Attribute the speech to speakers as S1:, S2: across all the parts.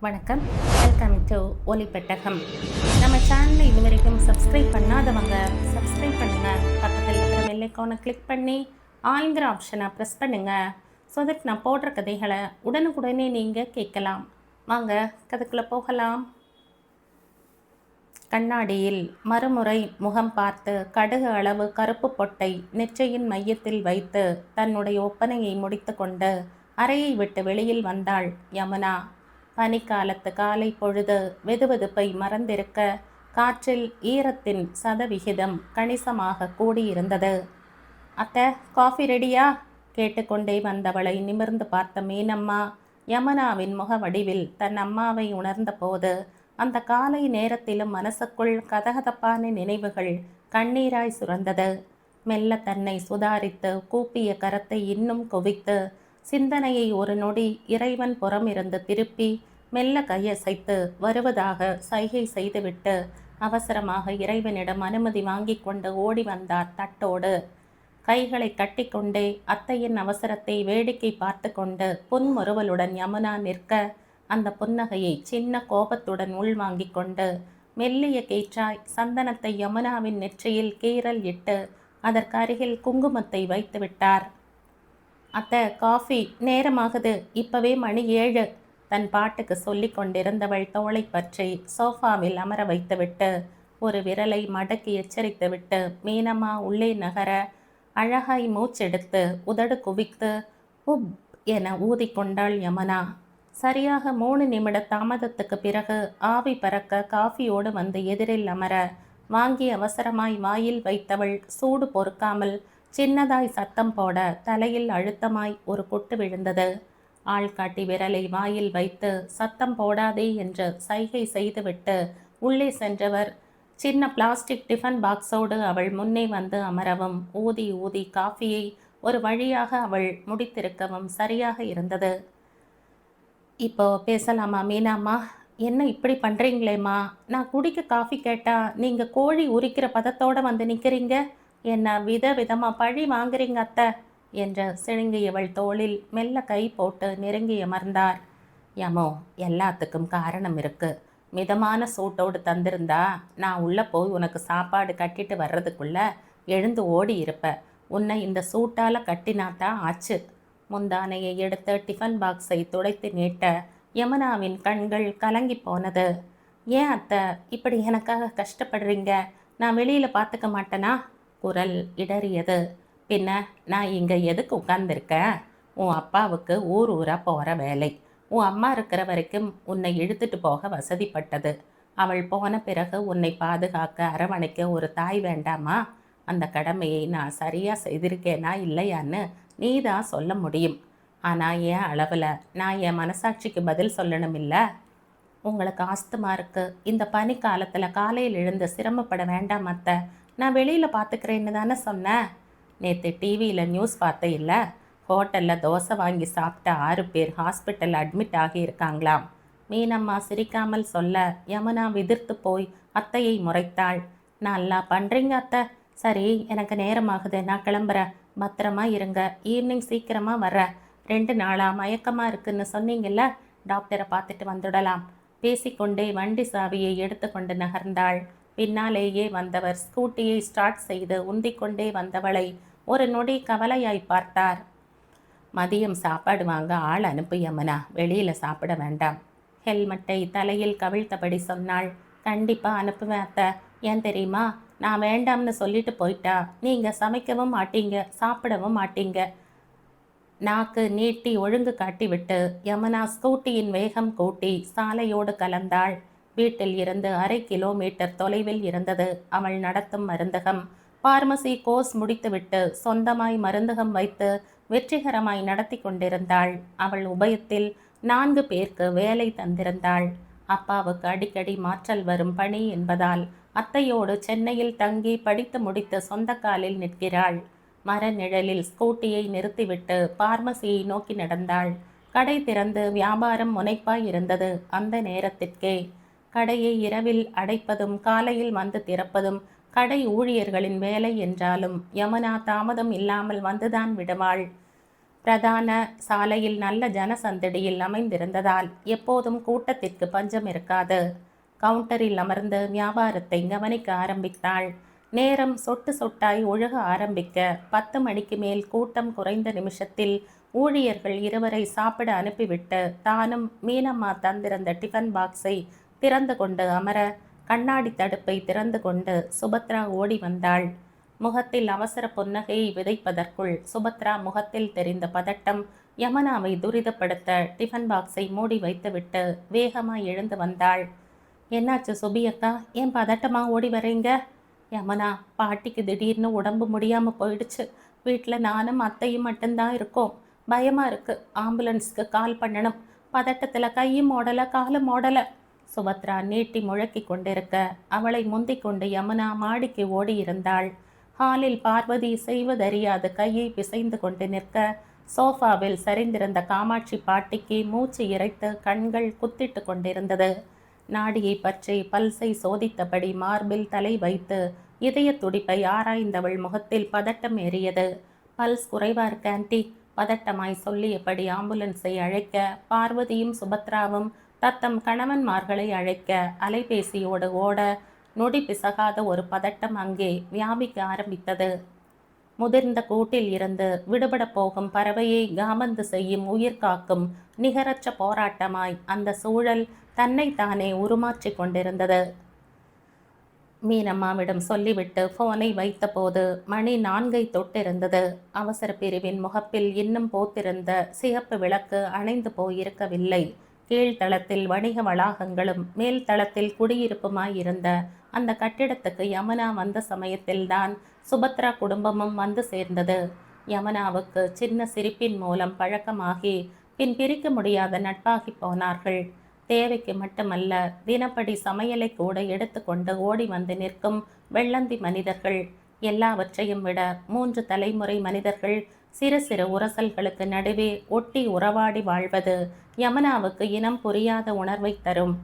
S1: வணக்கம். Welcome to ஒலிப்பெட்டகம். நம்ம சேனலை இது வரைக்கும் சப்ஸ்கிரைப் பண்ணாதவங்க சப்ஸ்கிரைப் பண்ணுங்க. பக்கத்தில் இருக்கிற பெல் ஐகானை கிளிக் பண்ணி ஆல்ங்கிற ஆப்ஷனை ப்ரெஸ் பண்ணுங்க. ஸோ தட் நான் போடுற கதைகளை உடனுக்குடனே நீங்கள் கேட்கலாம். வாங்க கதைக்குள்ளே போகலாம். கண்ணாடியில் மறுமுறை முகம் பார்த்து கடுகு அளவு கருப்பு பொட்டை நெற்றியின் மையத்தில் வைத்து தன்னுடைய ஒப்பனையை முடித்து கொண்டு அறையை விட்டு வெளியில் வந்தாள் யமுனா. பனிக்காலத்து காலை பொழுது வெதுவெதுப்பை மறந்திருக்க காற்றில் ஈரத்தின் சதவிகிதம் கணிசமாக கூடியிருந்தது. அத்தை, காஃபி ரெடியா? கேட்டுக்கொண்டே வந்தவளை நிமிர்ந்து பார்த்த மீனம்மா யமுனாவின் முக வடிவில் தன் அம்மாவை உணர்ந்த போது அந்த காலை நேரத்திலும் மனசுக்குள் கதகதப்பான நினைவுகள் கண்ணீராய் சுரந்தது. மெல்ல தன்னை சுதாரித்து கூப்பிய கரத்தை இன்னும் குவித்து சிந்தனையை ஒரு நொடி இறைவன் புறம் இருந்து திருப்பி மெல்ல கையசைத்து வருவதாக சைகை செய்துவிட்டு அவசரமாக இறைவனிடம் அனுமதி வாங்கி கொண்டு ஓடி வந்தார் தட்டோடு. கைகளை கட்டிக்கொண்டே அத்தையின் அவசரத்தை வேடிக்கை பார்த்து கொண்டு புன்முறுவலுடன் யமுனா நிற்க அந்த புன்னகையை சின்ன கோபத்துடன் உள்வாங்கி கொண்டு மெல்லிய கீற்றாய் சந்தனத்தை யமுனாவின் நெற்றியில் கீறல் இட்டு அதற்கருகில் குங்குமத்தை வைத்து விட்டார். அத்தை, காஃபி நேரமாகுது, இப்பவே மணி 7. தன் பாட்டுக்கு சொல்லி கொண்டிருந்தவள் தோளை பற்றி சோஃபாவில் அமர வைத்துவிட்டு ஒரு விரலை மடக்கி எச்சரித்துவிட்டு மீனம்மா உள்ளே நகர அழகாய் மூச்செடுத்து உதடு குவித்து உப் என ஊதிக்கொண்டாள் யமுனா. சரியாக 3 நிமிட தாமதத்துக்கு பிறகு ஆவி பறக்க காஃபியோடு வந்து எதிரில் அமர வாங்கி அவசரமாய் வாயில் வைத்தவள் சூடு பொறுக்காமல் சின்னதாய் சத்தம் போட தலையில் அழுத்தமாய் ஒரு கொட்டு விழுந்தது. ஆள்காட்டி விரலை வாயில் வைத்து சத்தம் போடாதே என்று சைகை செய்துவிட்டு உள்ளே சென்றவர் சின்ன பிளாஸ்டிக் டிஃபன் பாக்ஸோடு அவள் முன்னே வந்து அமரவும் ஊதி ஊதி காஃபியை ஒரு வழியாக அவள் முடித்திருக்கவும் சரியாக இருந்தது. இப்போ பேசலாமா மீனாம்மா? என்ன இப்படி பண்ணுறீங்களேம்மா? நான் குடிக்க காஃபி கேட்டால் நீங்கள் கோழி உரிக்கிற பதத்தோடு வந்து நிற்கிறீங்க. என்ன விதவிதமாக பழி வாங்குறீங்க அத்தை என்று சிழுங்கியவள் தோளில் மெல்ல கை போட்டு நெருங்கி அமர்ந்தார். யமோ, எல்லாத்துக்கும் காரணம் இருக்கு. மிதமான சூட்டோடு தந்திருந்தா நான் உள்ளே போய் உனக்கு சாப்பாடு கட்டிட்டு வர்றதுக்குள்ள எழுந்து ஓடி இருப்ப. உன்னை இந்த சூட்டால் கட்டினாத்தான் ஆச்சு. முந்தானையை எடுத்து டிஃபன் பாக்ஸை துடைத்து நீட்ட யமுனாவின் கண்கள் கலங்கி போனது. ஏன் அத்தை இப்படி எனக்காக கஷ்டப்படுறீங்க? நான் வெளியில் பார்த்துக்க மாட்டேனா? குரல் இடறியது. பின்ன நான் இங்கே எதுக்கு உட்கார்ந்துருக்கேன்? உன் அப்பாவுக்கு ஊர் ஊராக போகிற வேலை. உன் அம்மா இருக்கிற வரைக்கும் உன்னை இழுத்துட்டு போக வசதிப்பட்டது. அவள் போன பிறகு உன்னை பாதுகாக்க அரவணைக்க ஒரு தாய் வேண்டாமா? அந்த கடமையை நான் சரியாக செய்திருக்கேனா இல்லையான்னு நீ தான் சொல்ல முடியும். ஆனால் என் அளவில் நான் என் மனசாட்சிக்கு பதில் சொல்லணும் இல்லை? உங்களுக்கு ஆஸ்துமா இருக்குது. இந்த பனிக்காலத்தில் காலையில் எழுந்து சிரமப்பட வேண்டாம் அத்தை. நான் வெளியில் பார்த்துக்கிறேன்னு தானே சொன்னேன். நேற்று டிவியில் நியூஸ் பார்த்தே இல்லை? ஹோட்டலில் தோசை வாங்கி சாப்பிட்ட 6 பேர் ஹாஸ்பிட்டலில் அட்மிட் ஆகியிருக்காங்களாம். மீனம்மா சிரிக்காமல் சொல்ல யமுனா விதிர்த்து போய் அத்தையை முறைத்தாள். நல்லா பண்ணுறீங்க அத்தை. சரி, எனக்கு நேரமாகுது, நான் கிளம்புறேன். பத்திரமா இருங்க. ஈவினிங் சீக்கிரமாக வர்றேன். 2 நாளாக மயக்கமாக இருக்குன்னு சொன்னீங்கல்ல, டாக்டரை பார்த்துட்டு வந்துடலாம். பேசிக்கொண்டே வண்டி சாவியை எடுத்துக்கொண்டு நகர்ந்தாள். பின்னாலேயே வந்தவர் ஸ்கூட்டியை ஸ்டார்ட் செய்து உந்திக்கொண்டே வந்தவளை ஒரு நொடி கவலையாய் பார்த்தார். மதியம் சாப்பாடு வாங்க ஆள் அனுப்பு யமுனா, வெளியில் சாப்பிட வேண்டாம். ஹெல்மெட்டை தலையில் கவிழ்த்தபடி சொன்னாள். கண்டிப்பாக அனுப்புவேன் அத்தை. ஏன் தெரியுமா? நான் வேண்டாம்னு சொல்லிட்டு போயிட்டா நீங்கள் சமைக்கவும் மாட்டீங்க, சாப்பிடவும் மாட்டீங்க. நாக்கு நீட்டி ஒழுங்கு காட்டிவிட்டு யமுனா ஸ்கூட்டியின் வேகம் கூட்டி சாலையோடு கலந்தாள். வீட்டில் இருந்து 1/2 கிலோமீட்டர் தொலைவில் இருந்தது அவள் நடத்தும் மருந்தகம். பார்மசி கோர்ஸ் முடித்துவிட்டு சொந்தமாய் மருந்தகம் வைத்து வெற்றிகரமாய் நடத்தி கொண்டிருந்தாள். அவள் உபயத்தில் 4 பேருக்கு வேலை தந்திருந்தாள். அப்பாவுக்கு அடிக்கடி மாற்றல் வரும் பணி என்பதால் அத்தையோடு சென்னையில் தங்கி படித்து முடித்து சொந்த காலில் நிற்கிறாள். மர நிழலில் ஸ்கூட்டியை நிறுத்திவிட்டு பார்மசியை நோக்கி நடந்தாள். கடை திறந்து வியாபாரம் முனைப்பாய் இருந்தது. அந்த நேரத்திற்கே கடையை இரவில் அடைப்பதும் காலையில் வந்து திறப்பதும் கடை ஊழியர்களின் வேலை என்றாலும் யமுனா தாமதம் இல்லாமல் வந்துதான் விடுவாள். பிரதான சாலையில் நல்ல ஜனசந்தடியில் அமைந்திருந்ததால் எப்போதும் கூட்டத்திற்கு பஞ்சம் இருக்காது. கவுண்டரில் அமர்ந்து வியாபாரத்தை கவனிக்க ஆரம்பித்தாள். நேரம் சொட்டு சொட்டாய் ஒழுக ஆரம்பிக்க 10 மணிக்கு மேல் கூட்டம் குறைந்த நிமிஷத்தில் ஊழியர்கள் இருவரை சாப்பிட அனுப்பிவிட்டு தானும் மீனம்மா தந்திருந்த டிஃபன் பாக்ஸை திறந்து கொண்டு அமர கண்ணாடி தடுப்பை திறந்து கொண்டு சுபத்ரா ஓடி வந்தாள். முகத்தில் அவசர புன்னகையை விதைப்பதற்குள் சுபத்ரா முகத்தில் தெரிந்த பதட்டம் யமுனாவை துரிதப்படுத்த டிஃபன் பாக்ஸை மூடி வைத்துவிட்டு வேகமாக எழுந்து வந்தாள். என்னாச்சு சுபியக்கா, ஏன் பதட்டமாக ஓடி வரீங்க? யமுனா, பாட்டிக்கு திடீர்னு உடம்பு முடியாமல் போயிடுச்சு. வீட்டில் நானும் அத்தையும் மட்டும்தான் இருக்கோம். பயமாக இருக்குது. ஆம்புலன்ஸ்க்கு கால் பண்ணணும். பதட்டத்தில் கையும் ஓடலை காலும் ஓடலை. சுபத்ரா நீட்டி முழக்கி கொண்டிருக்க அவளை முந்திக் கொண்டு யமுனா மாடிக்கு ஓடியிருந்தாள். ஹாலில் பார்வதி செய்வதறியாது கையை பிசைந்து கொண்டு நிற்க சோஃபாவில் சரிந்திருந்த காமாட்சி பாட்டிக்கு மூச்சு இறைத்து கண்கள் குத்திட்டு கொண்டிருந்தது. நாடியை பற்றி பல்சை சோதித்தபடி மார்பில் தலை வைத்து இதய துடிப்பை ஆராய்ந்தவள் முகத்தில் பதட்டம் ஏறியது. பல்ஸ் குறைவா இருக்க ஆன்டி, பதட்டமாய் சொல்லியபடி ஆம்புலன்ஸை அழைக்க பார்வதியும் சுபத்ராவும் தத்தம் கணவன்மார்களை அழைக்க அலைபேசியோடு ஓட நொடி பிசகாத ஒரு பதட்டம் அங்கே வியாபிக்க ஆரம்பித்தது. முதிர்ந்த கூட்டில் இருந்து விடுபட போகும் பறவையை காமந்து செய்யும் உயிர் காக்கும் நிகரற்ற போராட்டமாய் அந்த சூழல் தன்னை தானே உருமாற்றி கொண்டிருந்தது. மீனம்மாவிடம் சொல்லிவிட்டு போனை வைத்தபோது மணி 4 தொட்டிருந்தது. அவசர பிரிவின் முகப்பில் இன்னும் போத்திருந்த சிகப்பு விளக்கு அணைந்து போயிருக்கவில்லை. கீழ்த்தளத்தில் வணிக வளாகங்களும் மேல் தளத்தில் குடியிருப்புமாயிருந்த அந்த கட்டிடத்துக்கு யமுனா வந்த சமயத்தில்தான் சுபத்ரா குடும்பமும் வந்து சேர்ந்தது. யமுனாவுக்கு சின்ன சிரிப்பின் மூலம் பழக்கமாகி பின் பிரிக்க முடியாத நட்பாகி போனார்கள். தேவைக்கு மட்டுமல்ல, தினப்படி சமையலை கூட எடுத்துக்கொண்டு ஓடி வந்து நிற்கும் வெள்ளந்தி மனிதர்கள். எல்லாவற்றையும் விட 3 தலைமுறை மனிதர்கள் சிறு சிறு உரசல்களுக்கு நடுவே ஒட்டி உறவாடி வாழ்வது யமுனாவுக்கு இனம் புரியாத உணர்வை தரும்.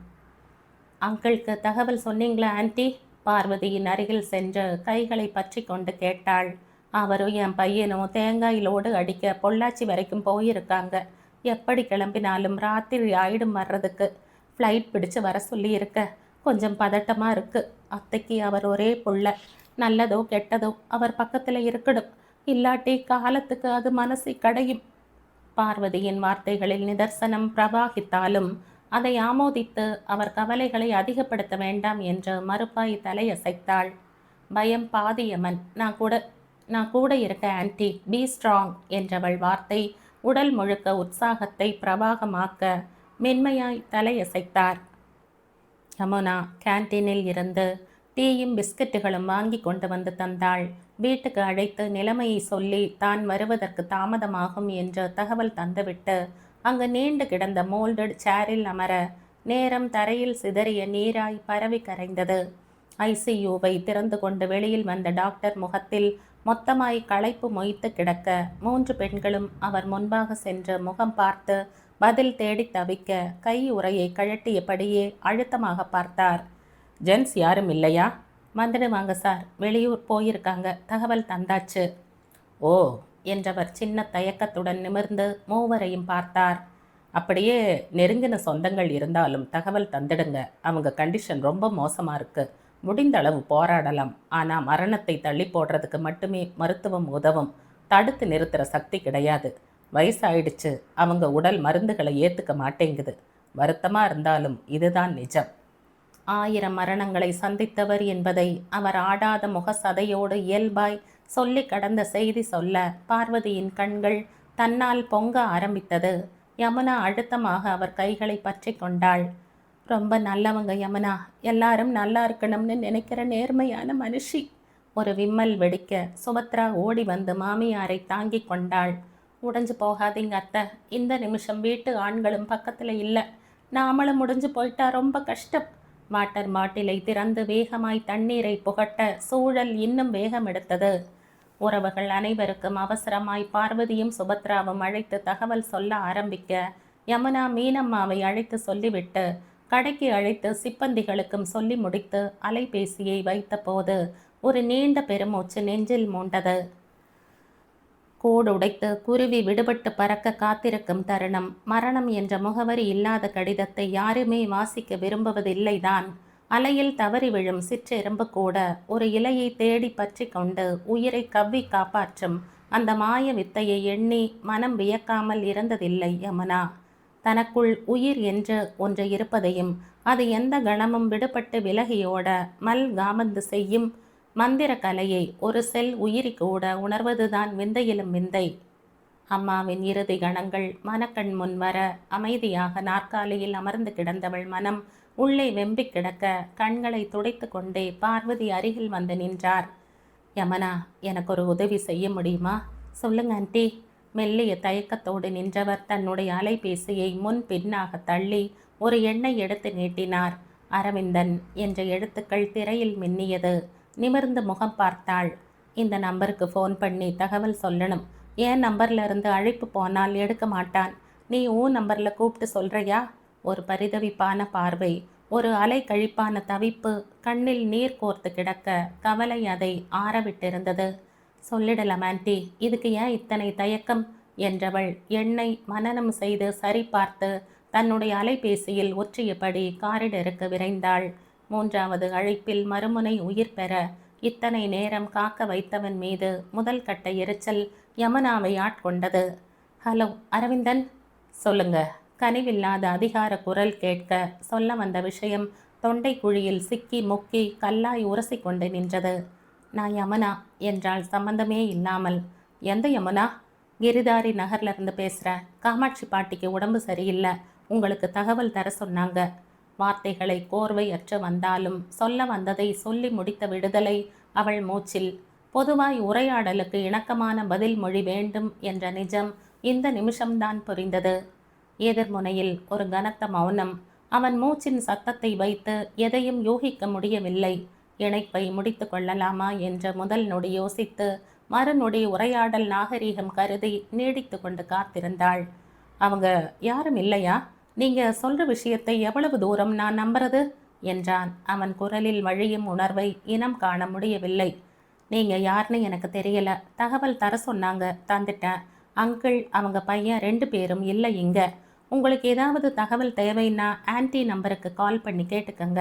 S1: அங்கிளுக்கு தகவல் சொன்னீங்களா ஆன்டி? பார்வதியின் அருகில் சென்று கைகளை பற்றி கொண்டு கேட்டாள். அவரும் என் பையனும் தேங்காயிலோடு அடிக்க பொள்ளாச்சி வரைக்கும் போயிருக்காங்க. எப்படி கிளம்பினாலும் ராத்திரி ஆயிடும் வர்றதுக்கு. ஃப்ளைட் பிடிச்சு வர சொல்லி இருக்க. கொஞ்சம் பதட்டமாக இருக்குது. அத்தைக்கு அவர் ஒரே புள்ள. நல்லதோ கெட்டதோ அவர் பக்கத்தில் இருக்கணும். இல்லாட்டி காலத்துக்கு அது மனசை கடையும். பார்வதியின் வார்த்தைகளில் நிதர்சனம் பிரவாகித்தாலும் அதை ஆமோதித்து அவர் கவலைகளை அதிகப்படுத்த வேண்டாம் என்று மறுப்பாய் தலையசைத்தாள். பயம் பாதியமன். நான் கூட இருக்க ஆன்டி, பி ஸ்ட்ராங் என்றவள் வார்த்தை உடல் முழுக்க உற்சாகத்தை பிரவாகமாக்க மென்மையாய் தலையசைத்தார். யமுனா கேன்டீனில் இருந்து டீயும் பிஸ்கட்டுகளும் வாங்கி கொண்டு வந்து தந்தாள். வீட்டுக்கு அழைத்து நிலைமையை சொல்லி தான் வருவதற்கு தாமதமாகும் என்று தகவல் தந்துவிட்டு அங்கு நீண்டு கிடந்த மோல்டட் சேரில் அமர நேரம் தரையில் சிதறிய நீராய் பரவி கரைந்தது. ஐசியூவை திறந்து கொண்டு வெளியில் வந்த டாக்டர் முகத்தில் மொத்தமாய் களைப்பு மொய்த்து கிடக்க 3 பெண்களும் அவர் முன்பாக சென்று முகம் பார்த்து பதில் தேடி தவிக்க கை உரையை கழட்டியபடியே அழுத்தமாக பார்த்தார். ஜென்ஸ் யாரும் இல்லையா? வந்துடுவாங்க சார், வெளியூர் போயிருக்காங்க, தகவல் தந்தாச்சு. ஓ என்றவர் சின்ன தயக்கத்துடன் நிமிர்ந்து மூவரையும் பார்த்தார். அப்படியே நெருங்கின சொந்தங்கள் இருந்தாலும் தகவல் தந்துடுங்க. அவங்க கண்டிஷன் ரொம்ப மோசமாக இருக்குது. முடிந்த அளவு போராடலாம். ஆனால் மரணத்தை தள்ளி போடுறதுக்கு மட்டுமே மருத்துவம் உதவும். தடுத்து நிறுத்துகிற சக்தி கிடையாது. வயசாயிடுச்சு. அவங்க உடல் மருந்துகளை ஏற்றுக்க மாட்டேங்குது. வருத்தமாக இருந்தாலும் இதுதான் நிஜம். 1000 மரணங்களை சந்தித்தவர் என்பதை அவர் ஆடாத முகசதையோடு இயல்பாய் சொல்லி கடந்த செய்தி சொல்ல பார்வதியின் கண்கள் தன்னால் பொங்க ஆரம்பித்தது. யமுனா அழுத்தமாக அவர் கைகளை பற்றி கொண்டாள். ரொம்ப நல்லவங்க யமுனா, எல்லாரும் நல்லா இருக்கணும்னு நினைக்கிற நேர்மையான மனுஷி. ஒரு விம்மல் வெடிக்க சுபத்ரா ஓடி வந்து மாமியாரை தாங்கி கொண்டாள். உடைஞ்சு போகாதீங்க அத்தை, இந்த நிமிஷம் வீட்டு ஆண்களும் பக்கத்தில் இல்லை. நாமளும் முடிஞ்சு போயிட்டா ரொம்ப கஷ்டம். வாட்டர் பாட்டிலை திறந்து வேகமாய் தண்ணீரை புகட்ட சூழல் இன்னும் வேகம் எடுத்தது. உறவுகள் அனைவருக்கும் அவசரமாய் பார்வதியும் சுபத்ராவும் அழைத்து தகவல் சொல்ல ஆரம்பிக்க யமுனா மீனம்மாவை அழைத்து சொல்லிவிட்டு கடைக்கு அழைத்து சிப்பந்திகளுக்கும் சொல்லி முடித்து அலைபேசியை வைத்த போது ஒரு நீண்ட பெருமூச்சு நெஞ்சில் மூண்டது. கோடு உடைத்து குருவி விடுபட்டு பறக்க காத்திருக்கும் தருணம். மரணம் என்ற முகவரி இல்லாத கடிதத்தை யாருமே வாசிக்க விரும்புவதில்லைதான். அலையில் தவறி விழும் சிற்றெறும்பு கூட ஒரு இலையை தேடி பற்றி கொண்டு உயிரை கவ்வி காப்பாற்றும் அந்த மாய வித்தையை எண்ணி மனம் வியக்காமல் இருந்ததில்லை யமுனா. தனக்குள் உயிர் என்று ஒன்று இருப்பதையும் அது எந்த கணமும் விடுபட்டு விலகியோட காமந்து செய்யும் மந்திர கலையை ஒரு செல் உயிரி கூட உணர்வதுதான் விந்தையிலும் விந்தை. அம்மாவின் இறுதி கணங்கள் மனக்கண் முன் வர அமைதியாக நாற்காலியில் அமர்ந்து கிடந்தவள் மனம் உள்ளே வெம்பி கிடக்க கண்களை துடைத்து கொண்டே பார்வதி அருகில் வந்து நின்றார். யமுனா, எனக்கு ஒரு உதவி செய்ய முடியுமா? சொல்லுங்க ஆண்டி. மெல்லிய தயக்கத்தோடு நின்றவர் தன்னுடைய அலைபேசியை முன் பின்னாக தள்ளி ஒரு எண்ணை எடுத்து நீட்டினார். அரவிந்தன் என்ற எழுத்துக்கள் திரையில் மின்னியது. நிமிர்ந்து முகம் பார்த்தாள். இந்த நம்பருக்கு ஃபோன் பண்ணி தகவல் சொல்லணும். என் நம்பர்ல இருந்து அழைப்பு போனால் எடுக்க மாட்டான். நீ உன் நம்பர்ல கூப்பிட்டு சொல்றியா? ஒரு பரிதவிப்பான பார்வை, ஒரு அலை கழிப்பான தவிப்பு, கண்ணில் நீர் கோர்த்து கிடக்க கவலை அதை ஆறவிட்டிருந்தது. சொல்லிடலாம் ஆண்டி, இதுக்கு ஏன் இத்தனை தயக்கம் என்றவள் எண்ணை மனனம் செய்து சரி பார்த்து தன்னுடைய அலைபேசியில் ஒற்றியபடி காரிடருக்கு விரைந்தாள். மூன்றாவது அழைப்பில் மறுமுனை உயிர் பெற இத்தனை நேரம் காக்க வைத்தவன் மீது முதல் கட்ட எரிச்சல் யமுனாவை ஆட்கொண்டது. ஹலோ அரவிந்தன். சொல்லுங்க. கனிவில்லாத அதிகார குரல் கேட்க சொல்ல வந்த விஷயம் தொண்டை குழியில் சிக்கி முக்கி கல்லாய் உரசி கொண்டு நின்றது. நான் யமுனா என்றால் சம்பந்தமே இல்லாமல். எந்த யமுனா? கிரிதாரி நகர்ல இருந்து பேசுகிறேன். காமாட்சி பாட்டிக்கு உடம்பு சரியில்லை, உங்களுக்கு தகவல் தர சொன்னாங்க. வார்த்தைகளை கோர்வை அற்று வந்தாலும் சொல்ல வந்ததை சொல்லி முடித்த விடுதலை அவள் மூச்சில். பொதுவாய் உரையாடலுக்கு இணக்கமான பதில் மொழி வேண்டும் என்ற நிஜம் இந்த நிமிஷம்தான் புரிந்தது. எதிர்முனையில் ஒரு கனத்த மௌனம். அவன் மூச்சின் சத்தத்தை வைத்து எதையும் யூகிக்க முடியவில்லை. இணைப்பை முடித்து கொள்ளலாமா என்ற முதல் நொடி யோசித்து மறுநொடி உரையாடல் நாகரீகம் கருதி நீடித்து கொண்டு காத்திருந்தாள். அவங்க யாரும் இல்லையா? நீங்க சொல்ற விஷயத்தை எவ்வளவு தூரம் நான் நம்புறது என்றான். அவன் குரலில் வழியும் உணர்வை இனம் காண முடியவில்லை. நீங்க யாருன்னு எனக்கு தெரியல. தகவல் தர சொன்னாங்க, தந்துட்டேன். அங்கிள் அவங்க பையன் 2 பேரும் இல்லை இங்க. உங்களுக்கு ஏதாவது தகவல் தேவைன்னா ஆன்டி நம்பருக்கு கால் பண்ணி கேட்டுக்கங்க.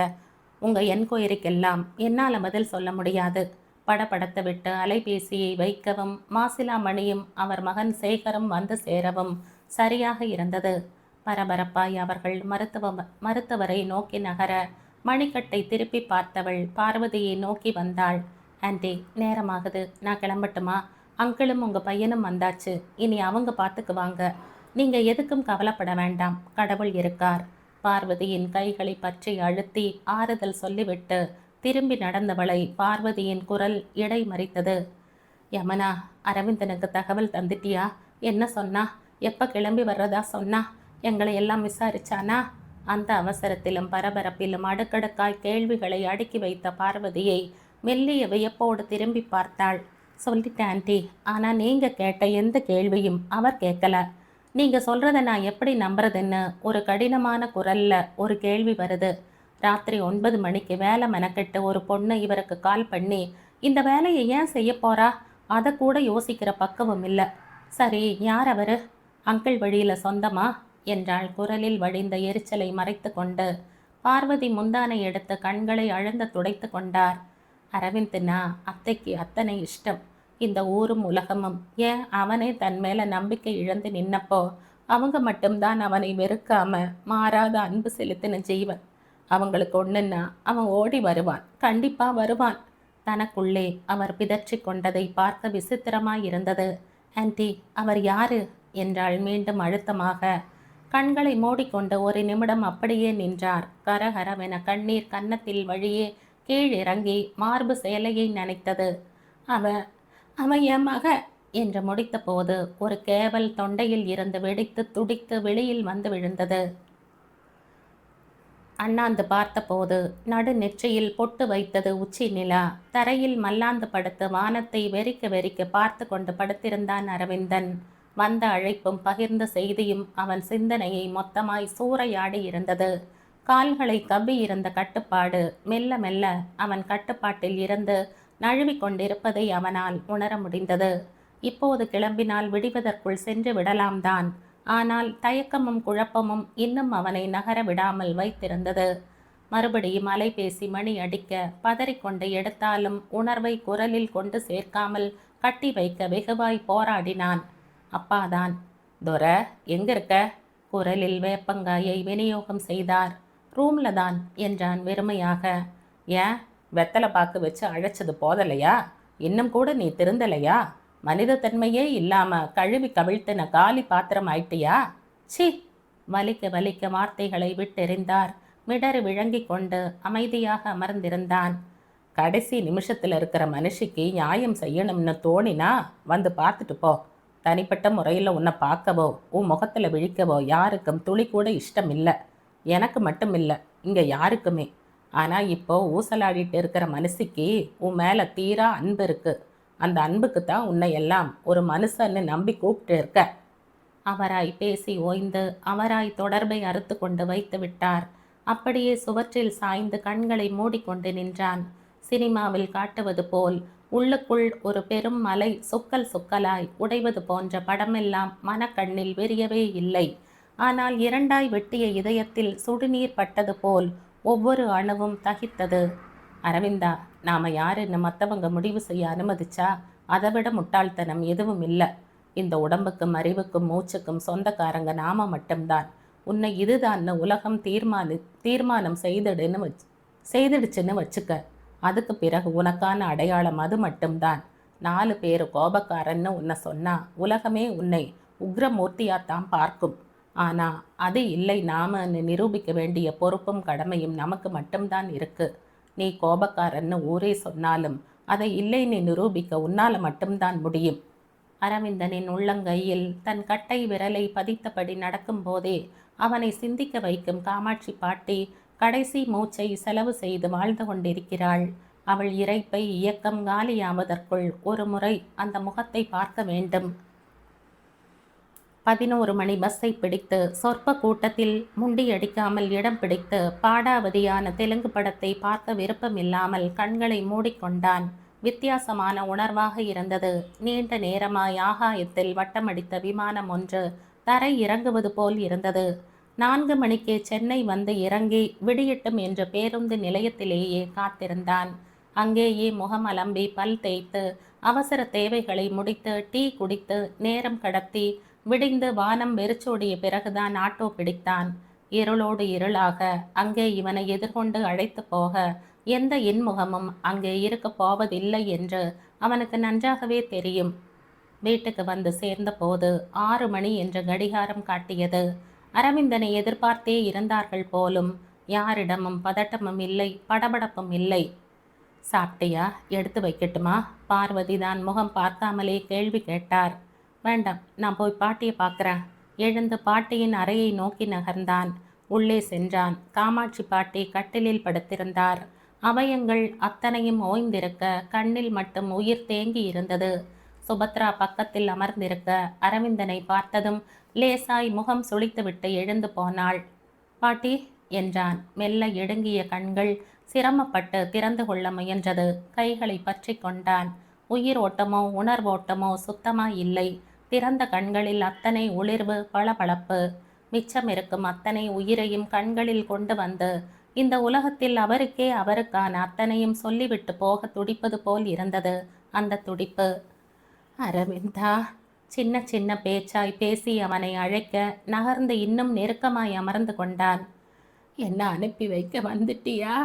S1: உங்க என்கொயரிக்கெல்லாம் என்னால் பதில் சொல்ல முடியாது. படபடத்து விட்டு அலைபேசியை வைக்கவும் மாசிலாமணியும் அவர் மகன் சேகரும் வந்து சேரவும் சரியாக இருந்தது. பரபரப்பாய் அவர்கள் மருத்துவரை நோக்கி நகர மணிக்கட்டை திருப்பி பார்த்தவள் பார்வதியை நோக்கி வந்தாள். ஆண்டி, நேரமாகுது, நான் கிளம்பட்டுமா? அங்கிளும் உங்கள் பையனும் வந்தாச்சு, இனி அவங்க பார்த்துக்குவாங்க. நீங்கள் எதுக்கும் கவலைப்பட வேண்டாம், கடவுள் இருக்கார். பார்வதியின் கைகளை பற்றி அழுத்தி ஆறுதல் சொல்லிவிட்டு திரும்பி நடந்தவளை பார்வதியின் குரல் இடை மறித்தது. யமுனா, அரவிந்தனுக்கு தகவல் தந்துட்டியா? என்ன சொன்னா? எப்போ கிளம்பி வர்றதா சொன்னா? எங்களை எல்லாம் விசாரிச்சானா? அந்த அவசரத்திலும் பரபரப்பிலும் அடுக்கடுக்காய் கேள்விகளை அடுக்கி வைத்த பார்வதியை மெல்லிய வியப்போடு திரும்பி பார்த்தாள். சொல்லிட்டேன் ஆண்டி, ஆனால் நீங்கள் கேட்ட எந்த கேள்வியும் அவர் கேட்கல. நீங்கள் சொல்கிறத நான் எப்படி நம்புறதுன்னு ஒரு கடினமான குரலில் ஒரு கேள்வி வருது. ராத்திரி 9 மணிக்கு வேலை மெனக்கெட்டு ஒரு பொண்ணு இவருக்கு கால் பண்ணி இந்த வேலையை ஏன் செய்ய போறா அதை கூட யோசிக்கிற பக்குவம் இல்லை. சரி, யார் அவரு? அங்கிள் வழியில் சொந்தமா என்றாள் குரலில் வழிந்த எரிச்சலை மறைத்து கொண்டு. பார்வதி முந்தானை எடுத்து கண்களை அழுந்த துடைத்து கொண்டார். அரவிந்தனா அத்தைக்கு அத்தனை இஷ்டம். இந்த ஊரும் உலகமும், ஏன் அவனே தன் மேல நம்பிக்கை இழந்து நின்னப்போ அவங்க மட்டும்தான் அவனை வெறுக்காம மாறாத அன்பு செலுத்தின ஜீவன். அவங்களுக்கு ஒன்றுன்னா அவன் ஓடி வருவான், கண்டிப்பா வருவான். தனக்குள்ளே அவர் பிதற்றி கொண்டதை பார்க்க விசித்திரமாயிருந்தது. ஆன்டி, அவர் யாரு என்றாள் மீண்டும் அழுத்தமாக. கண்களை மூடிக்கொண்டு ஒரு நிமிடம் அப்படியே நின்றார். கரகரவென கண்ணீர் கன்னத்தில் வழியே கீழிறங்கி மார்பு சேலையை நனைத்தது. அவன் என் மக என்று முடித்த போது ஒரு கேவல் தொண்டையில் இருந்து வெடித்து துடித்து வெளியில் வந்து விழுந்தது. அண்ணாந்து பார்த்தபோது நடு நெற்றியில் பொட்டு வைத்தது உச்சி நிலா. தரையில் மல்லாந்து படுத்து வானத்தை வெறிக்க வெறிக்க பார்த்து கொண்டு படுத்திருந்தான் அரவிந்தன். வந்த அழைப்பும் பகிர்ந்த செய்தியும் அவன் சிந்தனையை மொத்தமாய் சூறையாடி இருந்தது. கால்களை கவ்வி இருந்த கட்டுப்பாடு மெல்ல மெல்ல அவன் கட்டுப்பாட்டில் இருந்து நழுவி கொண்டிருப்பதை அவனால் உணர முடிந்தது. இப்போது கிளம்பினால் விடிவதற்குள் சென்று விடலாம் தான். ஆனால் தயக்கமும் குழப்பமும் இன்னும் அவனை நகர விடாமல் வைத்திருந்தது. மறுபடியும் அலைபேசி மணி அடிக்க பதறிக்கொண்டு எடுத்தாலும் உணர்வை குரலில் கொண்டு சேர்க்காமல் கட்டி வைக்க வெகுவாய் போராடினான். அப்பாதான். "துர, எங்க இருக்க?" குரலில் வேப்பங்காயை விநியோகம் செய்தார். "ரூம்ல தான்" என்றான் வெறுமையாக. "ஏன், வெத்தலை பாக்கு வச்சு அழைச்சது போதலையா? இன்னும் கூட நீ திருந்தலையா? மனித தன்மையே இல்லாம கழுவி கவிழ்த்தின காலி பாத்திரம் ஆயிட்டியா? சி!" வலிக்க வலிக்க வார்த்தைகளை விட்டெறிந்தார். மிடறு விளங்கி கொண்டு அமைதியாக அமர்ந்திருந்தான். கடைசி நிமிஷத்தில் இருக்கிற மனுஷிக்கு நியாயம் செய்யணும்னு தோணினா வந்து பார்த்துட்டு போ. தனிப்பட்ட முறையில் உன்னை பார்க்கவோ உன் முகத்தில் விழிக்கவோ யாருக்கும் துளி கூட இஷ்டம் இல்லை. எனக்கு மட்டும் இல்லை, இங்கே யாருக்குமே. ஆனால் இப்போ ஊசலாடிட்டு இருக்கிற மனுஷிக்கு உன் மேலே தீரா அன்பு இருக்குது. அந்த அன்புக்கு தான் உன்னை எல்லாம் ஒரு மனுஷன்னு நம்பி கூப்பிட்டு இருக்க. அவராய் பேசி ஓய்ந்து அவராய் தொடர்பை அறுத்து கொண்டு வைத்து விட்டார். அப்படியே சுவற்றில் சாய்ந்து கண்களை மூடிக்கொண்டு நின்றான். சினிமாவில் காட்டுவது போல் உள்ளுக்குள் ஒரு பெரும் மலை சொக்கல் சொக்கலாய் உடைவது போன்ற படமெல்லாம் மனக்கண்ணில் விரியவே இல்லை. ஆனால் இரண்டாய் வெட்டிய இதயத்தில் சுடுநீர் பட்டது போல் ஒவ்வொரு அணுவும் தகித்தது. அரவிந்தா, நாம யாருன்னு மற்றவங்க முடிவு செய்ய அனுமதிச்சா அதை விட முட்டாள்தனம் எதுவும் இல்லை. இந்த உடம்புக்கும் அறிவுக்கும் மூச்சுக்கும் சொந்தக்காரங்க நாம மட்டும்தான். உன்னை இதுதான்னு உலகம் தீர்மானம் செய்திடுச்சுன்னு வச்சுக்க. அதுக்கு பிறகு உனக்கான அடையாளம் அது மட்டும்தான். 4 பேர் கோபக்காரன்னு உன்னை சொன்னா உலகமே உன்னை உக்ரமூர்த்தியாத்தான் பார்க்கும். ஆனால் அது இல்லை, நாமன்னு நிரூபிக்க வேண்டிய பொறுப்பும் கடமையும் நமக்கு மட்டும்தான் இருக்கு. நீ கோபக்காரன்னு ஊரே சொன்னாலும் அதை இல்லைன்னு நிரூபிக்க உன்னால் மட்டும்தான் முடியும். அரவிந்தனின் உள்ளங்கையில் தன் கட்டை விரலை பதித்தபடி நடக்கும்போதே அவனை சிந்திக்க வைக்கும் காமாட்சி பாட்டி கடைசி மூச்சை செலவு செய்து வாழ்ந்து கொண்டிருக்கிறாள். அவள் இறைப்பை இயக்கம் காலியாவதற்குள் ஒரு முறை அந்த முகத்தை பார்க்க வேண்டும். 11 மணி பஸ்ஸை பிடித்து சொற்ப கூட்டத்தில் முண்டியடிக்காமல் இடம் பிடித்து பாடாவதியான தெலுங்கு படத்தை பார்க்க விருப்பமில்லாமல் கண்களை மூடிக்கொண்டான். வித்தியாசமான உணர்வாக இருந்தது. நீண்ட நேரமாய் ஆகாயத்தில் வட்டமடித்த விமானம் ஒன்று தரை இறங்குவது போல் இருந்தது. 4 மணிக்கு சென்னை வந்து இறங்கி விடியட்டும் என்ற பேருந்து நிலையத்திலேயே காத்திருந்தான். அங்கேயே முகம் அலம்பி பல் தேய்த்து அவசர தேவைகளை முடித்து டீ குடித்து நேரம் கடத்தி விடிந்து வானம் வெறிச்சோடிய பிறகுதான் ஆட்டோ பிடித்தான். இருளோடு இருளாக அங்கே இவனை எதிர்கொண்டு அழைத்து போக எந்த இன்முகமும் அங்கே இருக்க போவதில்லை என்று அவனுக்கு நன்றாகவே தெரியும். வீட்டுக்கு வந்து சேர்ந்த போது 6 மணி என்ற கடிகாரம் காட்டியது. அரவிந்தனை எதிர்பார்த்தே இருந்தார்கள் போலும். யாரிடமும் பதட்டமும் இல்லை, படபடப்பும் இல்லை. "சாப்பிட்டியா? எடுத்து வைக்கட்டுமா?" பார்வதி தான் முகம் பார்க்காமலே கேள்வி கேட்டார். "வேண்டாம், நான் போய் பாட்டியை பார்க்குறேன்." எழுந்து பாட்டியின் அறையை நோக்கி நகர்ந்தான். உள்ளே சென்றான். காமாட்சி பாட்டி கட்டிலில் படுத்திருந்தார். அவயங்கள் அத்தனையும் ஓய்ந்திருக்க கண்ணில் மட்டும் உயிர் தேங்கி இருந்தது. சுபத்ரா பக்கத்தில் அமர்ந்திருக்க அரவிந்தனை பார்த்ததும் லேசாய் முகம் சுளித்துவிட்டு எழுந்து போனாள். "பாட்டி" என்றான். மெல்ல எடுங்கிய கண்கள் சிரமப்பட்டு திறந்து கொள்ள முயன்றது. கைகளை பற்றி கொண்டான். உயிர் ஓட்டமோ உணர்வோட்டமோ சுத்தமாய் இல்லை. திறந்த கண்களில் அத்தனை ஒளிர்வு, பளபளப்பு. மிச்சம் இருக்கும் அத்தனை உயிரையும் கண்களில் கொண்டு வந்து இந்த உலகத்தில் அவருக்கே அவருக்கான அத்தனையும் சொல்லிவிட்டு போக துடிப்பது போல் இருந்தது அந்த துடிப்பு. "அரவிந்தா" சின்ன சின்ன பேச்சாய் பேசி அவனை அழைக்க நகர்ந்து இன்னும் நெருக்கமாய் அமர்ந்து கொண்டான். "என்ன அனுப்பி வைக்க வந்துட்டியா?"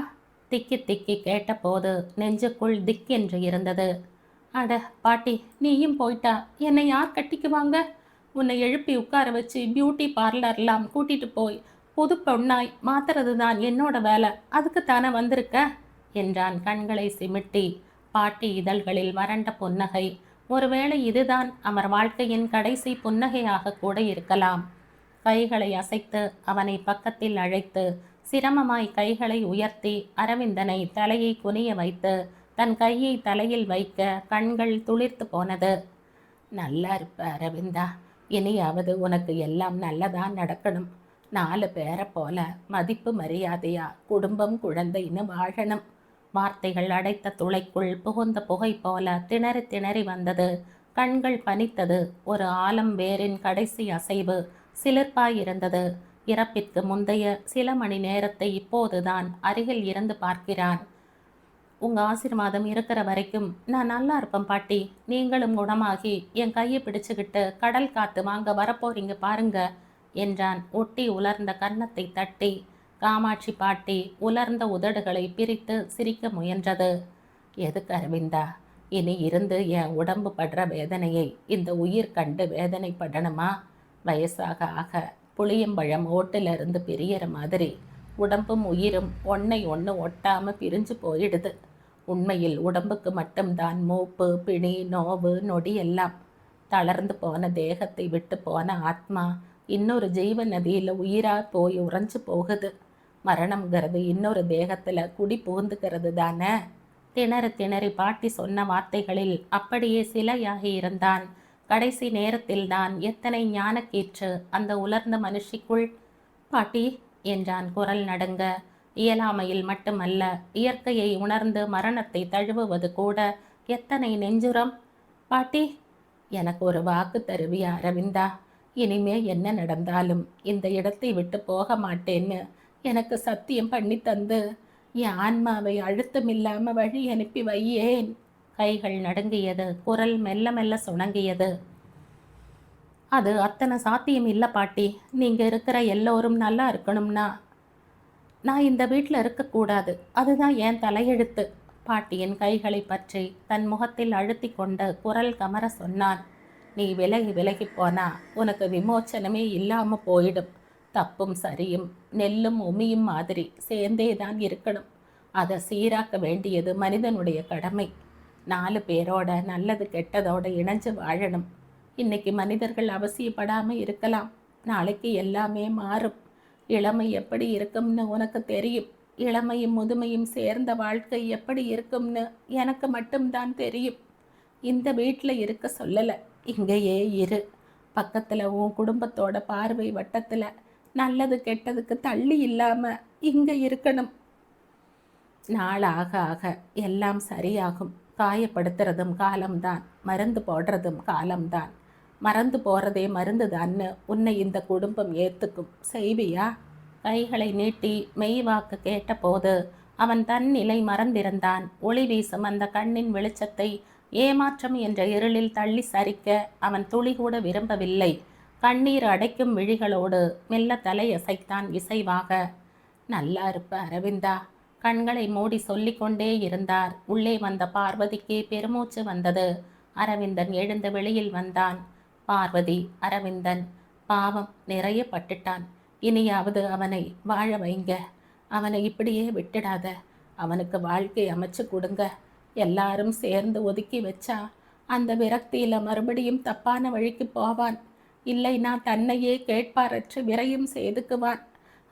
S1: திக்கி திக்கி கேட்டபோது நெஞ்சுக்குள் திக்கென்று இருந்தது. "அட பாட்டி, நீயும் போயிட்டா என்னை யார் கட்டிக்குவாங்க? உன்னை எழுப்பி உட்கார வச்சு பியூட்டி பார்லர்லாம் கூட்டிட்டு போய் புது பொண்ணாய் மாத்துறது தான் என்னோட வேலை. அதுக்குத்தானே வந்திருக்க" என்றான் கண்களை சிமிட்டி. பாட்டி இதழ்களில் வறண்ட புன்னகை. ஒருவேளை இதுதான் அவர் வாழ்க்கையின் கடைசி புன்னகையாக கூட இருக்கலாம். கைகளை அசைத்து அவனை பக்கத்தில் அழைத்து சிரமமாய் கைகளை உயர்த்தி அரவிந்தனை தலையை குனிய வைத்து தன் கையை தலையில் வைக்க கண்கள் துளிர்த்து போனது. "நல்லா இருப்ப அரவிந்தா. இனியாவது உனக்கு எல்லாம் நல்லதான் நடக்கணும். 4 பேரை போல மதிப்பு மரியாதையா குடும்பம் குழந்தைன்னு வாழணும்." வார்த்தைகள் அடைத்த துளைக்குள் புகுந்த புகை போல திணறி திணறி வந்தது. கண்கள் பனித்தது. ஒரு ஆலம் வேரின் கடைசி அசைவு சிலிர்ப்பாயிருந்தது. இறப்பிற்கு முந்தைய சில மணி நேரத்தை இப்போதுதான் அருகில் இருந்து பார்க்கிறான். உங்க ஆசீர்வாதம் இருக்கிற வரைக்கும் நான் நல்லா இருப்பேன் பாட்டி. நீங்களும் குணமாகி என் கையை பிடிச்சுக்கிட்டு கடல் காத்து வாங்க வரப்போறீங்க பாருங்க என்றான் ஒட்டி உலர்ந்த கன்னத்தை தட்டி. காமாட்சி பாட்டி உலர்ந்த உதடுகளை பிரித்து சிரிக்க முயன்றது. எதுக்கு அரவிந்தா, இனி இருந்து என் உடம்பு படுற வேதனையை இந்த உயிர் கண்டு வேதனைப்படணுமா? வயசாக ஆக புளியம்பழம் ஓட்டிலிருந்து பிரியற மாதிரி உடம்பும் உயிரும் ஒன்றை ஒன்று ஒட்டாமல் பிரிஞ்சு போயிடுது. உண்மையில் உடம்புக்கு மட்டும்தான் மூப்பு, பிணி, நோவு, நொடி எல்லாம். தளர்ந்து போன தேகத்தை விட்டு போன ஆத்மா இன்னொரு ஜீவ நதியில் உயிராக போய் உறைஞ்சு போகுது. மரணம்ங்கிறது இன்னொரு தேகத்தில் குடி புகுந்துக்கிறது தானே. திணறி திணறி பாட்டி சொன்ன வார்த்தைகளில் அப்படியே சிலையாகி இருந்தான். கடைசி நேரத்தில் தான் எத்தனை ஞானக்கீற்று அந்த உலர்ந்த மனுஷிக்குள். பாட்டி என்றான் குரல் நடுங்க. இயலாமையில் மட்டுமல்ல, இயற்கையை உணர்ந்து மரணத்தை தழுவுவது கூட எத்தனை நெஞ்சுரம். பாட்டி, எனக்கு ஒரு வாக்கு தருவியா அரவிந்தா? இனிமே என்ன நடந்தாலும் இந்த இடத்தை விட்டு போக மாட்டேன்னு எனக்கு சத்தியம் பண்ணி தந்து என் ஆன்மாவை அழுத்தமில்லாம வழி அனுப்பி வையேன். கைகள் நடுங்கியது. குரல் மெல்ல மெல்ல சுணங்கியது. அது அத்தனை சாத்தியம் இல்லை பாட்டி. நீங்கள் இருக்கிற எல்லோரும் நல்லா இருக்கணும்னா நான் இந்த வீட்டில் இருக்கக்கூடாது. அதுதான் என் தலையெழுத்து. பாட்டியின் கைகளை பற்றி தன் முகத்தில் அழுத்தி கொண்டு குரல் கமர சொன்னான். நீ விலகி விலகி போனா உனக்கு விமோச்சனமே இல்லாமல் போயிடும். தப்பும் சரியும் நெல்லும் உமியும் மாதிரி சேர்ந்தே தான் இருக்கணும். அதை சீராக்க வேண்டியது மனிதனுடைய கடமை. 4 பேரோட நல்லது கெட்டதோட இணைஞ்சு வாழணும். இன்னைக்கு மனிதர்கள் அவசியப்படாமல் இருக்கலாம். நாளைக்கு எல்லாமே மாறும். இளமை எப்படி இருக்கும்னு உனக்கு தெரியும். இளமையும் முதுமையும் சேர்ந்த வாழ்க்கை எப்படி இருக்கும்னு எனக்கு மட்டும்தான் தெரியும். இந்த வீட்டில் இருக்க சொல்லலை, இங்கேயே இரு. பக்கத்தில் உன் குடும்பத்தோட பார்வை வட்டத்தில் நல்லது கெட்டதுக்கு தள்ளி இல்லாமல் இங்கே இருக்கணும். நாளாக ஆக எல்லாம் சரியாகும். காயப்படுத்துறதும் காலம்தான், மருந்து போடுறதும் காலம்தான். மறந்து போகிறதே மருந்து தான்னு உன்னை இந்த குடும்பம் ஏற்றுக்கும். செய்வியா? கைகளை நீட்டி மெய்வாக்கு கேட்டபோது அவன் தன் நிலை மறந்திருந்தான். ஒளி வீசும் அந்த கண்ணின் வெளிச்சத்தை ஏமாற்றம் என்ற இருளில் தள்ளி சரிக்க அவன் துளி கூட விரும்பவில்லை. கண்ணீர் அடைக்கும் விழிகளோடு மெல்ல தலையசைத்தான் இசைவாக. நல்லா இருப்ப அரவிந்தா. கண்களை மூடி சொல்லிக்கொண்டே இருந்தார். உள்ளே வந்த பார்வதிக்கு பெருமூச்சு வந்தது. அரவிந்தன் எழுந்து வெளியில் வந்தான். பார்வதி, அரவிந்தன் பாவம் நிறைய பட்டுட்டான். இனியாவது அவனை வாழ வைங்க. அவனை இப்படியே விட்டுடாத. அவனுக்கு வாழ்க்கை அமைச்சு கொடுங்க. எல்லாரும் சேர்ந்து ஒதுக்கி வச்சா அந்த விரக்தியில் மறுபடியும் தப்பான வழிக்கு போவான். இல்லைனா தன்னையே கேட்பாரற்று விரையும் செய்துக்குவான்.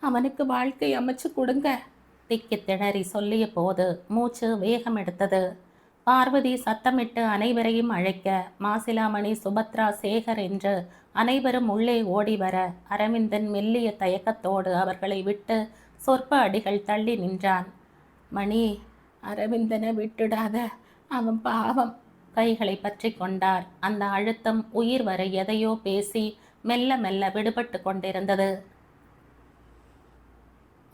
S1: அவனுக்கு வாழ்க்கை அமைச்சு கொடுங்க. திக்கி திணறி சொல்லிய போது மூச்சு வேகம் எடுத்தது. பார்வதி சத்தமிட்டு அனைவரையும் அழைக்க மாசிலாமணி, சுபத்ரா, சேகர் என்று அனைவரும் உள்ளே ஓடி வர அரவிந்தன் மெல்லிய தயக்கத்தோடு அவர்களை விட்டு சொற்ப அடிகள் தள்ளி நின்றான். மணி, அரவிந்தனை விட்டுடாத, அவன் பாவம். கைகளை பற்றி கொண்டார். அந்த அழுத்தம் உயிர் வரை எதையோ பேசி மெல்ல மெல்ல விடுபட்டு கொண்டிருந்தது.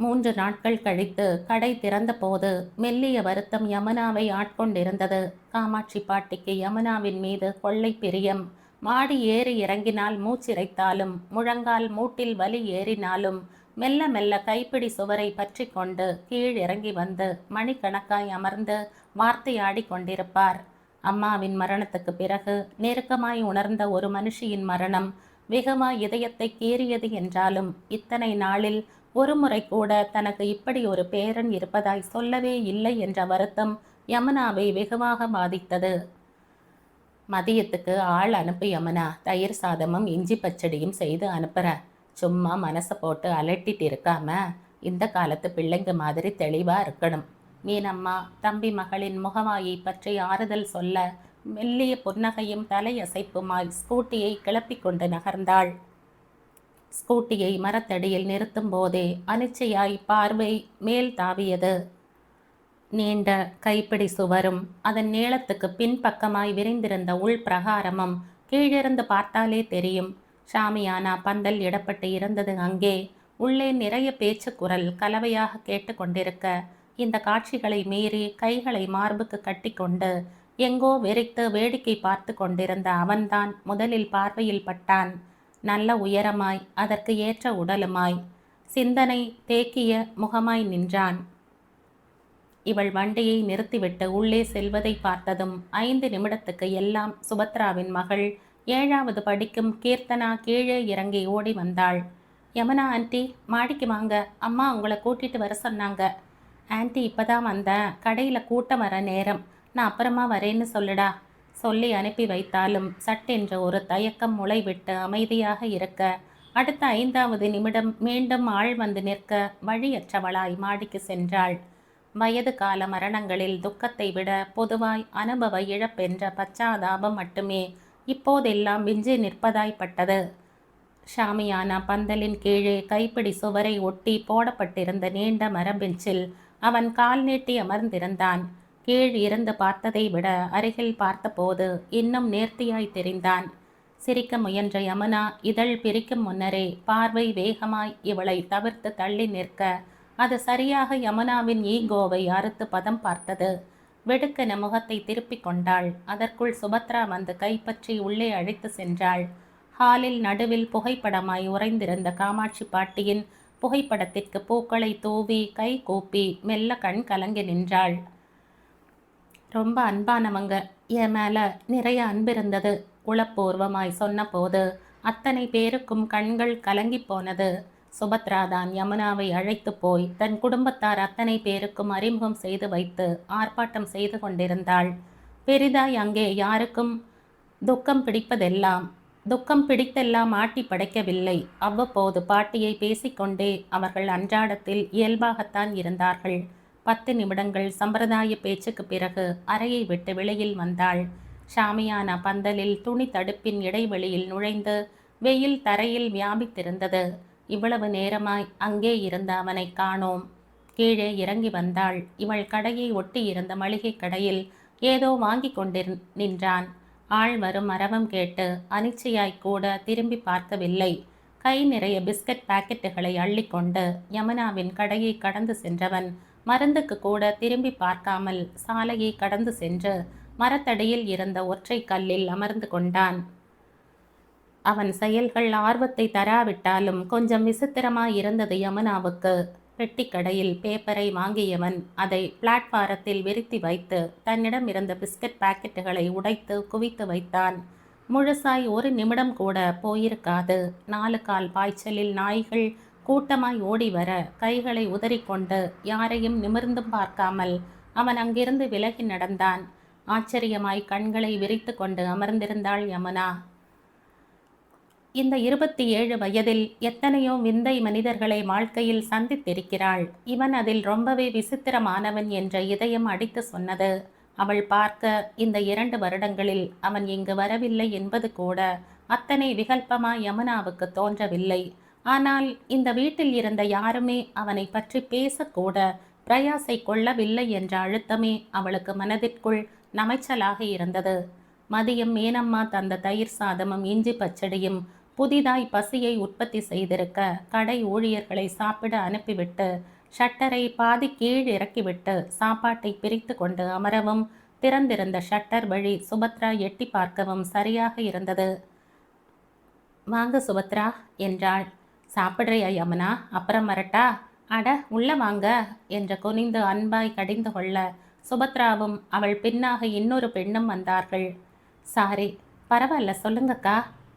S1: 3 நாட்கள் கழித்து கடை திறந்த போது மெல்லிய வருத்தம் யமுனாவை ஆட்கொண்டிருந்தது. காமாட்சி பாட்டிக்கு யமுனாவின் மீது கொள்ளை பிரியம். மாடி ஏறி இறங்கினால் மூச்சிறைத்தாலும், முழங்கால் மூட்டில் வலி ஏறினாலும் மெல்ல மெல்ல கைப்பிடி சுவரை பற்றி கொண்டு கீழ் இறங்கி வந்து மணிக்கணக்காய் அமர்ந்து வார்த்தையாடி கொண்டிருப்பார். அம்மாவின் மரணத்துக்கு பிறகு நெருக்கமாய் உணர்ந்த ஒரு மனுஷியின் மரணம் வெகுவாய் இதயத்தை கீறியது என்றாலும் இத்தனை நாளில் ஒரு முறை கூட தனக்கு இப்படி ஒரு பேரன் இருப்பதாய் சொல்லவே இல்லை என்ற வருத்தம் யமுனாவை வெகுவாக பாதித்தது. மதியத்துக்கு ஆள் அனுப்பு யமுனா. தயிர் சாதமும் இஞ்சி பச்சடியும் செய்து அனுப்புற. சும்மா மனசை போட்டு அலட்டிட்டு இருக்காம இந்த காலத்து பிள்ளைங்க மாதிரி தெளிவாக இருக்கணும். மீனம்மா தம்பி மகளின் முகவாயை பற்றி ஆறுதல் சொல்ல மெல்லிய புன்னகையும் தலையசைப்புமாய் ஸ்கூட்டியை கிளப்பி கொண்டு நகர்ந்தாள். ஸ்கூட்டியை மரத்தடியில் நிறுத்தும் போதே அனிச்சையாய் பார்வை மேல் தாவியது. நீண்ட கைப்பிடி சுவரும் அதன் நீளத்துக்கு பின்பக்கமாய் விரிந்திருந்த உள் பிரகாரமும் கீழிருந்து பார்த்தாலே தெரியும். ஷாமியானா பந்தல் இடப்பட்டு இருந்தது அங்கே. உள்ளே நிறைய பேச்சு குரல் கலவையாக கேட்டு கொண்டிருக்க, இந்த காட்சிகளை மீறி கைகளை மார்புக்கு கட்டி கொண்டு எங்கோ வெறித்து வேடிக்கை பார்த்து கொண்டிருந்த அவன்தான் முதலில் பார்வையில் பட்டான். நல்ல உயரமாய், அதற்கு ஏற்ற உடலுமாய், சிந்தனை தேக்கிய முகமாய் நின்றான். இவள் வண்டியை நிறுத்திவிட்டு உள்ளே செல்வதை பார்த்ததும் 5 நிமிடத்துக்கு எல்லாம் சுபத்ராவின் மகள் 7வது படிக்கும் கீர்த்தனா கீழே இறங்கி ஓடி வந்தாள். யமுனா ஆண்டி, மாடிக்கு வாங்க, அம்மா உங்களை கூட்டிட்டு வர சொன்னாங்க. ஆண்டி, இப்போதான் வந்தேன், கடையில் கூட்டம் வர நேரம், நான் அப்புறமா வரேன்னு சொல்லுடா. சொல்லி அனுப்பி வைத்தாலும் சட்டென்று ஒரு தயக்கம் முளைவிட்டு அமைதியாக இருக்க, அடுத்த 5வது நிமிடம் மீண்டும் ஆள் வந்து நிற்க வழியற்றவளாய் மாடிக்கு சென்றாள். வயது கால மரணங்களில் துக்கத்தை விட பொதுவாய் அனுபவ இழப்பென்ற பச்சாதாபம் மட்டுமே இப்போதெல்லாம் விஞ்சி நிற்பதாய்ப்பட்டது. ஷாமியானா பந்தலின் கீழே கைப்பிடி சுவரை ஒட்டி போடப்பட்டிருந்த நீண்ட மரபெஞ்சில் அவன் கால் நீட்டி அமர்ந்திருந்தான். கீழ் இருந்து பார்த்ததை விட அருகில் பார்த்தபோது இன்னும் நேர்த்தியாய் தெரிந்தான். சிரிக்க முயன்ற யமுனா இதழ் பிரிக்கும் முன்னரே பார்வை வேகமாய் இவளை தவிர்த்து தள்ளி நிற்க, அது சரியாக யமுனாவின் ஈகோவை அறுத்து பதம் பார்த்தது. வெடுக்கென முகத்தை திருப்பிக் கொண்டாள். அதற்குள் சுபத்ரா வந்து கைப்பற்றி உள்ளே அழைத்து சென்றாள். ஹாலில் நடுவில் புகைப்படமாய் உறைந்திருந்த காமாட்சி பாட்டியின் புகைப்படத்திற்கு பூக்களை தூவி கை கூப்பி மெல்ல கண் கலங்கி நின்றாள். ரொம்ப அன்பானவங்க, என் மேலே நிறைய அன்பிருந்தது உளப்பூர்வமாய் சொன்னபோது அத்தனை பேருக்கும் கண்கள் கலங்கி போனது. சுபத்ராதான் யமுனாவை அழைத்து போய் தன் குடும்பத்தார் அத்தனை பேருக்கும் அறிமுகம் செய்து வைத்து ஆர்ப்பாட்டம் செய்து கொண்டிருந்தாள். பெரிதாய் அங்கே யாருக்கும் துக்கம் பிடித்தெல்லாம் ஆட்டி படைக்கவில்லை. அவ்வப்போது பாட்டியை பேசிக்கொண்டே அவர்கள் அன்றாடத்தில் இயல்பாகத்தான் இருந்தார்கள். 10 நிமிடங்கள் சம்பிரதாய பேச்சுக்கு பிறகு அறையை விட்டு வெளியில் வந்தாள். ஷாமியானா பந்தலில் துணி தடுப்பின் இடைவெளியில் நுழைந்து வெயில் தரையில் வியாபித்திருந்தது. இவ்வளவு நேரமாய் அங்கே இருந்த அவனை காணோம். கீழே இறங்கி வந்தாள். இவள் கடையை ஒட்டி இருந்த மளிகை கடையில் ஏதோ வாங்கி நின்றான். ஆள் வரும் அரவம் கேட்டு அனிச்சையாய் கூட திரும்பி பார்க்கவில்லை. கை நிறைய பிஸ்கட் பாக்கெட்டுகளை அள்ளிக்கொண்டு யமுனாவின் கடையை கடந்து சென்றவன் மருந்துக்கு கூட திரும்பி பார்க்காமல் சாலையை கடந்து சென்று மரத்தடியில் இருந்த ஒற்றை கல்லில் அமர்ந்து கொண்டான். அவன் செயல்கள் ஆர்வத்தை தராவிட்டாலும் கொஞ்சம் விசித்திரமாய் இருந்தது யமுனாவுக்கு. பெட்டிக்கடையில் பேப்பரை வாங்கியவன் அதை பிளாட்பாரத்தில் விரித்தி வைத்து தன்னிடம் இருந்த பிஸ்கட் பாக்கெட்டுகளை உடைத்து குவித்து வைத்தான். முழுசாய் 1 நிமிடம் கூட போயிருக்காது. 4 கால் பாய்ச்சலில் நாய்கள் கூட்டமாய் ஓடி வர கைகளை உதறிக்கொண்டு யாரையும் நிமிர்ந்தும் பார்க்காமல் அவன் அங்கிருந்து விலகி நடந்தான். ஆச்சரியமாய் கண்களை விரித்து கொண்டு அமர்ந்திருந்தாள் யமுனா. இந்த 27 வயதில் எத்தனையோ விந்தை மனிதர்களை வாழ்க்கையில் சந்தித்திருக்கிறாள். இவன் அதில் ரொம்பவே விசித்திரமானவன் என்ற இதயம் அடித்து சொன்னது. அவள் பார்க்க இந்த 2 வருடங்களில் அவன் இங்கு வரவில்லை என்பது கூட அத்தனை விகல்பமா யமுனாவுக்கு தோன்றவில்லை. ஆனால் இந்த வீட்டில் இருந்த யாருமே அவனை பற்றி பேசக்கூட பிரயாசை கொள்ளவில்லை என்ற அழுத்தமே அவளுக்கு மனதிற்குள் நமைச்சலாக இருந்தது. மதியம் மீனம்மா தந்த தயிர் சாதமும் இஞ்சி பச்சடியும் புதிதாய் பசியை உற்பத்தி செய்திருக்க கடை ஊழியர்களை சாப்பிட அனுப்பிவிட்டு ஷட்டரை பாதி கீழ் இறக்கிவிட்டு சாப்பாட்டை பிரித்து கொண்டு அமரவும் திறந்திருந்த ஷட்டர் வழி சுபத்ரா எட்டி பார்க்கவும் சரியாக இருந்தது. வாங்க சுபத்ரா என்றாள். சாப்பிட்றியா யமுனா, அப்புறம் வரட்டா? அட உள்ள வாங்க என்ற குனிந்து அன்பாய் கடிந்து கொள்ள சுபத்ராவும் அவள் பின்னாக இன்னொரு பெண்ணும் வந்தார்கள். சாரி, பரவாயில்ல, சொல்லுங்கக்கா.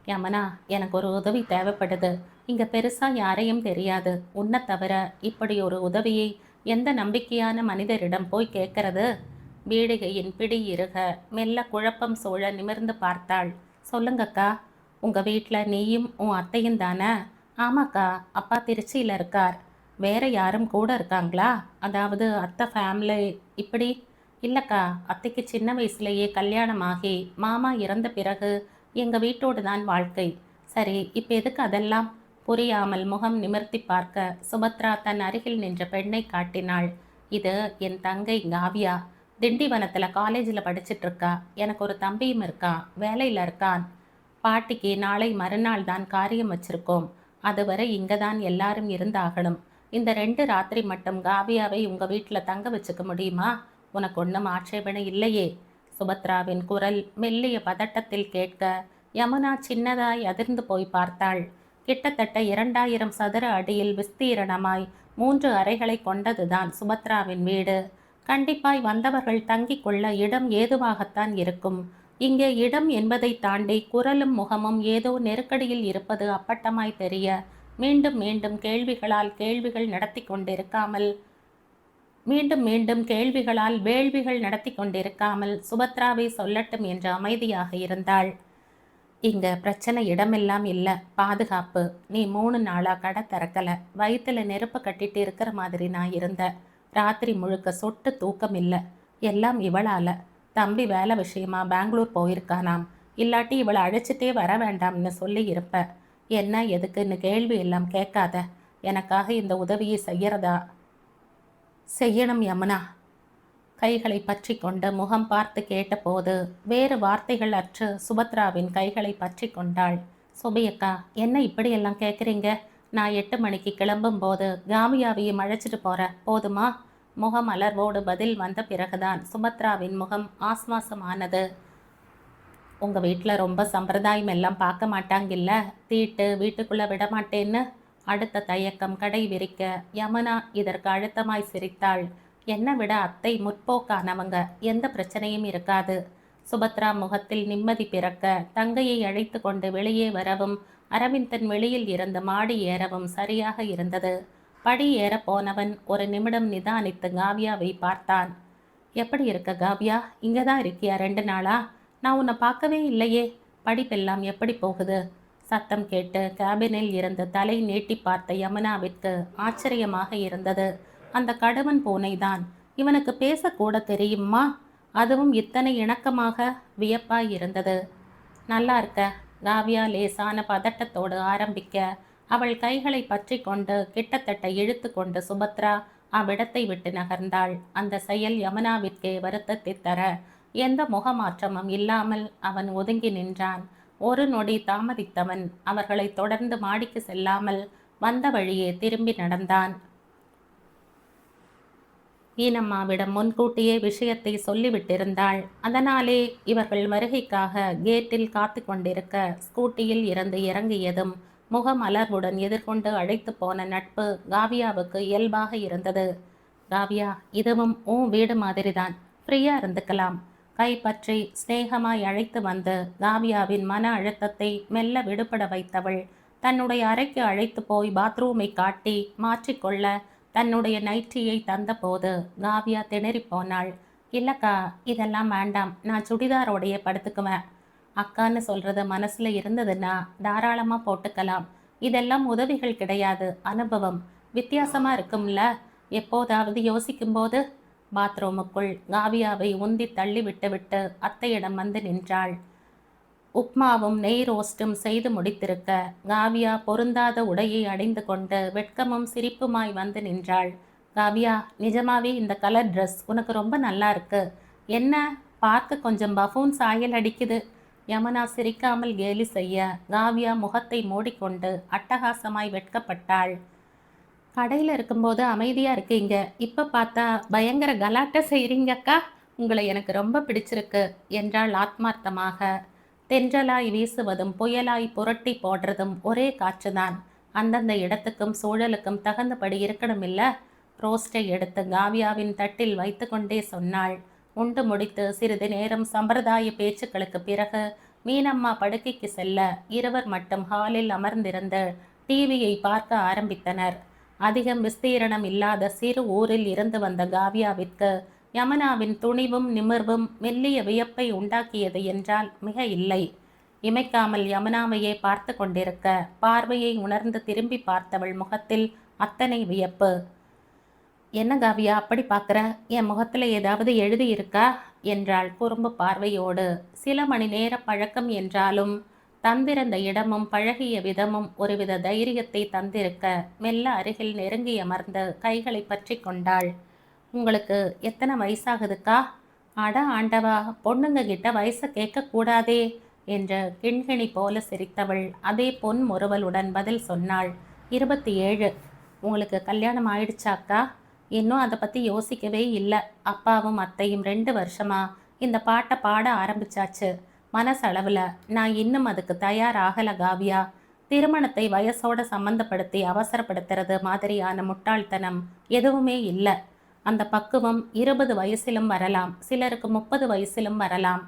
S1: யமுனா, எனக்கு ஒரு உதவி தேவைப்படுது. இங்கே பெருசாக யாரையும் தெரியாது. உன்னை தவிர இப்படி ஒரு உதவியை எந்த நம்பிக்கையான மனிதரிடம் போய் கேட்கறது? பீடிகையின் பிடி இறுக மெல்ல குழப்பம் சூழ நிமிர்ந்து பார்த்தாள். சொல்லுங்கக்கா, உங்கள் வீட்டில் நீயும் உன் அத்தையும் தானே? ஆமாக்கா, அப்பா திருச்சியில் இருக்கார். வேற யாரும் கூட இருக்காங்களா? அதாவது அத்தை ஃபேமிலி இப்படி? இல்லைக்கா, அத்தைக்கு சின்ன வயசுலேயே கல்யாணமாகி மாமா இறந்த பிறகு எங்கள் வீட்டோடு தான் வாழ்க்கை. சரி, இப்போ எதுக்கு அதெல்லாம்? புரியாமல் முகம் நிமிர்த்தி பார்க்க சுபத்ரா தன் அருகில் நின்ற பெண்ணை காட்டினாள். இது என் தங்கை காவியா. திண்டிவனத்தில் காலேஜில் படிச்சிட்டு இருக்கா. எனக்கு ஒரு தம்பியும் இருக்கான், வேலையில் இருக்கான். பாட்டிக்கு நாளை மறுநாள் தான் காரியம் வச்சிருக்கோம். அதுவரை இங்கே தான் எல்லாரும் இருந்தாகணும். இந்த 2 ராத்திரி மட்டும் காவியாவை உங்கள் வீட்டில் தங்க வச்சுக்க முடியுமா? உனக்கு ஒன்றும் ஆட்சேபனை இல்லையே? சுபத்ராவின் குரல் மெல்லிய பதட்டத்தில் கேட்க யமுனா சின்னதாய் அதிர்ந்து போய் பார்த்தாள். கிட்டத்தட்ட 2000 சதுர அடியில் விஸ்தீரணமாய் 3 அறைகளை கொண்டதுதான் சுபத்ராவின் வீடு. கண்டிப்பாய் வந்தவர்கள் தங்கிக் கொள்ள இடம் ஏதுவாகத்தான் இருக்கும். இங்கே இடம் என்பதை தாண்டி குரலும் முகமும் ஏதோ நெருக்கடியில் இருப்பது அப்பட்டமாய் தெரிய மீண்டும் மீண்டும் கேள்விகளால் வேள்விகள் நடத்தி கொண்டிருக்காமல் சுபத்ராவை சொல்லட்டும் என்று அமைதியாக இருந்தாள். இங்க பிரச்சனை இடமெல்லாம் இல்லை, பாதுகாப்பு. நீ 3 நாளா கடை திறக்கல, வயிற்றுல நெருப்பை கட்டிட்டு இருக்கிற மாதிரி நான் இருந்தேன். ராத்திரி முழுக்க சொட்டு தூக்கம் இல்லை. எல்லாம் இவளால. தம்பி வேலை விஷயமா பெங்களூர் போயிருக்கானாம். இல்லாட்டி இவளை அழைச்சிட்டே வர வேண்டாம்னு சொல்லி இருப்ப. என்ன எதுக்குன்னு கேள்வி எல்லாம் கேட்காத. எனக்காக இந்த உதவியை செய்யணும் யமுனா. கைகளை பற்றி கொண்டு முகம் பார்த்து கேட்டபோது வேறு வார்த்தைகள் அற்று சுபத்ராவின் கைகளை பற்றி கொண்டாள். சுபையக்கா, என்ன இப்படியெல்லாம் கேட்குறீங்க? நான் 8 மணிக்கு கிளம்பும் போது காவியாவையும் அழைச்சிட்டு போகிறேன், போதுமா? முகம் அலர்வோடு பதில் வந்த பிறகுதான் சுபத்ராவின் முகம் ஆஸ்வாசமானது. உங்கள் வீட்டில் ரொம்ப சம்பிரதாயம் எல்லாம் பார்க்க மாட்டாங்கில்ல? தீட்டு வீட்டுக்குள்ளே விடமாட்டேன்னு. அடுத்த தயக்கம் கடை விரிக்க யமுனா இதற்கு அழுத்தமாய் சிரித்தாள். என்னை விட அத்தை முற்போக்கானவங்க, எந்த பிரச்சனையும் இருக்காது. சுபத்ரா முகத்தில் நிம்மதி பிறக்க தங்கையை அழைத்து கொண்டு வெளியே வரவும் அரவிந்தன் வெளியில் இருந்து மாடி ஏறவும் சரியாக இருந்தது. படி ஏற போனவன் ஒரு நிமிடம் நிதானித்து காவியாவை பார்த்தான். எப்படி இருக்க காவியா? இங்கே தான் இருக்கியா 2 நாளா? நான் உன்னை பார்க்கவே இல்லையே. படிப்பெல்லாம் எப்படி போகுது? சத்தம் கேட்டு கேபினில் இருந்து தலை நீட்டி பார்த்த யமுனாவிற்கு ஆச்சரியமாக இருந்தது. அந்த கடவன் பூனைதான் இவனுக்கு பேசக்கூட தெரியுமா? அதுவும் இத்தனை இணக்கமாக. வியப்பாய் இருந்தது. நல்லா இருக்க? காவியா லேசான பதட்டத்தோடு ஆரம்பிக்க அவள் கைகளை பற்றி கொண்டு கிட்டத்தட்ட இழுத்து கொண்டு சுபத்ரா அவ்விடத்தை விட்டு நகர்ந்தாள். அந்த செயல் யமுனாவிற்கே வருத்தத்தை தர எந்த முகமாற்றமும் இல்லாமல் அவன் ஒதுங்கி நின்றான். ஒரு நொடி தாமதித்தவன் அவர்களை தொடர்ந்து மாடிக்கு செல்லாமல் வந்த வழியே திரும்பி நடந்தான். ஈனம்மாவிடம் முன்கூட்டியே விஷயத்தை சொல்லிவிட்டிருந்தாள். அதனாலே இவர்கள் வருகைக்காக கேட்டில் காத்து கொண்டிருக்க ஸ்கூட்டியில் இருந்து இறங்கியதும் முகமலர்வுடன் எதிர்கொண்டு அழைத்து போன நட்பு காவியாவுக்கு இயல்பாக இருந்தது. காவியா, இதுவும் உன் வீடு மாதிரிதான், ஃப்ரீயா இருந்துக்கலாம். கைப்பற்றி ஸ்நேகமாய் அழைத்து வந்து காவியாவின் மன அழுத்தத்தை மெல்ல விடுபட வைத்தவள் தன்னுடைய அறைக்கு அழைத்து போய் பாத்ரூமை காட்டி மாற்றிக்கொள்ள தன்னுடைய நைட்டியை தந்தபோது காவியா திணறி போனாள். இல்லைக்கா, இதெல்லாம் வேண்டாம், நான் சுடிதாரோடைய படுத்துக்குவேன். அக்கான்னு சொல்கிறது மனசில் இருந்ததுன்னா தாராளமாக போட்டுக்கலாம். இதெல்லாம் உதவிகள் கிடையாது, அனுபவம். வித்தியாசமாக இருக்கும்ல எப்போதாவது யோசிக்கும்போது. பாத்ரூமுக்குள் காவியாவை உந்தி தள்ளி விட்டு அத்தையிடம் வந்து நின்றாள். உப்மாவும் நெய் ரோஸ்டும் செய்து முடித்திருக்க காவியா பொருந்தாத உடையை அணிந்து கொண்டு வெட்கமும் சிரிப்புமாய் வந்து நின்றாள். காவியா, நிஜமாவே இந்த கலர் ட்ரெஸ் உனக்கு ரொம்ப நல்லா இருக்கு. என்ன, பார்க்க கொஞ்சம் பஃபூன் சாயல் அடிக்குது. யமுனா சிரிக்காமல் கேலி செய்ய காவியா முகத்தை மூடிக்கொண்டு அட்டகாசமாய் வெட்கப்பட்டாள். கடையில் இருக்கும்போது அமைதியாக இருக்கீங்க, இப்போ பார்த்தா பயங்கர கலாட்டை செய்கிறீங்கக்கா. உங்களை எனக்கு ரொம்ப பிடிச்சிருக்கு என்றாள் ஆத்மார்த்தமாக. தென்றலாய் வீசுவதும் புயலாய் புரட்டி போடுறதும் ஒரே காற்றுதான். அந்தந்த இடத்துக்கும் சூழலுக்கும் தகுந்தபடி இருக்கணுமில்ல. ரோஸ்டை எடுத்து காவியாவின் தட்டில் வைத்து கொண்டே சொன்னாள். உண்டு முடித்து சிறிது நேரம் சம்பிரதாய பேச்சுக்களுக்கு பிறகு மீனம்மா படுக்கைக்கு செல்ல இருவர் மட்டும் ஹாலில் அமர்ந்திருந்து டிவியை பார்க்க ஆரம்பித்தனர். அதிகம் விஸ்தீரணம் இல்லாத சிறு ஊரில் இருந்து வந்த காவியாவிற்கு யமுனாவின் துணிவும் நிமிர்வும் மெல்லிய வியப்பை உண்டாக்கியது என்றால் மிக இல்லை. இமைக்காமல் யமுனாவையே பார்த்து கொண்டிருக்க பார்வையை உணர்ந்து திரும்பி பார்த்தவள் முகத்தில் அத்தனை வியப்பு. என்ன காவியா அப்படி பார்க்குற? என் முகத்தில் ஏதாவது எழுதி இருக்கா என்றாள் குறும்பு பார்வையோடு. சில மணி நேர பழக்கம் என்றாலும் தந்திருந்த இடமும் பழகிய விதமும் ஒருவித தைரியத்தை தந்திருக்க மெல்ல அருகில் நெருங்கி அமர்ந்து கைகளை பற்றி கொண்டாள். உங்களுக்கு எத்தனை வயசாகுதுக்கா? அட ஆண்டவா, பொண்ணுங்க கிட்ட வயசை கேட்கக்கூடாதே என்ற கிண்கிணி போல சிரித்தவள் அதே பொன் முறுவலுடன் பதில் சொன்னாள். 27. உங்களுக்கு கல்யாணம் ஆயிடுச்சாக்கா? இன்னும் அதை பற்றி யோசிக்கவே இல்லை. அப்பாவும் அத்தையும் 2 வருஷமா இந்த பாட்டை பாட ஆரம்பிச்சாச்சு. மனசளவில் நான் இன்னும் அதுக்கு தயாராகலை காவியா. திருமணத்தை வயசோட சம்மந்தப்படுத்தி அவசரப்படுத்துறது மாதிரியான முட்டாள்தனம் எதுவுமே இல்லை. அந்த பக்குவம் 20 வயசிலும் வரலாம், சிலருக்கு 30 வயசிலும் வரலாம்.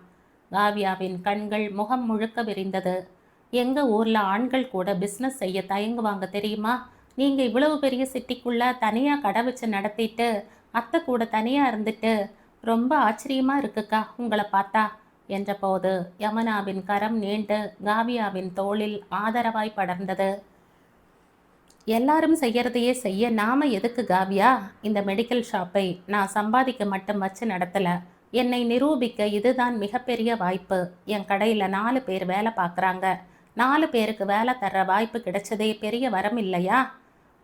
S1: காவ்யாவின் கண்கள் முகம் முழுக்க விரிந்தது. எங்கள் ஊரில் ஆண்கள் கூட பிஸ்னஸ் செய்ய தயங்குவாங்க தெரியுமா? நீங்கள் இவ்வளவு பெரிய சிட்டிக்குள்ளே தனியாக கடை வச்சு நடத்திட்டு அத்தை கூட தனியாக இருந்துட்டு ரொம்ப ஆச்சரியமாக இருக்குக்கா உங்களை பார்த்தா என்றபோது யமுனாவின் கரம் நீண்டு காவியாவின் தோளில் ஆதரவாய் படர்ந்தது. எல்லாரும் செய்யறதையே செய்ய நாம எதுக்கு காவியா? இந்த மெடிக்கல் ஷாப்பை நான் சம்பாதிக்க மட்டும் வச்சு நடத்தல, என்னை நிரூபிக்க இதுதான் மிகப்பெரிய வாய்ப்பு. என் கடையில் 4 பேர் வேலை பார்க்குறாங்க. 4 பேருக்கு வேலை தர்ற வாய்ப்பு கிடைச்சதே பெரிய வரம் இல்லையா?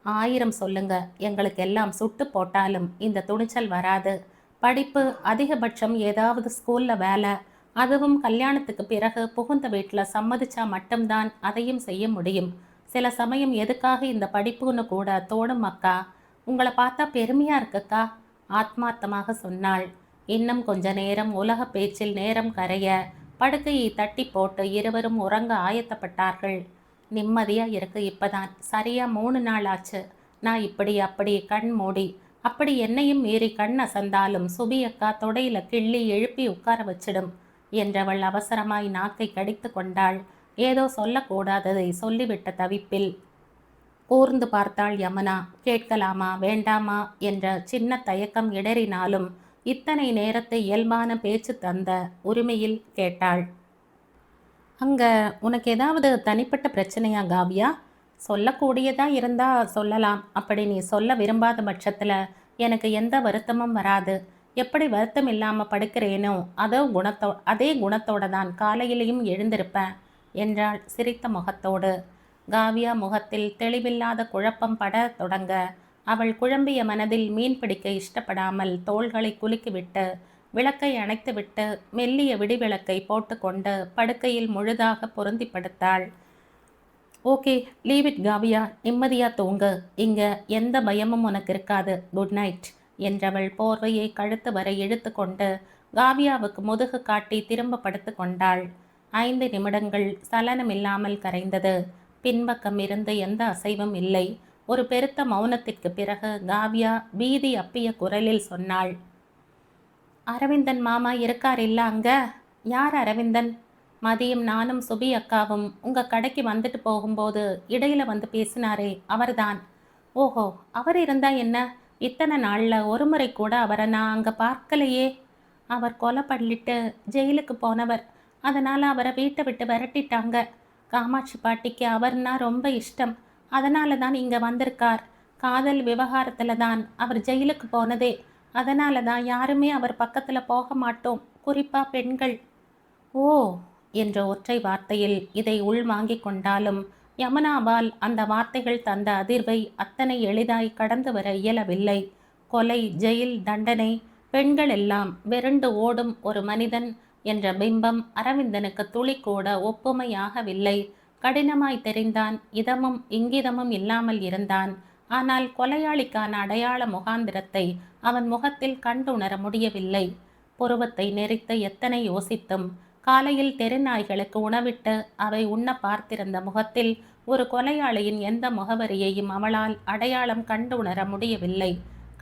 S1: 1000 சொல்லுங்க, எங்களுக்கு எல்லாம் சுட்டு போட்டாலும் இந்த துணிச்சல் வராது. படிப்பு, அதிகபட்சம் ஏதாவது ஸ்கூலில் வேலை, அதுவும் கல்யாணத்துக்கு பிறகு புகுந்த வீட்டில் சம்மதிச்சா மட்டும்தான் அதையும் செய்ய முடியும். சில சமயம் எதுக்காக இந்த படிப்புன்னு கூட தோணும் அக்கா. உங்களை பார்த்தா பெருமையா இருக்குக்கா ஆத்மார்த்தமாக சொன்னாள். இன்னும் கொஞ்ச நேரம் உலக பேச்சில் நேரம் கரைய படுக்கையை தட்டி போட்டு இருவரும் உறங்க ஆயத்தப்பட்டார்கள். நிம்மதியா இருக்கு இப்பதான். சரியா 3 நாள் ஆச்சு. நான் இப்படி அப்படி கண் மூடி அப்படி என்னையும் மீறி கண் அசந்தாலும் சுபி அக்கா தொடையில கிள்ளி எழுப்பி உட்கார வச்சிடும் என்றவள் அவசரமாய் நாக்கை கடித்து கொண்டாள். ஏதோ சொல்லக்கூடாததை சொல்லிவிட்ட தவிப்பில் கூர்ந்து பார்த்தாள் யமுனா. கேட்கலாமா வேண்டாமா என்ற சின்ன தயக்கம் இடறினாலும் இத்தனை நேரத்தை இயல்பான பேச்சு தந்த உரிமையில் கேட்டாள். அங்க உனக்கு ஏதாவது தனிப்பட்ட பிரச்சனையா காவியா? சொல்லக்கூடியதா இருந்தா சொல்லலாம். அப்படி நீ சொல்ல விரும்பாத பட்சத்துல எனக்கு எந்த வருத்தமும் வராது. எப்படி வருத்தம் இல்லாம படுக்கிறேனோ அதே குணத்தோட தான் காலையிலையும் எழுந்திருப்பேன் என்றாள் சிரித்த முகத்தோடு. காவியா முகத்தில் தெளிவில்லாத குழப்பம் பட தொடங்க அவள் குழம்பிய மனதில் மீன் பிடிக்க இஷ்டப்படாமல் தோள்களை குலுக்கிவிட்டு விளக்கை அணைத்துவிட்டு மெல்லிய விடிவிளக்கை போட்டுக்கொண்டு படுக்கையில் முழுதாக பொருந்தி படுத்தாள். ஓகே, லீவ் இட் காவியா, நிம்மதியா தூங்கு. இங்க எந்த பயமும் உனக்கு இருக்காது. குட் நைட் என்றவள் போர்வையை கழுத்து வரை இழுத்து கொண்டு காவியாவுக்கு முதுகு காட்டி திரும்ப படுத்து கொண்டாள். 5 நிமிடங்கள் சலனமில்லாமல் கரைந்தது. பின்பக்கம் இருந்து எந்த அசைவும் இல்லை. ஒரு பெருத்த மௌனத்திற்கு பிறகு காவ்யா பீதி அப்பிய குரலில் சொன்னாள். அரவிந்தன் மாமா இருக்கார் இல்ல அங்க? யார் அரவிந்தன்? மதியம் நானும் சுபி அக்காவும் உங்க கடைக்கு வந்துட்டு போகும்போது இடையில வந்து பேசினாரே, அவர்தான். ஓஹோ, அவர் இருந்தா என்ன? இத்தனை நாள்ல ஒரு முறை கூட அவரை நான் அங்க பார்க்கலையே. அவர் கொலை பண்ணிட்டு ஜெயிலுக்கு போனவர். அதனால் அவரை வீட்டை விட்டு விரட்டிட்டாங்க. காமாட்சி பாட்டிக்கு அவர்னா ரொம்ப இஷ்டம். அதனால தான் இங்கே வந்திருக்கார். காதல் விவகாரத்தில் தான் அவர் ஜெயிலுக்கு போனதே. அதனால தான் யாருமே அவர் பக்கத்தில் போக மாட்டோம், குறிப்பாக பெண்கள். ஓ என்ற ஒற்றை வார்த்தையில் இதை உள்வாங்கி கொண்டாலும் யமுனாவால் அந்த வார்த்தைகள் தந்த அதிர்வை அத்தனை எளிதாய் கடந்து வர இயலவில்லை. கொலை, ஜெயில் தண்டனை, பெண்கள் எல்லாம் வெருண்டு ஓடும் ஒரு மனிதன் என்ற பிம்பம் அரவிந்தனுக்கு துளி கூட ஒப்புமையாகவில்லை. கடினமாய் தெரிந்தான். இதமும் இங்கிதமும் இல்லாமல் இருந்தான். ஆனால் கொலையாளிக்கான அடையாள முகாந்திரத்தை அவன் முகத்தில் கண்டுணர முடியவில்லை. புருவத்தை நெறித்து எத்தனை யோசித்தும் காலையில் தெருநாய்களுக்கு உணவிட்டு அவை உண்ண பார்த்திருந்த முகத்தில் ஒரு கொலையாளியின் எந்த முகவரியையும் அவளால் அடையாளம் கண்டுணர முடியவில்லை.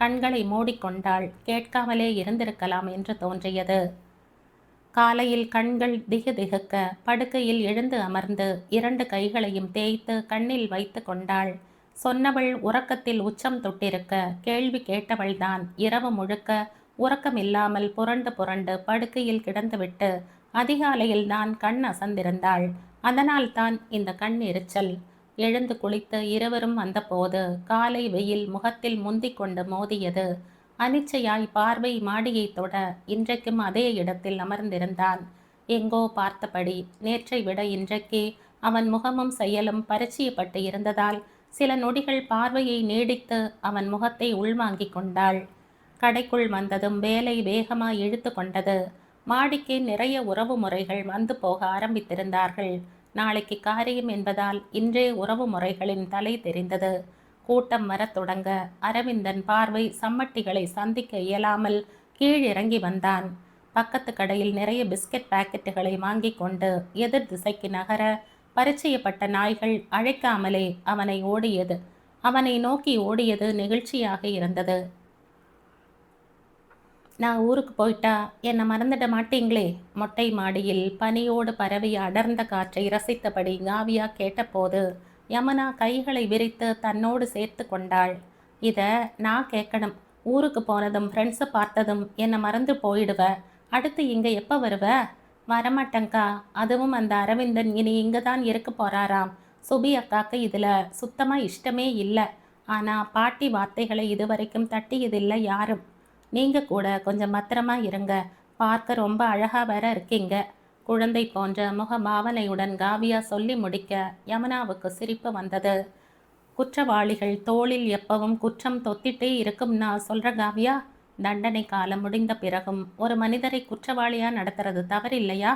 S1: கண்களை மூடிக்கொண்டாள். கேட்காமலே இருந்திருக்கலாம் என்று தோன்றியது. காலையில் கண்கள் திகுதிகுக்க படுக்கையில் எழுந்து அமர்ந்து 2 கைகளையும் தேய்த்து கண்ணில் வைத்து கொண்டாள். சொன்னவள் உறக்கத்தில் உச்சம் தொட்டிருக்க கேள்வி கேட்டவள்தான் இரவு முழுக்க உறக்கமில்லாமல் புரண்டு புரண்டு படுக்கையில் கிடந்துவிட்டு அதிகாலையில் தான் கண் அசந்திருந்தாள். அதனால் தான் இந்த கண் எரிச்சல். எழுந்து குளித்து இருவரும் வந்தபோது காலை வெயில் முகத்தில் முந்திக் கொண்டு மோதியது. அனிச்சையாய் பார்வை மாடியை தொட இன்றைக்கும் அதே இடத்தில் அமர்ந்திருந்தான். எங்கோ பார்த்தபடி நேற்றை விட இன்றைக்கே அவன் முகமும் செயலும் பரிச்சயப்பட்டு இருந்ததால் சில நொடிகள் பார்வையை நீடித்து அவன் முகத்தை உள்வாங்கிக் கொண்டாள். கடைக்குள் வந்ததும் வேலை வேகமாய் இழுத்து கொண்டது. மாடிக்கு நிறைய உறவு முறைகள் வந்து போக ஆரம்பித்திருந்தார்கள். நாளைக்கு காரியம் என்பதால் இன்றே உறவு முறைகளின் தலை தெரிந்தது. கூட்டம் வரத் தொடங்க அரவிந்தன் பார்வை சம்மட்டிகளை சந்திக்க இயலாமல் கீழிறங்கி வந்தான். பக்கத்து கடையில் நிறைய பிஸ்கட் பாக்கெட்டுகளை வாங்கி கொண்டு எதிர் திசைக்கு நகர பரிச்சயப்பட்ட நாய்கள் அழைக்காமலே அவனை நோக்கி ஓடியது நெகிழ்ச்சியாக இருந்தது. நான் ஊருக்கு போயிட்டா என்னை மறந்துட மாட்டீங்களே? மொட்டை மாடியில் பனியோடு பரவிய அடர்ந்த காற்றை ரசித்தபடி காவியா கேட்டபோது யமுனா கைகளை விரித்து தன்னோடு சேர்த்து கொண்டாள். இதை நான் கேட்கணும். ஊருக்கு போனதும் ஃப்ரெண்ட்ஸை பார்த்ததும் என்னை மறந்து போயிடுவ. அடுத்து இங்கே எப்போ வருவ? வரமாட்டேங்க்கா. அதுவும் அந்த அரவிந்தன் இனி இங்கே தான் இருக்க போகிறாராம். சுபி அக்காக்கு இதில் சுத்தமாக இஷ்டமே இல்லை. ஆனால் பாட்டி வார்த்தைகளை இதுவரைக்கும் தட்டியதில்லை யாரும். நீங்கள் கூட கொஞ்சம் பத்திரமா இருங்க. பார்க்க ரொம்ப அழகாக வேற இருக்கீங்க. குழந்தை போன்ற முகபாவனையுடன் காவியா சொல்லி முடிக்க யமுனாவுக்கு சிரிப்பு வந்தது. குற்றவாளிகள் தோளில் எப்பவும் குற்றம் தொத்திட்டே இருக்கும்னா சொல்கிற காவியா, தண்டனை காலம் முடிந்த பிறகும் ஒரு மனிதரை குற்றவாளியாக நடத்துறது தவறில்லையா?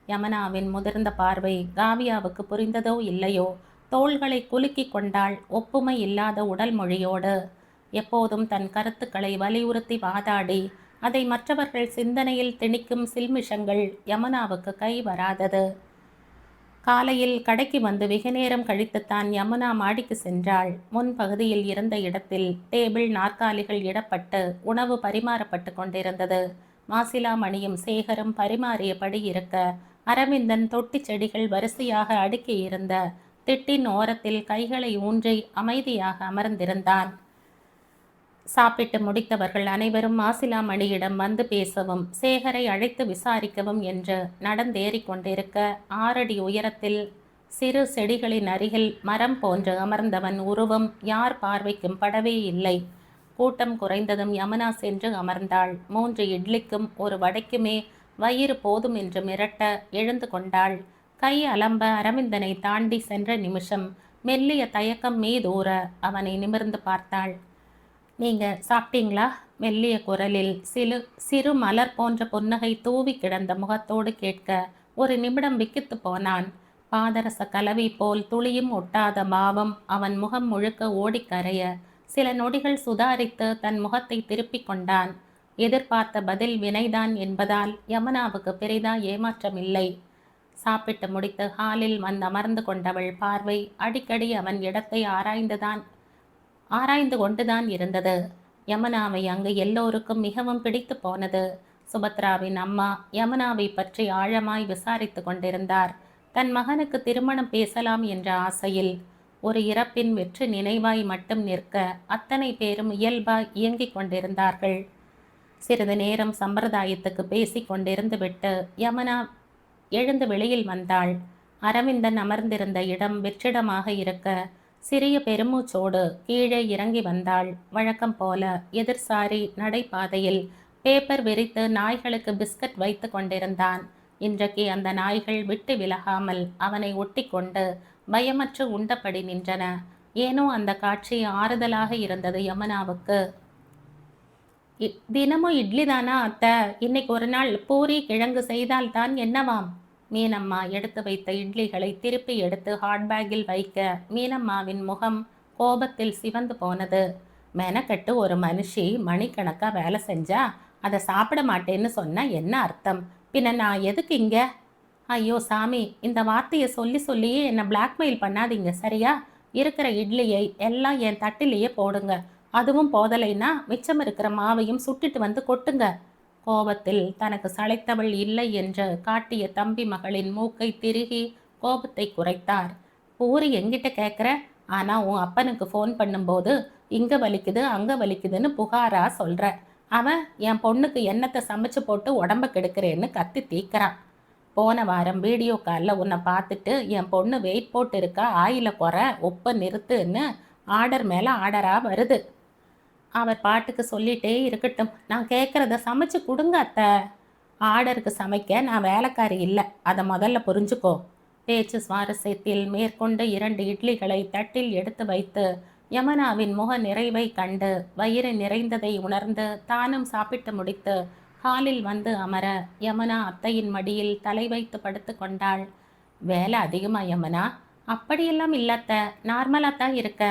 S1: யமுனாவின் முதிர்ந்த பார்வை காவியாவுக்கு புரிந்ததோ இல்லையோ, தோள்களை குலுக்கி கொண்டாள் ஒப்புமை இல்லாத உடல் மொழியோடு. எப்போதும் தன் கருத்துக்களை வலியுறுத்தி வாதாடி அதை மற்றவர்கள் சிந்தனையில் திணிக்கும் சில்மிஷங்கள் யமுனாவுக்கு கை வராதது. காலையில் கடைக்கு வந்து வெகு நேரம் கழித்துத்தான் யமுனா மாடிக்கு சென்றாள். முன்பகுதியில் இருந்த இடத்தில் டேபிள் நாற்காலிகள் இடப்பட்டு உணவு பரிமாறப்பட்டு கொண்டிருந்தது. மாசிலாமணியும் சேகரும் பரிமாறியபடி இருக்க அரவிந்தன் தொட்டி செடிகள் வரிசையாக அடுக்கியிருந்த திட்டின் ஓரத்தில் கைகளை ஊன்றி அமைதியாக அமர்ந்திருந்தான். சாப்பிட்டு முடித்தவர்கள் அனைவரும் மாசிலாமணியிடம் வந்து பேசவும் சேகரை அழைத்து விசாரிக்கவும் என்று நடந்தேறி கொண்டிருக்க 6 அடி உயரத்தில் சிறு செடிகளின் அருகில் மரம் போன்று அமர்ந்தவன் உருவம் யார் பார்வைக்கும் படவே இல்லை. கூட்டம் குறைந்ததும் யமுனா சென்று அமர்ந்தாள். 3 இட்லிக்கும் 1 வடைக்குமே வயிறு போதும் என்று மிரட்ட எழுந்து கொண்டாள். கை அலம்ப அரவிந்தனை தாண்டி சென்ற நிமிஷம் மெல்லிய தயக்கம் மீதூர அவனை நிமிர்ந்து பார்த்தாள். நீங்கள் சாப்பிட்டீங்களா? மெல்லிய குரலில் சிறு மலர் போன்ற புன்னகை தூவி கிடந்த முகத்தோடு கேட்க ஒரு நிமிடம் விக்கித்து போனான். பாதரச கலவி போல் துளியும் ஒட்டாத பாவம் அவன் முகம் முழுக்க ஓடிக்கரைய சில நொடிகள் சுதாரித்து தன் முகத்தை திருப்பி கொண்டான். எதிர்பார்த்த பதில் வினைதான் என்பதால் யமுனாவுக்கு பெரிதா ஏமாற்றமில்லை. சாப்பிட்டு முடித்து ஹாலில் வந்து அமர்ந்து கொண்டவள் பார்வை அடிக்கடி அவன் இடத்தை ஆராய்ந்து கொண்டுதான் இருந்தது. யமுனாவை அங்கு எல்லோருக்கும் மிகவும் பிடித்து போனது. சுபத்ராவின் அம்மா யமுனாவை பற்றி ஆழமாய் விசாரித்து கொண்டிருந்தார். தன் மகனுக்கு திருமணம் பேசலாம் என்ற ஆசையில். ஒரு இறப்பின் வெற்றி நினைவாய் மட்டும் நிற்க அத்தனை பேரும் இயல்பாய் இயங்கிக் கொண்டிருந்தார்கள். சிறிது நேரம் சம்பிரதாயத்துக்கு பேசி கொண்டிருந்து விட்டு யமுனா எழுந்து வெளியில் வந்தாள். அரவிந்தன் அமர்ந்திருந்த இடம் வெற்றிடமாக இருக்க சிறிய பெருமூச்சோடு கீழே இறங்கி வந்தாள். வழக்கம் போல எதிர்சாரி நடைபாதையில் பேப்பர் விரித்து நாய்களுக்கு பிஸ்கட் வைத்து கொண்டிருந்தான். இன்றைக்கு அந்த நாய்கள் விட்டு விலகாமல் அவனை ஒட்டி கொண்டு பயமற்று உண்டபடி நின்றன. ஏனோ அந்த காட்சி ஆறுதலாக இருந்தது யமுனாவுக்கு. தினமும் இட்லி தானா அத்தை? இன்னைக்கு ஒரு நாள் பூரி கிழங்கு செய்தால்தான் என்னவாம்? மீனம்மா எடுத்து வைத்த இட்லிகளை திருப்பி எடுத்து ஹாட்பேக்கில் வைக்க மீனம்மாவின் முகம் கோபத்தில் சிவந்து போனது. மெனக்கட்டு ஒரு மனுஷி மணிக்கணக்காக வேலை செஞ்சா அதை சாப்பிட மாட்டேன்னு சொன்னால் என்ன அர்த்தம்? பின்ன நான் எதுக்கு இங்கே? ஐயோ சாமி, இந்த வார்த்தையை சொல்லி சொல்லியே என்னை பிளாக்மெயில் பண்ணாதீங்க சரியா? இருக்கிற இட்லியை எல்லாம் என் தட்டிலேயே போடுங்க. அதுவும் போதலைன்னா மிச்சம் இருக்கிற மாவையும் சுட்டிட்டு வந்து கொட்டுங்க. கோபத்தில் தனக்கு சளைத்தவள் இல்லை என்று காட்டிய தம்பி மகளின் மூக்கை திருகி கோபத்தை குறைத்தார். பூரி எங்கிட்ட கேட்குற? ஆனால் உன் அப்பனுக்கு ஃபோன் பண்ணும்போது இங்கே வலிக்குது அங்கே வலிக்குதுன்னு புகாரா சொல்கிற. அவன் என் பொண்ணுக்கு எண்ணத்தை சமைச்சு போட்டு உடம்ப கெடுக்கிறேன்னு கத்தி தீக்கிறான். போன வாரம் வீடியோ காலில் உன்னை பார்த்துட்டு என் பொண்ணு வெயிட் போட்டு இருக்கா, ஆயில குறை, உப்பை நிறுத்துன்னு ஆர்டர் மேலே ஆர்டராக வருது. அவர் பாட்டுக்கு சொல்லிகிட்டே இருக்கட்டும், நான் கேட்குறத சமைச்சு கொடுங்க அத்தை. ஆர்டருக்கு சமைக்க நான் வேலைக்காரி இல்லை, அதை முதல்ல புரிஞ்சுக்கோ. பேச்சு சுவாரஸ்யத்தில் மேற்கொண்டு 2 இட்லிகளை தட்டில் எடுத்து வைத்து யமுனாவின் முக நிறைவை கண்டு வயிறு நிறைந்ததை உணர்ந்து தானும் சாப்பிட்டு முடித்து ஹாலில் வந்து அமர யமுனா அத்தையின் மடியில் தலை வைத்து படுத்து கொண்டாள். வேலை அதிகமா யமுனா? அப்படியெல்லாம் இல்லத்த, நார்மலாக தான் இருக்க.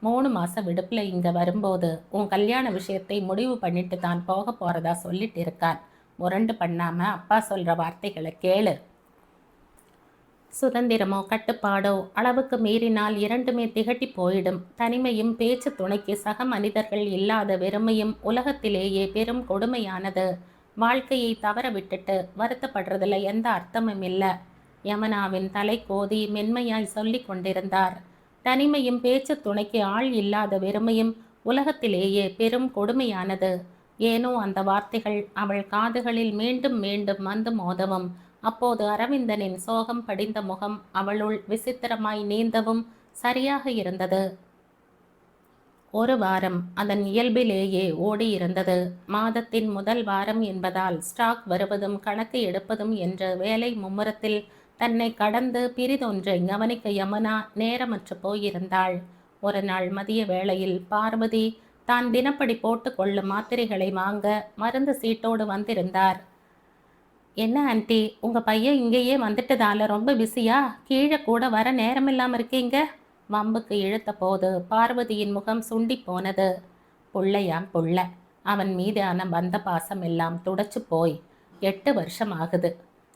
S1: 3 மாதம் விடுப்பில் இங்கே வரும்போது உன் கல்யாண விஷயத்தை முடிவு பண்ணிட்டு தான் போக போகிறதா சொல்லிட்டு இருக்கார். முரண்டு பண்ணாமல் அப்பா சொல்கிற வார்த்தைகளை கேளு. சுதந்திரமோ கட்டுப்பாடோ அளவுக்கு மீறினால் இரண்டுமே திகட்டி போயிடும். தனிமையும் பேச்சு துணைக்கு சக மனிதர்கள் இல்லாத வெறுமையும் உலகத்திலேயே பெரும் கொடுமையானது. வாழ்க்கையை தவற விட்டுட்டு வருத்தப்படுறதுல எந்த அர்த்தமும் இல்லை. யமுனாவின் தலை கோதி மென்மையாய் சொல்லி கொண்டிருந்தார். தனிமையும் பேச்சு துணைக்கு ஆள் இல்லாத வெறுமையும் உலகத்திலேயே பெரும் கொடுமையானது. ஏனோ அந்த வார்த்தைகள் அவள் காதுகளில் மீண்டும் மீண்டும் வந்து மோதவும், அப்போது அரவிந்தனின் சோகம் படிந்த முகம் அவளுள் விசித்திரமாய் நீந்தவும் சரியாக இருந்தது. ஒரு வாரம் அதன் இயல்பிலேயே ஓடியிருந்தது. மாதத்தின் முதல் வாரம் என்பதால் ஸ்டாக் வருவதும் கணக்கு எடுப்பதும் என்ற வேலை மும்முரத்தில் தன்னை கடந்து பிரிதொன்றை கவனிக்க யமுனா நேரமற்று போயிருந்தாள். ஒரு நாள் மதிய வேளையில் பார்வதி தான் தினப்படி போட்டு கொள்ளும் மாத்திரைகளை வாங்க மருந்து சீட்டோடு வந்திருந்தார். என்ன ஆண்டி, உங்கள் பையன் இங்கேயே வந்துட்டதால ரொம்ப பிஸியா? கீழே கூட வர நேரமில்லாமல் இருக்கீங்க? வம்புக்கு இழுத்த போது பார்வதியின் முகம் சுண்டி போனது. புள்ளையாம் புள்ள, அவன் மீதான பந்த பாசம் எல்லாம் துடைச்சு போய் 8 வருஷம் ஆகுது.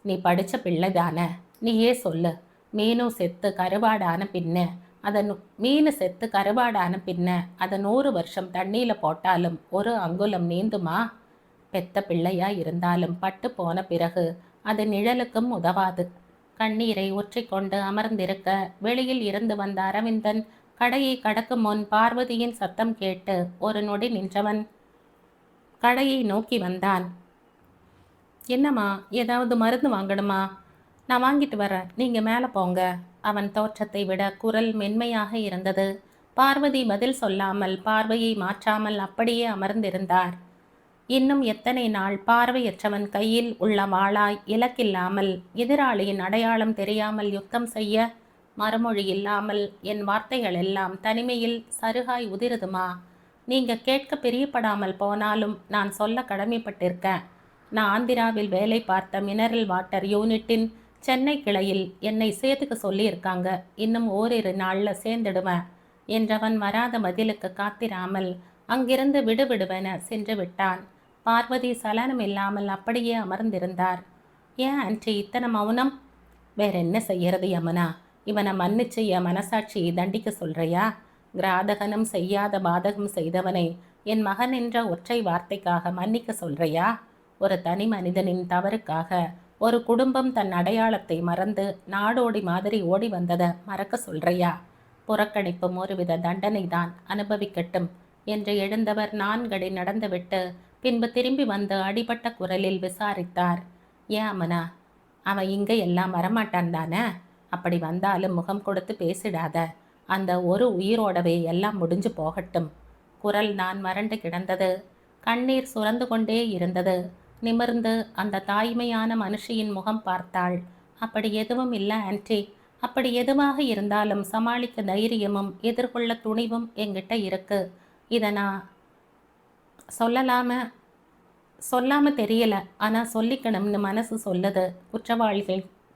S1: நீ படித்த பிள்ளைதானே, நீயே சொல்லு. மீனும் செத்து கருவாடான பின்ன அதை 100 வருஷம் தண்ணியில் போட்டாலும் ஒரு அங்குலம் நீந்துமா? பெத்த பிள்ளையா இருந்தாலும் பட்டு போன பிறகு அது நிழலுக்கும் உதவாது. கண்ணீரை ஒற்றிக்கொண்டு அமர்ந்திருக்க வெளியில் இருந்து வந்த அரவிந்தன் கடையை கடக்கும் முன் பார்வதியின் சத்தம் கேட்டு ஒரு நொடி நின்றவன் கடையை நோக்கி வந்தான். என்னம்மா, ஏதாவது மருந்து வாங்கணுமா? நான் வாங்கிட்டு வரேன், நீங்கள் மேலே போங்க. அவன் தோற்றத்தை விட குரல் மென்மையாக இருந்தது. பார்வதி பதில் சொல்லாமல் பார்வையை மாற்றாமல் அப்படியே அமர்ந்திருந்தார். இன்னும் எத்தனை நாள் பார்வையற்றவன் கையில் உள்ள வாளாய் இலக்கில்லாமல் எதிராளியின் அடையாளம் தெரியாமல் யுத்தம் செய்ய? மறுமொழி இல்லாமல் என் வார்த்தைகள் எல்லாம் தனிமையில் சருகாய் உதிருதுமா? நீங்க கேட்க பிரியப்படாமல் போனாலும் நான் சொல்ல கடமைப்பட்டிருக்கேன். நான் ஆந்திராவில் வேலை பார்த்த மினரல் வாட்டர் யூனிட்டின் சென்னை கிளையில் என்னை சேர்த்துக்க சொல்லியிருக்காங்க. இன்னும் ஓரிரு நாளில் சேர்ந்துடுவேன் என்றவன் வராத பதிலுக்கு காத்திராமல் அங்கிருந்து விடுவிடுவென சென்று விட்டான். பார்வதி சலனம் இல்லாமல் அப்படியே அமர்ந்திருந்தார். ஏன் ஆன்டி இத்தனை மௌனம்? வேற என்ன செய்யறது யமுனா? இவனை மன்னிச்சு என் மனசாட்சியை தண்டிக்க சொல்றியா? கிராதகனும் செய்யாத பாதகம் செய்தவனை என் மகன் என்ற ஒற்றை வார்த்தைக்காக மன்னிக்க சொல்றியா? ஒரு தனி மனிதனின் தவறுக்காக ஒரு குடும்பம் தன் அடையாளத்தை மறந்து நாடோடி மாதிரி ஓடி வந்ததை மறக்க சொல்றியா? புறக்கணிப்பும் ஒருவித தண்டனை தான், அனுபவிக்கட்டும் என்று எழுந்தவர் 4 அடி நடந்துவிட்டு பின்பு திரும்பி வந்து அடிபட்ட குரலில் விசாரித்தார். ஏன் அம்மனா, அவன் இங்கே எல்லாம் வரமாட்டான் தானே? அப்படி வந்தாலும் முகம் கொடுத்து பேசிடாத. அந்த ஒரு உயிரோடவே எல்லாம் முடிஞ்சு போகட்டும். குரல் நான் மறண்டு கிடந்தது. கண்ணீர் சுரந்து கொண்டே இருந்தது. நிமிர்ந்து அந்த தாய்மையான மனுஷியின் முகம் பார்த்தாள். அப்படி எதுவும் இல்லை ஆன்டி. அப்படி எதுவாக இருந்தாலும் சமாளிக்க தைரியமும் எதிர்கொள்ள துணிவும் என்கிட்ட இருக்கு. இதை நான் சொல்லாமல் தெரியல, ஆனால் சொல்லிக்கணும்னு மனசு சொல்லுது.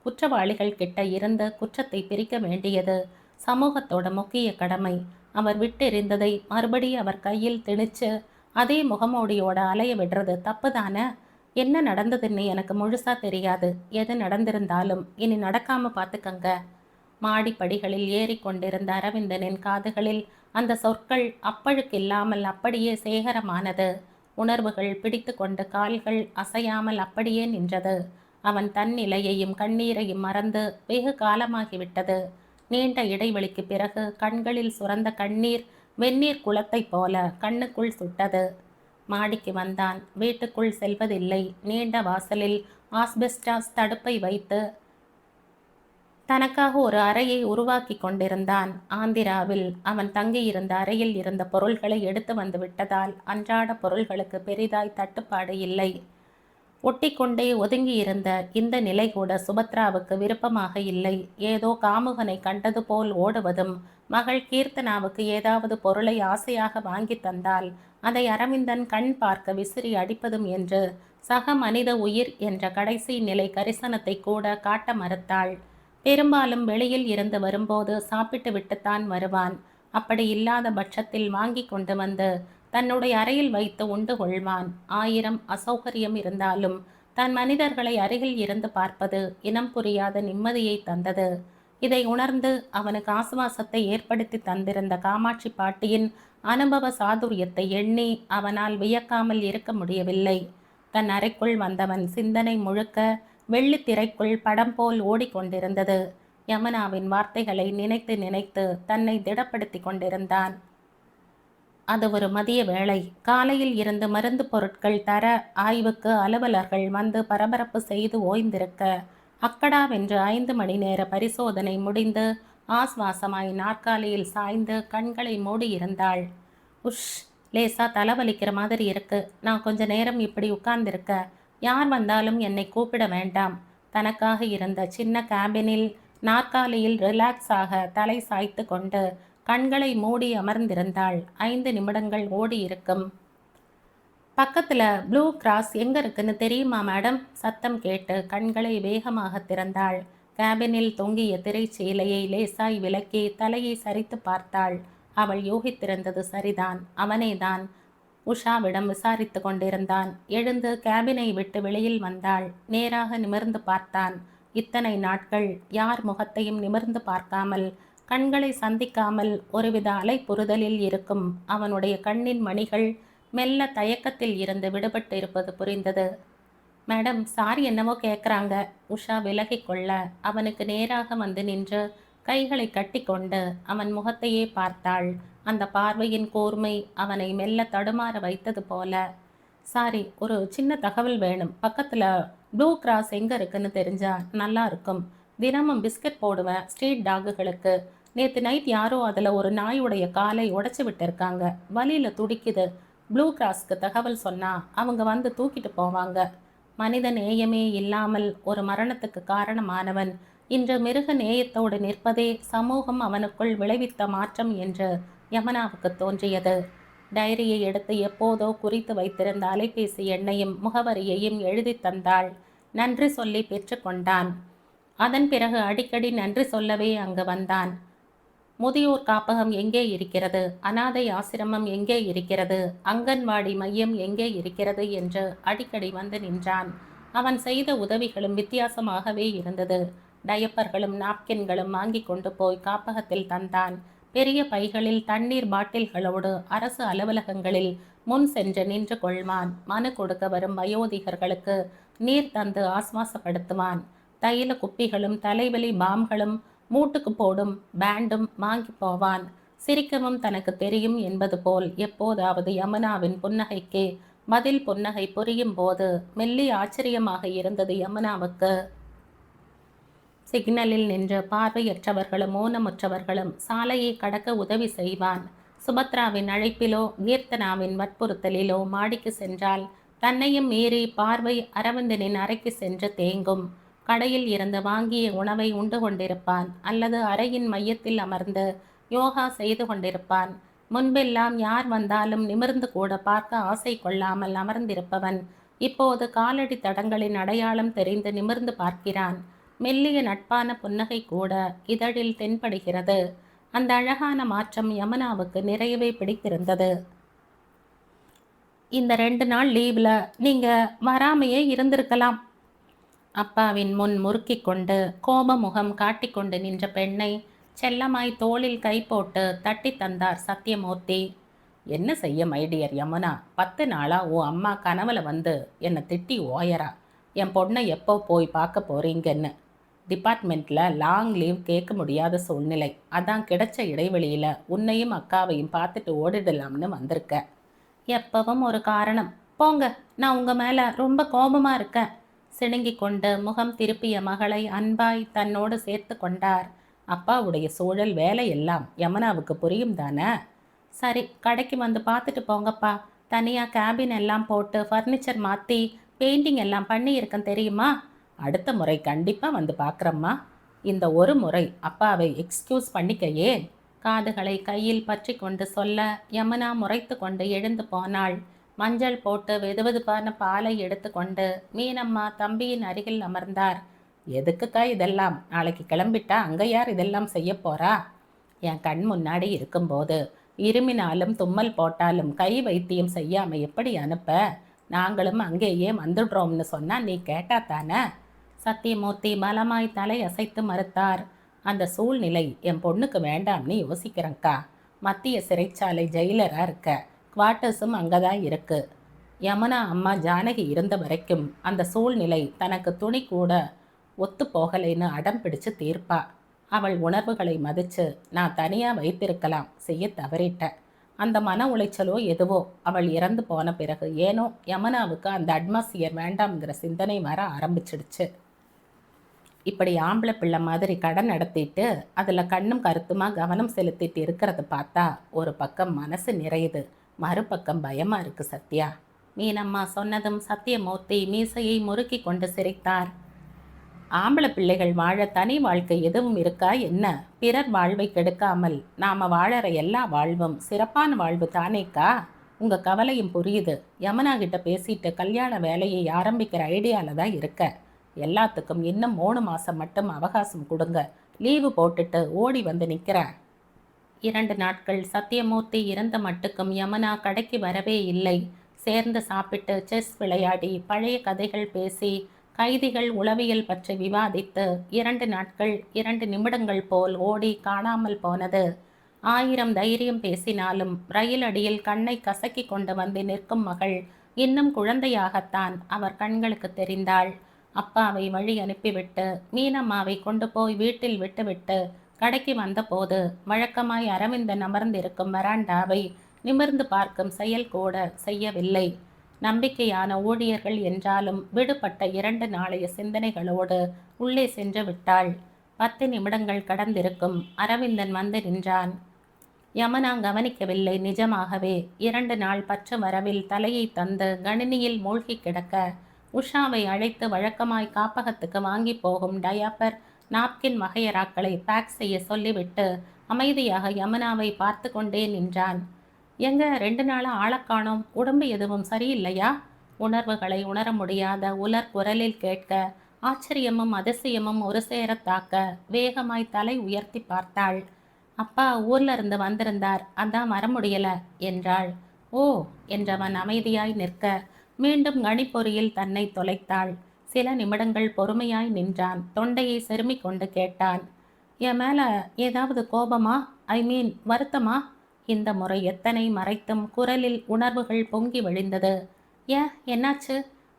S1: குற்றவாளிகள் கிட்ட இருந்து குற்றத்தை பிரிக்க வேண்டியது சமூகத்தோட முக்கிய கடமை. அவர் விட்டெறிந்ததை மறுபடியும் அவர் கையில் திணிச்சு அதே முகமூடியோட அலைய விடுறது தப்பு தானே? என்ன நடந்ததுன்னு எனக்கு முழுசா தெரியாது. எது நடந்திருந்தாலும் இனி நடக்காம பார்த்துக்கங்க. மாடிப்படிகளில் ஏறிக்கொண்டிருந்த அரவிந்தனின் காதுகளில் அந்த சொற்கள் அப்பழுக்கில்லாமல் அப்படியே சேகரமானது. உணர்வுகள் பிடித்து கொண்டு கால்கள் அசையாமல் அப்படியே நின்றது. அவன் தன் நிலையையும் கண்ணீரையும் மறந்து வெகு காலமாகிவிட்டது. நீண்ட இடைவெளிக்கு பிறகு கண்களில் சுரந்த கண்ணீர் வெந்நீர் குளத்தை போல கண்ணுக்குள் சுட்டது. மாடிக்கு வந்தான். வீட்டுக்குள் செல்வதில்லை. நீண்ட வாசலில் ஆஸ்பெஸ்டாஸ் தடுப்பை வைத்து தனக்காக ஒரு அறையை உருவாக்கி கொண்டிருந்தான். ஆந்திராவில் அவன் தங்கியிருந்த அறையில் இருந்த பொருள்களை எடுத்து வந்து விட்டதால் அன்றாட பொருள்களுக்கு பெரிதாய் தட்டுப்பாடு இல்லை. ஒட்டிக்கொண்டே ஒதுங்கியிருந்த இந்த நிலை கூட சுபத்ராவுக்கு விருப்பமாக இல்லை. ஏதோ காமுகனை கண்டது போல் ஓடுவதும், மகள் கீர்த்தனாவுக்கு ஏதாவது பொருளை ஆசையாக வாங்கி தந்தால் அதை அரவிந்தன் கண் பார்க்க விசிறி அடிப்பதும் என்று சக மனித உயிர் என்ற கடைசி நிலை கரிசனத்தை கூட காட்ட மறுத்தாள். பெரும்பாலும் வெளியில் இருந்து வரும்போது சாப்பிட்டு விட்டுத்தான் வருவான். அப்படி இல்லாத பட்சத்தில் வாங்கி கொண்டு வந்து தன்னுடைய அறையில் வைத்து உண்டு கொள்வான். 1000 அசௌகரியம் இருந்தாலும் தன் மனிதர்களை அருகில் இருந்து பார்ப்பது இனம் புரியாத நிம்மதியை தந்தது. இதை உணர்ந்து அவனுக்கு ஆசுவாசத்தை ஏற்படுத்தி தந்திருந்த காமாட்சி பாட்டியின் அனுபவ சாதுரியத்தை எண்ணி அவனால் வியக்காமல் இருக்க முடியவில்லை. தன் அறைக்குள் வந்தவன் சிந்தனை முழுக்க வெள்ளித்திரைக்குள் படம் போல் ஓடிக்கொண்டிருந்தது. யமுனாவின் வார்த்தைகளை நினைத்து நினைத்து தன்னை திடப்படுத்தி கொண்டிருந்தான். அது ஒரு மதிய வேளை. காலையில் இருந்து மருந்து பொருட்கள் தர ஆய்வுக்கு அலுவலர்கள் வந்து பரபரப்பு செய்து ஓய்ந்திருக்க, அக்கடாவென்று 5 மணி நேர பரிசோதனை முடிந்து ஆஸ்வாசமாய் நாற்காலியில் சாய்ந்து கண்களை மூடியிருந்தாள். உஷ், லேசா தலைவலிக்கிற மாதிரி இருக்கு. நான் கொஞ்ச நேரம் இப்படி உட்கார்ந்திருக்க. யார் வந்தாலும் என்னை கூப்பிட வேண்டாம். தனக்காக இருந்த சின்ன கேபினில் நாற்காலியில் ரிலாக்ஸாக தலை சாய்த்து கொண்டு கண்களை மூடி அமர்ந்திருந்தாள். 5 நிமிடங்கள் ஓடி இருக்கும். பக்கத்துல ப்ளூ கிராஸ் எங்க இருக்குன்னு தெரியுமா மேடம்? சத்தம் கேட்டு கண்களை வேகமாக திறந்தாள். கேபினில் தொங்கிய திரைச்சீலையை லேசாய் விலக்கி தலையை சரித்து பார்த்தாள். அவள் யூகித்திருந்தது சரிதான். அவனேதான். உஷாவிடம் விசாரித்து கொண்டிருந்தான். எழுந்து கேபினை விட்டு வெளியில் வந்தாள். நேராக நிமிர்ந்து பார்த்தான். இத்தனை நாட்கள் யார் முகத்தையும் நிமிர்ந்து பார்க்காமல், கண்களை சந்திக்காமல் ஒருவித அலைப்புறுதலில் இருக்கும் அவனுடைய கண்ணின் மணிகள் மெல்ல தயக்கத்தில் இருந்து விடுபட்டு இருப்பது புரிந்தது. மேடம், சாரி என்னவோ கேட்குறாங்க. உஷா விலகி கொள்ள அவனுக்கு நேராக வந்து நின்று கைகளை கட்டி கொண்டு அவன் முகத்தையே பார்த்தாள். அந்த பார்வையின் கூர்மை அவனை மெல்ல தடுமாற வைத்தது போல. சாரி, ஒரு சின்ன தகவல் வேணும். பக்கத்தில் ப்ளூ கிராஸ் எங்கே இருக்குன்னு தெரிஞ்சா நல்லா இருக்கும். தினமும் பிஸ்கட் போடுவேன் ஸ்ட்ரீட் டாகுகளுக்கு. நேற்று நைட் யாரோ அதில் ஒரு நாயுடைய காலை உடைச்சி விட்டுருக்காங்க. வலியில் துடிக்குது. ப்ளூ கிராஸ்க்கு தகவல் சொன்னால் அவங்க வந்து தூக்கிட்டு போவாங்க. மனித நேயமே இல்லாமல் ஒரு மரணத்துக்கு காரணமானவன் இன்று மிருக நேயத்தோடு நிற்பதே சமூகம் அவனுக்குள் விளைவித்த மாற்றம் என்று யமுனாவுக்கு தோன்றியது. டைரியை எடுத்து எப்போதோ குறித்து வைத்திருந்த அலைபேசி எண்ணையும் முகவரியையும் எழுதி தந்தாள். நன்றி சொல்லி பெற்றுக்கொண்டான். அதன் பிறகு அடிக்கடி நன்றி சொல்லவே அங்கு வந்தான். முதியோர் காப்பகம் எங்கே இருக்கிறது? அனாதை ஆசிரமம் எங்கே இருக்கிறது? அங்கன்வாடி மையம் எங்கே இருக்கிறது என்று அடிக்கடி வந்து நின்றான். அவன் செய்த உதவிகளும் வித்தியாசமாகவே இருந்தது. டயப்பர்களும் நாப்கின்களும் வாங்கி கொண்டு போய் காப்பகத்தில் தந்தான். பெரிய பைகளில் தண்ணீர் பாட்டில்களோடு அரசு அலுவலகங்களில் முன் சென்று நின்று கொள்வான். மனு கொடுக்க வரும் வயோதிகர்களுக்கு நீர் தந்து ஆஸ்வாசப்படுத்துவான். தைல குப்பிகளும் தலைவலி பாம்களும் மூட்டுக்கு போடும் பேண்டும் வாங்கி போவான். சிரிக்கவும் தனக்கு தெரியும் என்பது போல் எப்போதாவது யமுனாவின் புன்னகைக்கு பதில் புன்னகை புரியும் போது மெல்லி ஆச்சரியமாக இருந்தது யமுனாவுக்கு. சிக்னலில் நின்று பார்வையற்றவர்களும் ஊனமுற்றவர்களும் சாலையை கடக்க உதவி செய்வான். சுபத்ராவின் அழைப்பிலோ கீர்த்தனாவின் வற்புறுத்தலிலோ மாடிக்கு சென்றால் தன்னையும் மீறி பார்வை அரவிந்தனின் அறைக்கு சென்று தேங்கும். கடையில் இருந்து வாங்கிய உணவை உண்டு கொண்டிருப்பான் அல்லது அறையின் மையத்தில் அமர்ந்து யோகா செய்து கொண்டிருப்பான். முன்பெல்லாம் யார் வந்தாலும் நிமிர்ந்து கூட பார்க்க ஆசை கொள்ளாமல் அமர்ந்திருப்பவன் இப்போது காலடி தடங்களின் அடையாளம் தெரிந்து நிமிர்ந்து பார்க்கிறான். மெல்லிய நட்பான புன்னகை கூட இதழில் தென்படுகிறது. அந்த அழகான மாற்றம் யமுனாவுக்கு நிறையவே பிடித்திருந்தது. இந்த 2 நாள் லீவில் நீங்கள் வராமையே இருந்திருக்கலாம். அப்பாவின் முன் முறுக்கி கொண்டு கோபமுகம் காட்டிக்கொண்டு நின்ற பெண்ணை செல்லமாய் தோளில் கை போட்டு தட்டி தந்தார் சத்தியமூர்த்தி. என்ன செய்ய மைடியர் யமுனா, 10 நாளாக ஓ அம்மா கனவுல வந்து என்னை திட்டி ஓயரா. என் பொண்ணை எப்போ போய் பார்க்க போறீங்கன்னு. டிபார்ட்மெண்ட்டில் லாங் லீவ் கேட்க முடியாத சூழ்நிலை. அதான் கிடைச்ச இடைவெளியில் உன்னையும் அக்காவையும் பார்த்துட்டு ஓடிடலாம்னு வந்திருக்க. எப்பவும் ஒரு காரணம். போங்க, நான் உங்கள் மேலே ரொம்ப கோபமாக இருக்கேன். சிணுங்கி கொண்டு முகம் திருப்பிய மகளை அன்பாய் தன்னோடு சேர்த்து கொண்டார். அப்பாவுடைய சூழல் வேலை எல்லாம் யமுனாவுக்கு புரியும் தானே? சரி, கடைக்கு வந்து பார்த்துட்டு போங்கப்பா. தனியாக கேபின் எல்லாம் போட்டு ஃபர்னிச்சர் மாற்றி பெயிண்டிங் எல்லாம் பண்ணியிருக்கேன் தெரியுமா? அடுத்த முறை கண்டிப்பாக வந்து பார்க்குறம்மா. இந்த ஒரு முறை அப்பாவை எக்ஸ்கியூஸ் பண்ணிக்கையே. காதுகளை கையில் பற்றி கொண்டு சொல்ல யமுனா முறைத்து கொண்டு எழுந்து போனாள். மஞ்சள் போட்டு வெதுவெதுப்பான பாலை எடுத்துக்கொண்டு மீனம்மா தம்பியின் அருகில் அமர்ந்தார். எதுக்குக்கா இதெல்லாம்? நாளைக்கு கிளம்பிட்டா அங்கே யார் இதெல்லாம் செய்ய போறா? என் கண் முன்னாடி இருக்கும்போது இருமினாலும் தும்மல் போட்டாலும் கை வைத்தியம் செய்யாம எப்படி அனுப்ப? நாங்களும் அங்கேயே வந்துடுறோம்னு சொன்னா நீ கேட்டா தானே? சத்தியமூர்த்தி பலமாய் தலை அசைத்து மறுத்தார். அந்த சூழ்நிலை என் பொண்ணுக்கு வேண்டாம்னு யோசிக்கிறேங்க்கா. மத்திய சிறைச்சாலை ஜெயிலராக இருக்க, குவார்ட்டர்ஸும் அங்கே தான் இருக்கு. யமுனா அம்மா ஜானகி இருந்த வரைக்கும் அந்த சூழ்நிலை தனக்கு துணி கூட ஒத்து போகலைன்னு அடம் பிடிச்சு தீர்ப்பா. அவள் உணர்வுகளை மதிச்சு நான் தனியாக வைத்திருக்கலாம், செய்ய தவறிட்டேன். அந்த மன உளைச்சலோ எதுவோ அவள் இறந்து போன பிறகு ஏனோ யமுனாவுக்கு அந்த அட்மாஸ்பியர் வேண்டாம்ங்கிற சிந்தனை வர ஆரம்பிச்சிடுச்சு. இப்படி ஆம்பளை பிள்ளை மாதிரி கடன் நடத்திட்டு அதில் கண்ணும் கருத்துமாக கவனம் செலுத்திட்டு இருக்கிறத பார்த்தா ஒரு பக்கம் மனசு நிறையுது, மறுபக்கம் பயமாக இருக்குது சத்யா. மீனம்மா சொன்னதும் சத்தியமூர்த்தி மீசையை முறுக்கி கொண்டு சிரித்தார். ஆம்பளை பிள்ளைகள் வாழ தனி வாழ்க்கை எதுவும் இருக்கா என்ன? பிறர் வாழ்வை கெடுக்காமல் நாம் வாழற எல்லா வாழ்வும் சிறப்பான வாழ்வு தானேக்கா. உங்கள் கவலையும் புரியுது. யமுனா கிட்ட பேசிட்டு கல்யாண வேலையை ஆரம்பிக்கிற ஐடியாவில் தான் இருக்க. எல்லாத்துக்கும் இன்னும் 3 மாதம் மட்டும் அவகாசம் கொடுங்க. லீவு போட்டுட்டு ஓடி வந்து நிற்கிறேன். 2 நாட்கள் சத்தியமூர்த்தி இருந்த மட்டுக்கும் யமுனா கடைக்கு வரவே இல்லை. சேர்ந்து சாப்பிட்டு செஸ் விளையாடி பழைய கதைகள் பேசி கைதிகள் உளவியல் பற்றி விவாதித்து 2 நாட்கள் 2 நிமிடங்கள் போல் ஓடி காணாமல் போனது. 1000 தைரியம் பேசினாலும் ரயில் அடியில் கண்ணை கசக்கி கொண்டு வந்து நிற்கும் மகள் இன்னும் குழந்தையாகத்தான் அவர் கண்களுக்கு தெரிந்தாள். அப்பாவை வழி அனுப்பிவிட்டு மீனம்மாவை கொண்டு போய் வீட்டில் விட்டுவிட்டு கடைக்கு வந்தபோது வழக்கமாய் அரவிந்தன் அமர்ந்திருக்கும் வராண்டாவை நிமிர்ந்து பார்க்கும் செயல் கூட செய்யவில்லை. நம்பிக்கையான ஊழியர்கள் என்றாலும் விடுபட்ட 2 நாளைய சிந்தனைகளோடு உள்ளே சென்று விட்டாள். 10 நிமிடங்கள் கடந்திருக்கும். அரவிந்தன் வந்து நின்றான். யமுனா கவனிக்கவில்லை. நிஜமாகவே 2 நாள் பற்று வரவில் தலையை தந்து கணினியில் மூழ்கி கிடக்க உஷாவை அழைத்து வழக்கமாய் காப்பகத்துக்கு வாங்கி போகும் டயாப்பர் நாப்கின் வகையராக்களை பேக் செய்ய சொல்லிவிட்டு அமைதியாக யமுனாவை பார்த்து கொண்டே நின்றான். எங்க 2 நாளாக ஆளக்கானோம், உடம்பு எதுவும் சரியில்லையா? உணர்வுகளை உணர முடியாத உலர் குரலில் கேட்க ஆச்சரியமும் அதிசயமும் ஒரு சேர தாக்க வேகமாய் தலை உயர்த்தி பார்த்தாள். அப்பா ஊர்ல இருந்து வந்திருந்தார், அதான் வர முடியல என்றாள். ஓ என்றவன் அமைதியாய் நிற்க மீண்டும் கணிப்பொறியில் தன்னை தொலைத்தாள். சில நிமிடங்கள் பொறுமையாய் நின்றான். தொண்டையை செருமிக் கொண்டு கேட்டான். என் மேல ஏதாவது கோபமா? வருத்தமா? இந்த முறை எத்தனை மறைத்தும் குரலில் உணர்வுகள் பொங்கி வழிந்தது. ஏன், என்னாச்சு?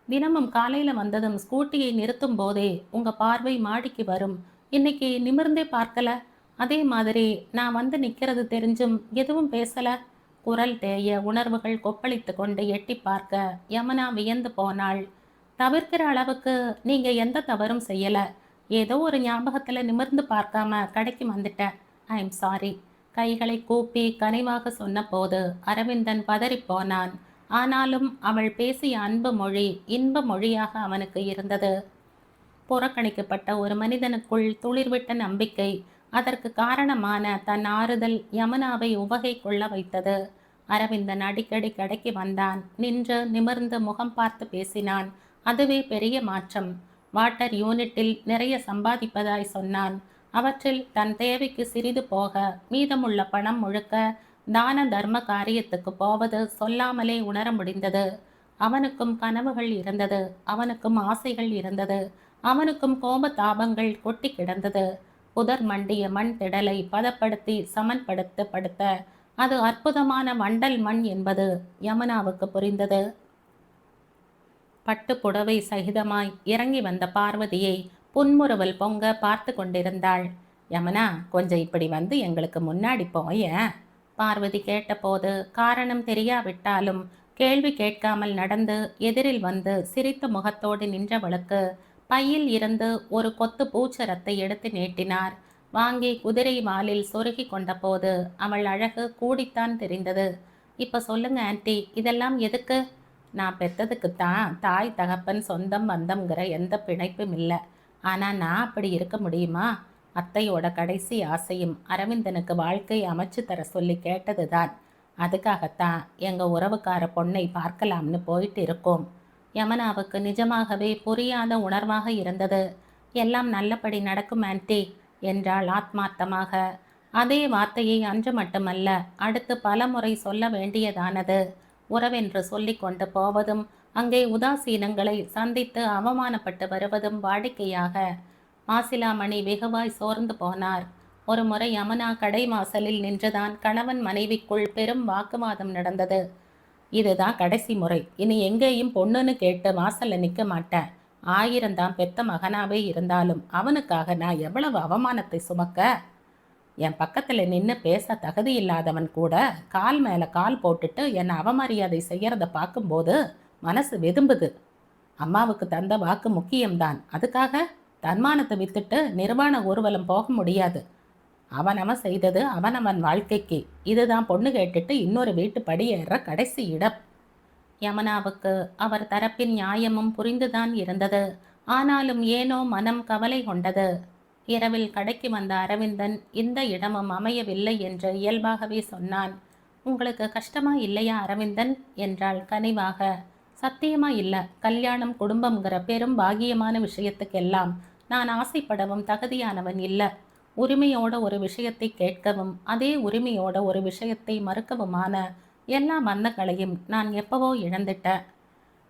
S1: தினமும் காலையில வந்ததும் ஸ்கூட்டியை நிறுத்தும் போதே உங்க பார்வை மாடிக்கு வரும். இன்னைக்கு நிமிர்ந்தே பார்க்கல. அதே மாதிரி நான் வந்து நிற்கிறது தெரிஞ்சும் எதுவும் பேசல. குரல் தேய உணர்வுகள் கொப்பளித்து கொண்டு எட்டி பார்க்க யமுனா வியந்து போனாள். தவிர்க்கிற அளவுக்கு நீங்க எந்த தவறும் செய்யல. ஏதோ ஒரு ஞாபகத்துல நிமிர்ந்து பார்க்காம கடைக்கு வந்துட்டேன். I am sorry. கைகளை கூப்பி கனிவாக சொன்ன போது அரவிந்தன் பதறிப்போனான். ஆனாலும் அவள் பேசிய அன்பு மொழி இன்ப மொழியாக அவனுக்கு இருந்தது. புறக்கணிக்கப்பட்ட ஒரு மனிதனுக்குள் துளிர்விட்ட நம்பிக்கை, அதற்கு காரணமான தன் ஆறுதல் யமுனாவை உவகை கொள்ள வைத்தது. அரவிந்தன் அடிக்கடி கடைக்கு வந்தான். நின்று நிமிர்ந்து முகம் பார்த்து பேசினான். அதுவே பெரிய மாற்றம். வாட்டர் யூனிட்டில் நிறைய சம்பாதிப்பதாய் சொன்னான். அவற்றில் தன் தேவைக்கு சிறிது போக மீதமுள்ள பணம் முழுக்க தான தர்ம காரியத்துக்கு போவது சொல்லாமலே உணர முடிந்தது. அவனுக்கும் கனவுகள் இருந்தது, அவனுக்கும் ஆசைகள் இருந்தது, அவனுக்கும் கோபதாபங்கள் கொட்டி கிடந்தது. புதர் மண்டிய மண் திடலை பதப்படுத்தி சமன்படுத்த அது அற்புதமான வண்டல் மண் என்பது யமுனாவுக்கு புரிந்தது. பட்டு புடவை சகிதமாய் இறங்கி வந்த பார்வதியை புன்முறுவல் பொங்க பார்த்து கொண்டிருந்தாள். யமுனா, கொஞ்சம் இப்படி வந்து எங்களுக்கு முன்னாடி போய. பார்வதி கேட்டபோது காரணம் தெரியாவிட்டாலும் கேள்வி கேட்காமல் நடந்து எதிரில் வந்து சிரித்த முகத்தோடு நின்றவளுக்கு பையில் இருந்து ஒரு கொத்து பூச்சரத்தை எடுத்து நீட்டினார். வாங்கி குதிரை வாலில் சொருகி கொண்ட போது அவள் அழகு கூடித்தான் தெரிந்தது. இப்போ சொல்லுங்க ஆன்ட்டி, இதெல்லாம் எதுக்கு? நான் பெத்ததுக்குத்தான் தாய் தகப்பன் சொந்தம் பந்தம்ங்கிற எந்த பிணைப்பும் இல்லை. ஆனால் நான் அப்படி இருக்க முடியுமா? அத்தையோட கடைசி ஆசையும் அரவிந்தனுக்கு வாழ்க்கை அமைச்சு தர சொல்லி கேட்டது தான். அதுக்காகத்தான் எங்கள் உறவுக்கார பொண்ணை பார்க்கலாம்னு போயிட்டு இருக்கோம். யமுனாவுக்கு நிஜமாகவே புரியாத உணர்வாக இருந்தது. எல்லாம் நல்லபடி நடக்கும் ஆன்ட்டி என்றாள் ஆத்மார்த்தமாக. அதே வார்த்தையை அன்று மட்டுமல்ல, அடுத்து பல முறை சொல்ல வேண்டியதானது. உறவென்று சொல்லி கொண்டு போவதும் அங்கே உதாசீனங்களை சந்தித்து அவமானப்பட்டு வருவதும் வாடிக்கையாக. மாசிலாமணி வெகுவாய் சோர்ந்து போனார். ஒரு முறை யமுனா கடை வாசலில் நின்றுதான் கணவன் மனைவிக்குள் பெரும் வாக்குவாதம் நடந்தது. இதுதான் கடைசி முறை, இனி எங்கேயும் பொண்ணுன்னு கேட்டு வாசல்ல நிற்க மாட்டேன். 1000 தான் பெத்த மகனாவே இருந்தாலும் அவனுக்காக நான் எவ்வளவு அவமானத்தை சுமக்க. என் பக்கத்தில் நின்று பேச தகுதி இல்லாதவன் கூட கால் மேலே கால் போட்டுட்டு என்னை அவமரியாதை செய்யறத பார்க்கும்போது மனசு வெதும்புது. அம்மாவுக்கு தந்த வாக்கு முக்கியம்தான். அதுக்காக தன்மானத்தை வித்துட்டு நிர்வாண ஊர்வலம் போக முடியாது. அவனவன் செய்தது அவனவன் வாழ்க்கைக்கு. இதுதான் பொண்ணு கேட்டுட்டு இன்னொரு வீட்டு படியேற கடைசி இடம். யமுனாவுக்கு அவர் தரப்பின் நியாயமும் புரிந்துதான் இருந்தது. ஆனாலும் ஏனோ மனம் கவலை கொண்டது. இரவில் கடைக்கு வந்த அரவிந்தன் இந்த இடமும் அமையவில்லை என்று இயல்பாகவே சொன்னான். உங்களுக்கு கஷ்டமா இல்லையா அரவிந்தன் என்றாள் கனிவாக. சத்தியமா இல்லை. கல்யாணம் குடும்பம்ங்கிற பெரும் பாகியமான விஷயத்துக்கெல்லாம் நான் ஆசைப்படவும் தகுதியானவன் இல்லை. உரிமையோட ஒரு விஷயத்தை கேட்கவும் அதே உரிமையோட ஒரு விஷயத்தை மறுக்கவுமான எல்லா பந்தங்களையும் நான் எப்பவோ இழந்துட்டேன்.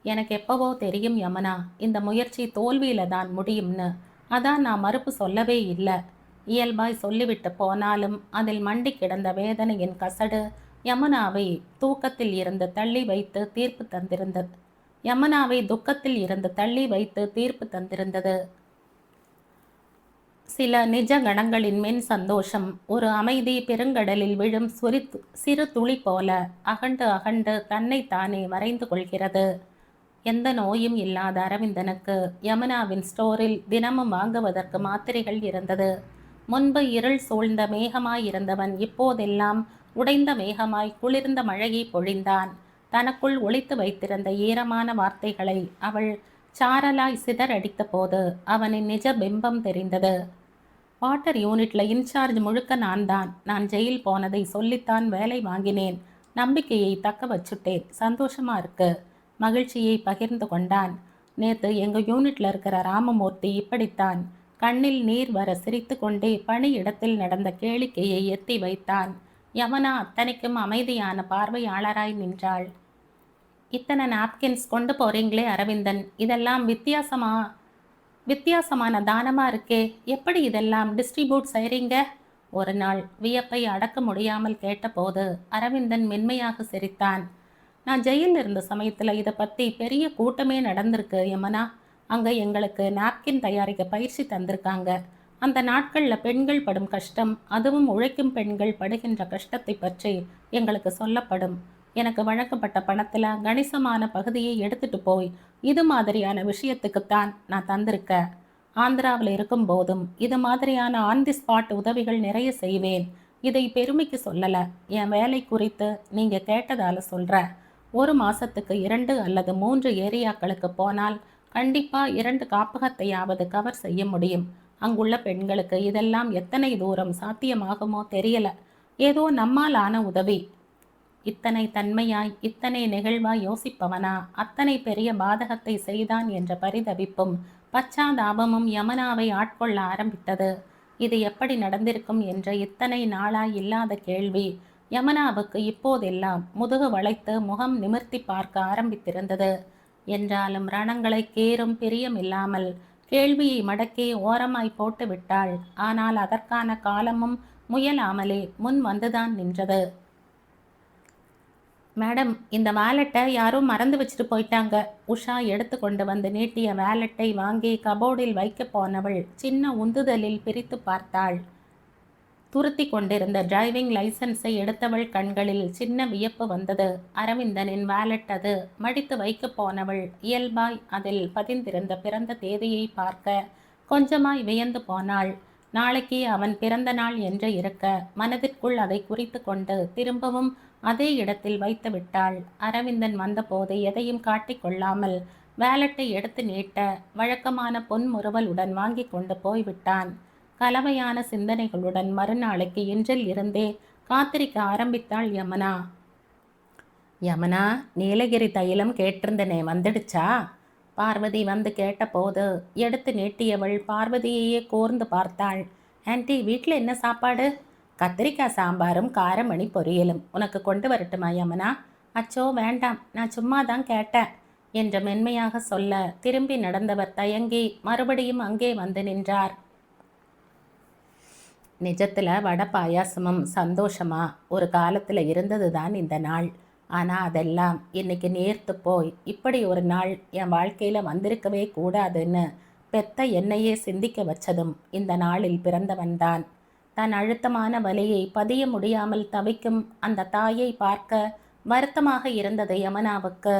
S1: எனக்கு எப்பவோ தெரியும் யமுனா, இந்த முயற்சி தோல்வியில தான் முடியும்னு. அதான் நான் மறுப்பு சொல்லவே இல்லை. இயல்பாய் சொல்லிவிட்டு போனாலும் அதில் மண்டி கிடந்த வேதனையின் கசடு யமுனாவை தூக்கத்தில் இருந்து தள்ளி வைத்து தீர்ப்பு தந்திருந்தது. யமுனாவை துக்கத்தில் இருந்து தள்ளி வைத்து தீர்ப்பு தந்திருந்தது. சில நிஜ கணங்களின் மென் சந்தோஷம் ஒரு அமைதி பெருங்கடலில் விழும் சிறு துளி போல அகண்டு அகண்டு தன்னைத்தானே மறைந்து கொள்கிறது. எந்த நோயும் இல்லாத அரவிந்தனுக்கு யமுனாவின் ஸ்டோரில் தினமும் வாங்குவதற்கு மாத்திரைகள் இருந்தது. முன்பு இருள் சூழ்ந்த மேகமாய் இருந்தவன் இப்போதெல்லாம் உடைந்த மேகமாய் குளிர்ந்த மழையை பொழிந்தான். தனக்குள் ஒளித்து வைத்திருந்த ஈரமான வார்த்தைகளை அவள் சாரலாய் சிதறடித்த போது அவனின் நிஜ பிம்பம் தெரிந்தது. வாட்டர் யூனிட்ல இன்சார்ஜ் முழுக்க நான் ஜெயில் போனதை சொல்லித்தான் வேலை வாங்கினேன். நம்பிக்கையை தக்க வச்சுட்டேன். சந்தோஷமா இருக்கு. மகிழ்ச்சியை பகிர்ந்து கொண்டான். நேற்று எங்கள் யூனிட்ல இருக்கிற ராமமூர்த்தி இப்படித்தான். கண்ணில் நீர் வர சிரித்து கொண்டே பணியிடத்தில் நடந்த கேளிக்கையை எத்தி வைத்தான். யமுனா அத்தனைக்கும் அமைதியான பார்வையாளராய் நின்றாள். இத்தனை நாப்கின்ஸ் கொண்டு போறீங்களே அரவிந்தன், இதெல்லாம் வித்தியாசமான தானமா இருக்கே, எப்படி இதெல்லாம் டிஸ்ட்ரிபியூட் செய்றீங்க? ஒரு நாள் வியப்பை அடக்க முடியாமல் கேட்டபோது அரவிந்தன் மென்மையாக சிரித்தான். நான் ஜெயிலில் இருந்த சமயத்தில் இதை பற்றி பெரிய கூட்டமே நடந்திருக்கு யமுனா. அங்கே எங்களுக்கு நாப்கின் தயாரிக்க பயிற்சி தந்திருக்காங்க. அந்த நாட்களில் பெண்கள் படும் கஷ்டம், அதுவும் உழைக்கும் பெண்கள் படுகின்ற கஷ்டத்தை பற்றி எங்களுக்கு சொல்லப்படும். எனக்கு வழங்கப்பட்ட பணத்தில் கணிசமான பகுதியை எடுத்துட்டு போய் இது மாதிரியான விஷயத்துக்குத்தான் நான் தந்திருக்கேன். ஆந்திராவில் இருக்கும் போதும் இது மாதிரியான ஆன் தி ஸ்பாட் உதவிகள் நிறைய செய்வேன். இதை பெருமைக்கு சொல்லலை, என் வேலை குறித்து நீங்கள் கேட்டதால் சொல்கிறேன். ஒரு மாதத்துக்கு 2 அல்லது 3 ஏரியாக்களுக்கு போனால் கண்டிப்பாக 2 காப்பகத்தையாவது கவர் செய்ய முடியும். அங்குள்ள பெண்களுக்கு இதெல்லாம் எத்தனை தூரம் சாத்தியமாகுமோ தெரியல. ஏதோ நம்மால் ஆன உதவி. இத்தனை தன்மையாய் இத்தனை நெகிழ்வாய் யோசிப்பவனா அத்தனை பெரிய பாதகத்தை செய்தான் என்ற பரிதவிப்பும் பச்சாதாபமும் யமுனாவை ஆட்கொள்ள ஆரம்பித்தது. இது எப்படி நடந்திருக்கும் என்ற இத்தனை நாளாய் இல்லாத கேள்வி யமுனாவுக்கு இப்போதெல்லாம் முதுகு வளைத்து முகம் நிமிர்த்தி பார்க்க ஆரம்பித்திருந்தது. என்றாலும் ரணங்களை கேறும் பிரியமில்லாமல் கேள்வியை மடக்கி ஓரமாய் போட்டு விட்டாள். ஆனால் அதற்கான காலமும் முயலாமலே முன் வந்துதான் நின்றது. மேடம், இந்த வேலெட்டை யாரும் மறந்து வச்சுட்டு போயிட்டாங்க. உஷா எடுத்து கொண்டு வந்து நீட்டிய வேலெட்டை வாங்கி கபோர்டில் வைக்க போனவள் சின்ன உந்துதலில் பிரித்து பார்த்தாள். துருத்தி கொண்டிருந்த டிரைவிங் லைசன்ஸை எடுத்தவள் கண்களில் சின்ன வியப்பு வந்தது. அரவிந்தனின் வேலெட் அது. மடித்து வைக்க போனவள் இயல்பாய் அதில் பதிந்திருந்த பிறந்த தேதியை பார்க்க கொஞ்சமாய் வியந்து போனாள். நாளைக்கு அவன் பிறந்த நாள் என்று இருக்க மனதிற்குள் அதை குறித்து கொண்டு திரும்பவும் அதே இடத்தில் வைத்து விட்டாள். அரவிந்தன் வந்தபோது எதையும் காட்டிக்கொள்ளாமல் வேலட்டை எடுத்து நீட்ட வழக்கமான பொன்முறுவலுடன் வாங்கி கொண்டு போய்விட்டான். கலவையான சிந்தனைகளுடன் மறுநாளைக்கு இன்றில் இருந்தே காத்திருக்க ஆரம்பித்தாள் யமுனா. யமுனா, நீலகிரி தைலம் கேட்டிருந்தனே, வந்துடுச்சா? பார்வதி வந்து கேட்டபோது எடுத்து நீட்டியவள் பார்வதியையே கூர்ந்து பார்த்தாள். ஆன்ட்டி, வீட்டில் என்ன சாப்பாடு? கத்திரிக்காய் சாம்பாரும் காரமணி பொரியலும். உனக்கு கொண்டு வரட்டுமா யமுனா? அச்சோ வேண்டாம், நான் சும்மா தான் கேட்டேன் என்று மென்மையாக சொல்ல திரும்பி நடந்தவர் தயங்கி மறுபடியும் அங்கே வந்து நின்றார். நிஜத்தில் வடை பாயாசமும் சந்தோஷமா ஒரு காலத்தில் இருந்தது தான் இந்த நாள். ஆனால் அதெல்லாம் இன்னைக்கு நேர்த்து போய் இப்படி ஒரு நாள் என் வாழ்க்கையில் வந்திருக்கவே கூடாதுன்னு பெத்த என்னையே சிந்திக்க வச்சதும் இந்த நாளில் பிறந்தவன்தான். தன் அழுத்தமான வலியை பதிய முடியாமல் தவிக்கும் அந்த தாயை பார்க்க வருத்தமாக இருந்தது யமுனாவுக்கு.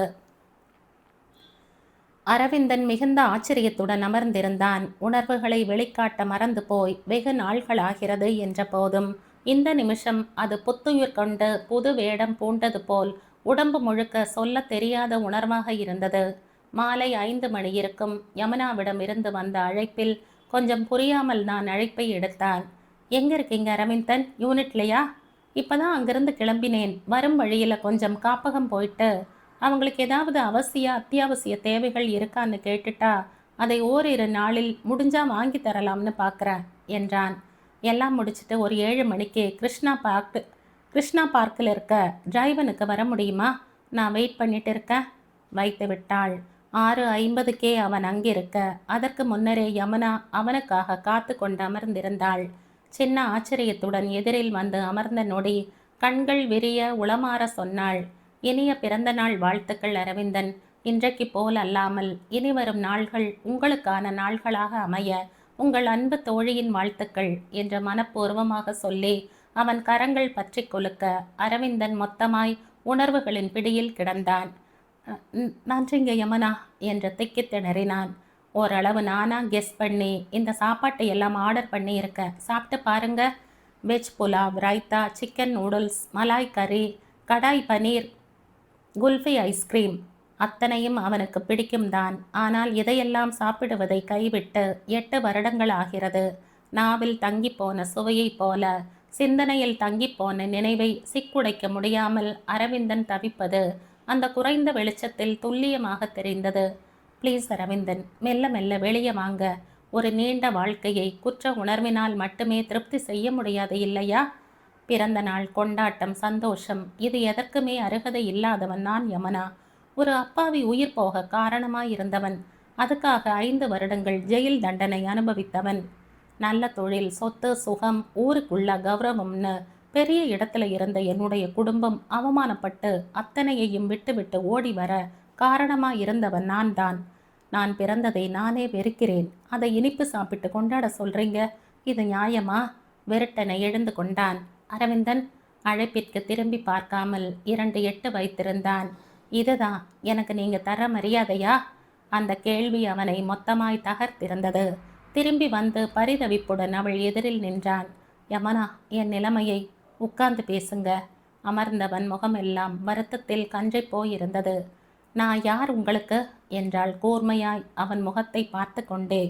S1: அரவிந்தன் மிகுந்த ஆச்சரியத்துடன் அமர்ந்திருந்தான். உணர்வுகளை வெளிக்காட்ட மறந்து போய் வெகு நாள்களாகிறது என்ற போதும் இந்த நிமிஷம் அது புத்துயிர் கொண்டு புது வேடம் பூண்டது போல் உடம்பு முழுக்க சொல்ல தெரியாத உணர்வாக இருந்தது. மாலை 5 மணி இருக்கும். யமுனாவிடம் இருந்து வந்த அழைப்பில் கொஞ்சம் புரியாமல் நான் அழைப்பை எடுத்தான். எங்கே இருக்கீங்க அரவிந்தன்? யூனிட்லையா? இப்போதான் அங்கிருந்து கிளம்பினேன். வரும் வழியில் கொஞ்சம் காப்பகம் போயிட்டு அவங்களுக்கு ஏதாவது அத்தியாவசிய தேவைகள் இருக்கான்னு கேட்டுட்டா அதை ஓரிரு நாளில் முடிஞ்சா வாங்கி தரலாம்னு பார்க்குறேன் என்றான். எல்லாம் முடிச்சுட்டு ஒரு 7 மணிக்கு கிருஷ்ணா பார்க்கில் இருக்க டிரைவனுக்கு வர முடியுமா? நான் வெயிட் பண்ணிட்டு இருக்கேன். வைத்து விட்டாள். 6:50க்கே அவன் அங்கிருக்க அதற்கு முன்னரே யமுனா அவனுக்காக காத்து கொண்டு அமர்ந்திருந்தாள். சின்ன ஆச்சரியத்துடன் எதிரில் வந்து அமர்ந்த நொடி கண்கள் விரிய உளமாற சொன்னாள். இனிய பிறந்த நாள் வாழ்த்துக்கள் அரவிந்தன். இன்றைக்கு போல் அல்லாமல் இனி வரும் நாள்கள் உங்களுக்கான நாள்களாக அமைய உங்கள் அன்பு தோழியின் வாழ்த்துக்கள் என்று மனப்பூர்வமாக சொல்லி அவன் கரங்கள் பற்றி கொலுக்க அரவிந்தன் மொத்தமாய் உணர்வுகளின் பிடியில் கிடந்தான். நன்றிங்க யமுனா என்று திக்கி திணறினான். ஓரளவு நானா கெஸ் பண்ணி இந்த சாப்பாட்டை எல்லாம் ஆர்டர் பண்ணி இருக்கேன், சாப்பிட்டு பாருங்க. Veg pulao, raita, chicken noodles, malai கறி, கடாய் பனீர், குல்ஃபி ஐஸ்கிரீம் அத்தனையும் அவனுக்கு பிடிக்கும் தான். ஆனால் இதையெல்லாம் சாப்பிடுவதை கைவிட்டு 8 வருடங்கள் ஆகிறது. நாவில் தங்கிப்போன சுவையைப் போல சிந்தனையில் தங்கிப்போன நினைவை சிக்குடைக்க முடியாமல் அரவிந்தன் தவிப்பது அந்த குறைந்த வெளிச்சத்தில் துல்லியமாக தெரிந்தது. ப்ளீஸ் அரவிந்தன், மெல்ல மெல்ல வெளியே வாங்க. ஒரு நீண்ட வாழ்க்கையை குற்ற உணர்வினால் மட்டுமே திருப்தி செய்ய முடியாது இல்லையா? பிறந்த நாள் கொண்டாட்டம், சந்தோஷம், இது எதற்குமே அருகதை இல்லாதவன் நான் யமுனா. ஒரு அப்பாவி உயிர் போக காரணமாயிருந்தவன். அதுக்காக 5 வருடங்கள் ஜெயில் தண்டனை அனுபவித்தவன். நல்ல தொழில், சொத்து, சுகம், ஊருக்குள்ள கௌரவம்னு பெரிய இடத்துல இருந்த என்னுடைய குடும்பம் அவமானப்பட்டு அத்தனையையும் விட்டுவிட்டு ஓடி வர காரணமாயிருந்தவன் நான் தான். நான் பிறந்ததை நானே வெறுக்கிறேன். அதை இனிப்பு சாப்பிட்டு கொண்டாட சொல்றீங்க, இது நியாயமா? வெறுட்டனை எழுந்து கொண்டான். அரவிந்தன் அழைப்பிற்கு திரும்பி பார்க்காமல் 2 எட்டு வைத்திருந்தான். இதுதான் எனக்கு நீங்க தர மரியாதையா? அந்த கேள்வி அவனை மொத்தமாய் தகர்த்திருந்தது. திரும்பி வந்து பரிதவிப்புடன் அவள் எதிரில் நின்றான். யமுனா, என் நிலைமையை உட்கார்ந்து பேசுங்க. அமர்ந்தவன் முகமெல்லாம் வருத்தத்தில் கன்றை போயிருந்தது. நான் யார் உங்களுக்கு என்றாள் கூர்மையாய் அவன் முகத்தை பார்த்து கொண்டே.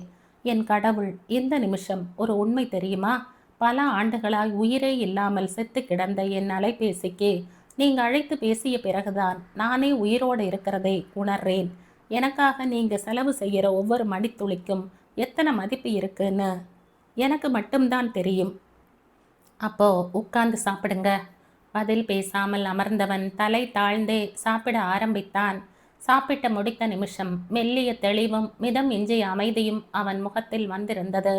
S1: என் கடவுள், இந்த நிமிஷம் ஒரு உண்மை தெரியுமா? பல ஆண்டுகளாய் உயிரே இல்லாமல் செத்து கிடந்த என் அலைபேசிக்கு நீங்கள் அழைத்து பேசிய பிறகுதான் நானே உயிரோடு இருக்கிறதை உணர்றேன். எனக்காக நீங்கள் செலவு செய்கிற ஒவ்வொரு மணித்துளிக்கும் எத்தனை மதிப்பு இருக்குன்னு எனக்கு மட்டும்தான் தெரியும். அப்போ உட்கார்ந்து சாப்பிடுங்க. பதில் பேசாமல் அமர்ந்தவன் தலை தாழ்ந்தே சாப்பிட ஆரம்பித்தான். சாப்பிட்ட முடித்த நிமிஷம் மெல்லிய தெளிவும் மிதம் இஞ்சிய அமைதியும் அவன் முகத்தில் வந்திருந்தது.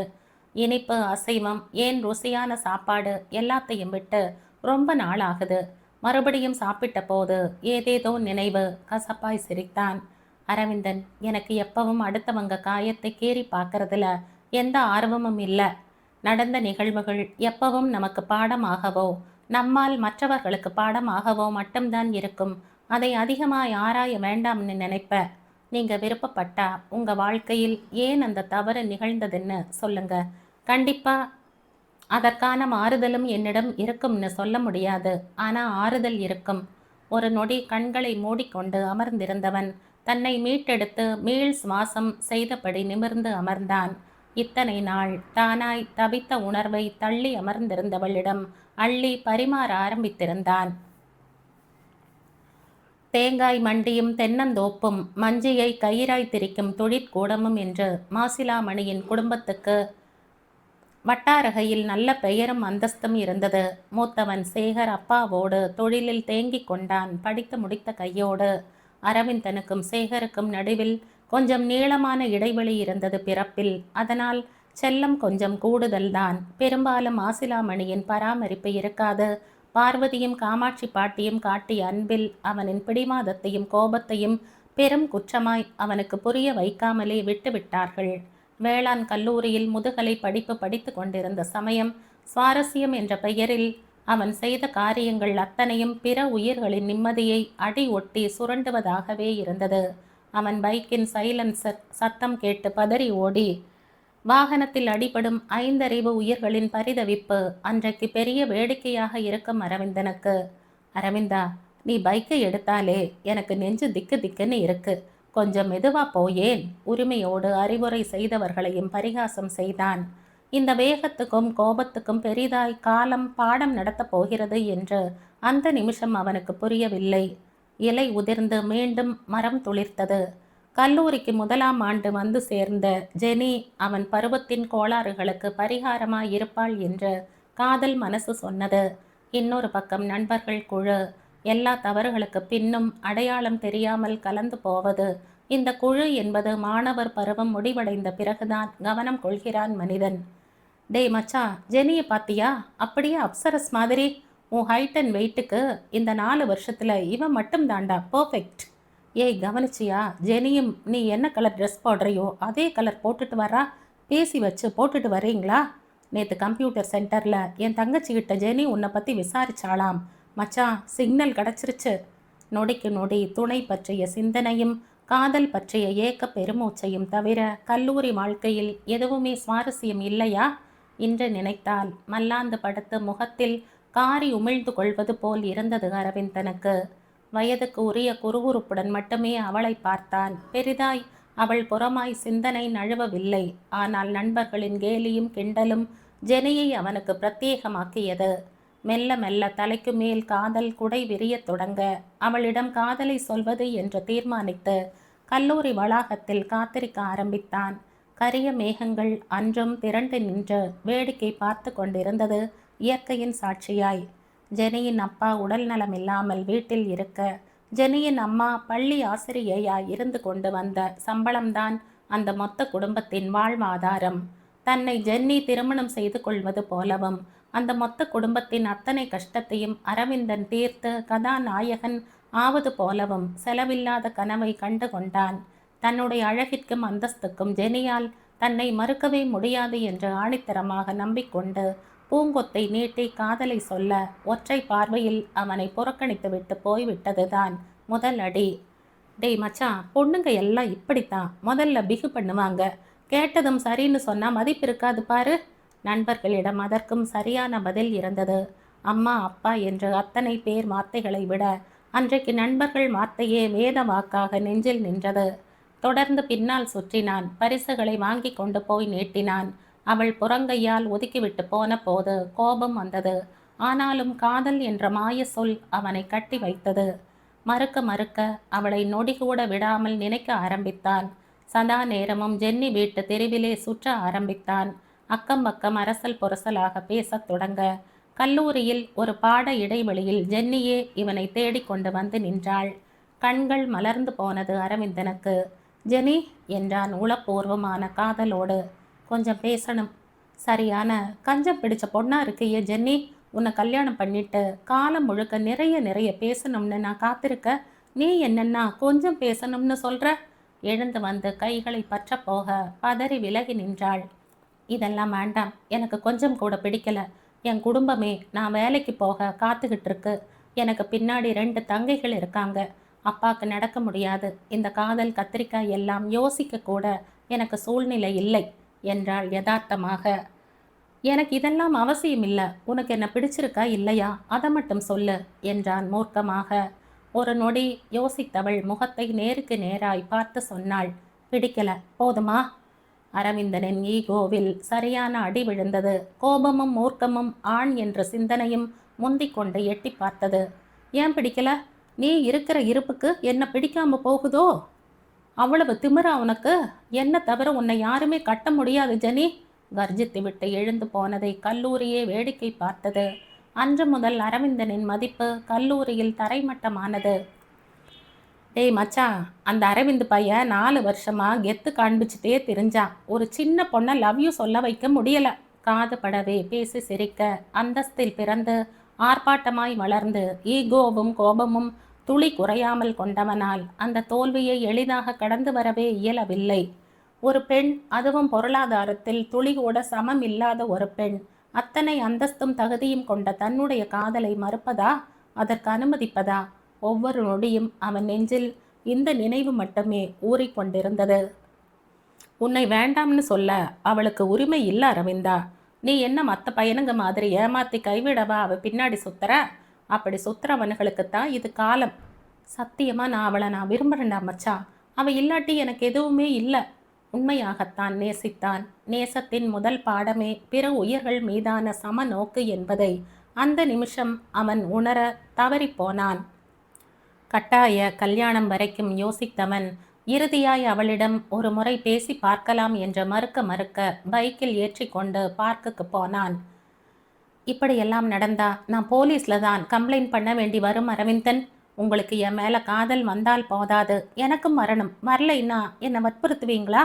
S1: இனிப்பு, அசைவம், ஏன் ருசியான சாப்பாடு எல்லாத்தையும் விட்டு ரொம்ப நாளாகுது. மறுபடியும் சாப்பிட்ட போது ஏதேதோ நினைவு. கசப்பாய் சிரித்தான். அரவிந்தன், எனக்கு எப்பவும் அடுத்தவங்க காயத்தை கீறி பார்க்கறதுல எந்த ஆர்வமும் இல்லை. நடந்த நிகழ்வுகள் எப்பவும் நமக்கு பாடமாகவோ நம்மால் மற்றவர்களுக்கு பாடமாகவோ மட்டும்தான் இருக்கும். அதை அதிகமாக ஆராய வேண்டாம்னு நினைப்ப. நீங்கள் விருப்பப்பட்டா உங்கள் வாழ்க்கையில் ஏன் அந்த தவறு நிகழ்ந்ததுன்னு சொல்லுங்க. கண்டிப்பாக அதற்கான மாறுதலும் என்னிடம் இருக்கும்னு சொல்ல முடியாது. ஆனா ஆறுதல் இருக்கும். ஒரு நொடி கண்களை மூடிக்கொண்டு அமர்ந்திருந்தவன் தன்னை மீட்டெடுத்து மீள் சுவாசம் செய்தபடி நிமிர்ந்து அமர்ந்தான். இத்தனை நாள் தானாய் தவித்த உணர்வை தள்ளி அமர்ந்திருந்தவளிடம் அள்ளி பரிமாற ஆரம்பித்திருந்தான். தேங்காய் மண்டியும் தென்னந்தோப்பும் மஞ்சியை கயிறாய் திரிக்கும் தொழிற்கூடமும் என்று மாசிலாமணியின் குடும்பத்துக்கு வட்டாரகையில் நல்ல பெயரும் அந்தஸ்தும் இருந்தது. மூத்தவன் சேகர் அப்பாவோடு தொழிலில் தேங்கிக் கொண்டான். படித்து முடித்த கையோடு. அரவிந்தனுக்கும் சேகருக்கும் நடுவில் கொஞ்சம் நீளமான இடைவெளி இருந்தது பிறப்பில். அதனால் செல்லம் கொஞ்சம் கூடுதல்தான். பெரும்பாலும் மாசிலாமணியின் பராமரிப்பு இருக்காது. பார்வதியும் காமாட்சி பாட்டியும் காட்டிய அன்பில் அவனின் பிடிவாதத்தையும் கோபத்தையும் பெரும் குற்றமாய் அவனுக்கு புரிய வைக்காமலே விட்டுவிட்டார்கள். வேளாண் கல்லூரியில் முதுகலை படிப்பு படித்து கொண்டிருந்த சமயம் சுவாரஸ்யம் என்ற பெயரில் அவன் செய்த காரியங்கள் அத்தனையும் பிற உயிர்களின் நிம்மதியை அடி ஒட்டி சுரண்டுவதாகவே இருந்தது. அவன் பைக்கின் சைலன்சர் சத்தம் கேட்டு பதறி ஓடி வாகனத்தில் அடிபடும் 5 அறிவு உயிர்களின் பரிதவிப்பு அன்றைக்கு பெரிய வேடிக்கையாக இருக்கும் அரவிந்தனுக்கு. அரவிந்தா, நீ பைக்கை எடுத்தாலே எனக்கு நெஞ்சு திக்கு திக்குன்னு இருக்கு. கொஞ்சம் மெதுவா போயேன். உரிமையோடு அறிவுரை செய்தவர்களையும் பரிகாசம் செய்தான். இந்த வேகத்துக்கும் கோபத்துக்கும் பெரிதாய் காலம் பாடம் நடத்தப் போகிறது என்று அந்த நிமிஷம் அவனுக்கு புரியவில்லை. இலை உதிர்ந்து மீண்டும் மரம் துளிர்த்தது. கல்லூரிக்கு முதலாம் ஆண்டு வந்து சேர்ந்த ஜெனி அவன் பருவத்தின் கோளாறுகளுக்கு பரிகாரமாய் இருப்பாள் என்று காதல் மனசு சொன்னது. இன்னொரு பக்கம் நண்பர்கள் குழு. எல்லா தவறுகளுக்கு பின்னும் அடையாளம் தெரியாமல் கலந்து போவது. இந்த குழு என்பது மாணவர் பருவம் முடிவடைந்த பிறகுதான் கவனம் கொள்கிறான் மனிதன். டேய் மச்சான், ஜெனியை பாத்தியா? அப்படியே அப்சரஸ் மாதிரி. உன் ஹைட் அண்ட் வெயிட்டுக்கு இந்த 4 வருஷத்துல இவன் மட்டும் தாண்டா பர்ஃபெக்ட். ஏய், கவனிச்சியா? ஜெனியும் நீ என்ன கலர் ட்ரெஸ் போடுறியோ அதே கலர் போட்டுட்டு வரா. பேசி வச்சு போட்டுட்டு வரீங்களா? நேற்று கம்ப்யூட்டர் சென்டரில் என் தங்கச்சிக்கிட்ட ஜெனி உன்னை பற்றி விசாரிச்சாளாம். மச்சான், சிக்னல் கிடச்சிருச்சு. நொடிக்கு நொடி துணை பற்றிய சிந்தனையும் காதல் பற்றிய ஏக்க பெருமூச்சையும் தவிர கல்லூரி வாழ்க்கையில் எதுவுமே சுவாரஸ்யம் இல்லையா? இன்று நினைத்தால் மல்லாந்து படுத்து முகத்தில் காரி உமிழ்ந்து கொள்வது போல் இருந்தது அரவிந்தனுக்கு. வயதுக்கு உரிய குறுகுறுப்புடன் மட்டுமே அவளை பார்த்தான். பெரிதாய் அவள் புறமாய் சிந்தனை நழுவவில்லை. ஆனால் நண்பர்களின் கேலியும் கிண்டலும் ஜெனியை அவனுக்கு பிரத்யேகமாக்கியது. மெல்ல மெல்ல தலைக்கு மேல் காதல் குடை விரியத் தொடங்க அவளிடம் காதலை சொல்வது என்று தீர்மானித்து கல்லூரி வளாகத்தில் காத்திருக்க ஆரம்பித்தான். கரிய மேகங்கள் அன்றும் திரண்டு நின்று வேடிக்கை பார்த்து கொண்டிருந்தது இயற்கையின் சாட்சியாய். ஜெனியின் அப்பா உடல் நலம் இல்லாமல் வீட்டில் இருக்க ஜெனியின் அம்மா பள்ளி ஆசிரியையாய் இருந்து கொண்டு வந்த சம்பளம்தான் அந்த மொத்த குடும்பத்தின் வாழ்வாதாரம். தன்னை ஜென்னி திருமணம் செய்து கொள்வது போலவும் அந்த மொத்த குடும்பத்தின் அத்தனை கஷ்டத்தையும் அரவிந்தன் தீர்த்து கதாநாயகன் ஆவது போலவும் செலவில்லாத கனவை கண்டு கொண்டான். தன்னுடைய அழகிற்கும் அந்தஸ்துக்கும் ஜெனியால் தன்னை மறுக்கவே முடியாது என்று ஆணித்தரமாக நம்பிக்கொண்டு பூங்கொத்தை நீட்டி காதலை சொல்ல ஒற்றை பார்வையில் அவனை புறக்கணித்துவிட்டு போய்விட்டதுதான் முதல் அடி. டேய் மச்சான், பொண்ணுங்க எல்லாம் இப்படித்தான். முதல்ல பிகு பண்ணுவாங்க. கேட்டதும் சரின்னு சொன்னால் மதிப்பு இருக்காது பாரு. நண்பர்களிடம் அதற்கும் சரியான பதில் இருந்தது. அம்மா அப்பா என்று அத்தனை பேர் வார்த்தைகளை விட அன்றைக்கு நண்பர்கள் வார்த்தையே வேத வாக்காக நெஞ்சில் நின்றது. தொடர்ந்து பின்னால் சுற்றினான். பரிசுகளை வாங்கி கொண்டு போய் நீட்டினான். அவள் புறங்கையால் ஒதுக்கிவிட்டு போன போது கோபம் வந்தது. ஆனாலும் காதல் என்ற மாய சொல் அவனை கட்டி வைத்தது. மறுக்க மறுக்க அவளை நொடிகூட விடாமல் நினைக்க ஆரம்பித்தான். சதா நேரமும் ஜென்னி வீட்டு தெருவிலே சுற்ற ஆரம்பித்தான். அக்கம் பக்கம் அரசல் பொரசலாக பேசத் தொடங்க கல்லூரியில் ஒரு பாட இடைவெளியில் ஜென்னியே இவனை தேடிக்கொண்டு வந்து நின்றாள். கண்கள் மலர்ந்து போனது அரவிந்தனுக்கு. ஜெனி என்றான் உளப்பூர்வமான காதலோடு. கொஞ்சம் பேசணும். சரியான கஞ்சம் பிடிச்ச பொண்ணா இருக்கையே ஜென்னி. உன்னை கல்யாணம் பண்ணிட்டு காலம் முழுக்க நிறைய பேசணும்னு நான் காத்திருக்க. நீ என்னன்னா கொஞ்சம் பேசணும்னு சொல்ற? எழுந்து வந்து கைகளை பற்ற போக பதறி விலகி நின்றாள். இதெல்லாம் வேண்டாம். எனக்கு கொஞ்சம் கூட பிடிக்கல. என் குடும்பமே நான் வேலைக்கு போக காத்துக்கிட்டு இருக்கு. எனக்கு பின்னாடி 2 தங்கைகள் இருக்காங்க. அப்பாவுக்கு நடக்க முடியாது. இந்த காதல் கத்திரிக்காய் எல்லாம் யோசிக்க கூட எனக்கு சூழ்நிலை இல்லை என்றாள் யதார்த்தமாக. எனக்கு இதெல்லாம் அவசியம் இல்லை. உனக்கு என்ன பிடிச்சிருக்கா இல்லையா அதை மட்டும் சொல்லு என்றான் மூர்க்கமாக. ஒரு நொடி யோசித்தவள் முகத்தை நேருக்கு நேராய் பார்த்து சொன்னாள், பிடிக்கல, போதுமா? அரவிந்தனின் ஈகோவில் சரியான அடி விழுந்தது. கோபமும் மூர்க்கமும் ஆண் என்ற சிந்தனையும் முந்திக்கொண்டு எட்டி பார்த்தது. ஏன் பிடிக்கல? நீ இருக்கிற இருப்புக்கு என்ன பிடிக்காம போகுதோ? அவ்வளவு திமிரா உனக்கு? என்ன தவிர உன்னை யாருமே கட்ட முடியாது ஜெனி. கர்ஜித்து விட்டு எழுந்து போனதை கல்லூரியே வேடிக்கை பார்த்தது. அன்று முதல் அரவிந்தனின் மதிப்பு கல்லூரியில் தரைமட்டமானது. டேய் மச்சான், அந்த அரவிந்த் பையன் 4 வருஷமா கெத்து காண்பிச்சுட்டே திரிஞ்சான். ஒரு சின்ன பொண்ணை லவ் யூ சொல்ல வைக்க முடியல. காது படவே பேசி சிரிக்க அந்தஸ்தில் பிறந்து ஆர்ப்பாட்டமாய் வளர்ந்து ஈகோவும் கோபமும் துளி குறையாமல் கொண்டவனால் அந்த தோல்வியை எளிதாக கடந்து வரவே இயலவில்லை. ஒரு பெண், அதுவும் பொருளாதாரத்தில் துளி கூட சமம் இல்லாத ஒரு பெண், அத்தனை அந்தஸ்தும் தகுதியும் கொண்ட தன்னுடைய காதலை மறுப்பதா? அதற்கு அனுமதிப்பதா? ஒவ்வொரு நொடியும் அவன் நெஞ்சில் இந்த நினைவு மட்டுமே ஊறிக்கொண்டிருந்தது. உன்னை வேண்டாம்னு சொல்ல அவளுக்கு உரிமை இல்லை அரவிந்தா. நீ என்ன மற்ற பையனுங்க மாதிரி ஏமாத்தி கைவிடவா அவ பின்னாடி சுத்துற? அப்படி சுத்துறவனுகளுக்குத்தான் இது காலம். சத்தியமா நான் விரும்புறேன்டா மச்சான். அவ இல்லாட்டி எனக்கு எதுவுமே இல்லை. உண்மையாகத்தான் நேசித்தான். நேசத்தின் முதல் பாடமே பிற உயிர்கள் மீதான சம நோக்கு என்பதை அந்த நிமிஷம் அவன் உணர தவறிப்போனான். கட்டாய கல்யாணம் வரைக்கும் யோசித்தவன் இறுதியாய் அவளிடம் ஒரு முறை பேசி பார்க்கலாம் என்ற மறுக்க பைக்கில் ஏற்றி கொண்டு பார்க்குக்கு போனான். இப்படியெல்லாம் நடந்தா நான் போலீஸில் தான் கம்ப்ளைண்ட் பண்ண வேண்டி வரும் அரவிந்தன். உங்களுக்கு என் மேலே காதல் வந்தால் போதாது, எனக்கும் வரணும். வரலைன்னா என்னை வற்புறுத்துவீங்களா?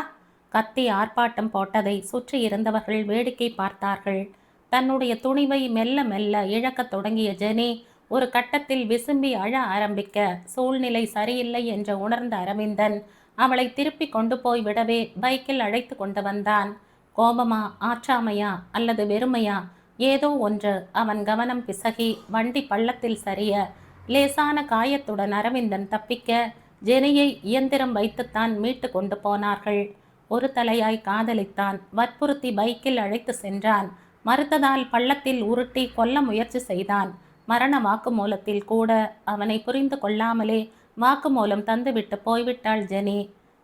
S1: கத்தி ஆர்ப்பாட்டம் போட்டதை சுற்றி இருந்தவர்கள் வேடிக்கை பார்த்தார்கள். தன்னுடைய துணிவை மெல்ல மெல்ல இழக்கத் தொடங்கிய ஜெனி ஒரு கட்டத்தில் விசும்பி அழ ஆரம்பிக்க சூழ்நிலை சரியில்லை என்று உணர்ந்த அரவிந்தன் அவளை திருப்பி கொண்டு போய் விடவே பைக்கில் அழைத்து கொண்டு வந்தான். கோபமா, ஆற்றாமையா அல்லது வெறுமையா, ஏதோ ஒன்று அவன் கவனம் பிசகி வண்டி பள்ளத்தில் சரிய லேசான காயத்துடன் அரவிந்தன் தப்பிக்க ஜெனியை இயந்திரம் வைத்துத்தான் மீட்டு கொண்டு போனார்கள். ஒரு தலையாய் காதலித்தான். வற்புறுத்தி பைக்கில் அழைத்து சென்றான். மறுத்ததால் பள்ளத்தில் உருட்டி கொல்ல முயற்சி செய்தான். மரண வாக்குமூலத்தில் கூட அவனை புரிந்து கொள்ளாமலே வாக்குமூலம் தந்துவிட்டு போய்விட்டாள் ஜெனி.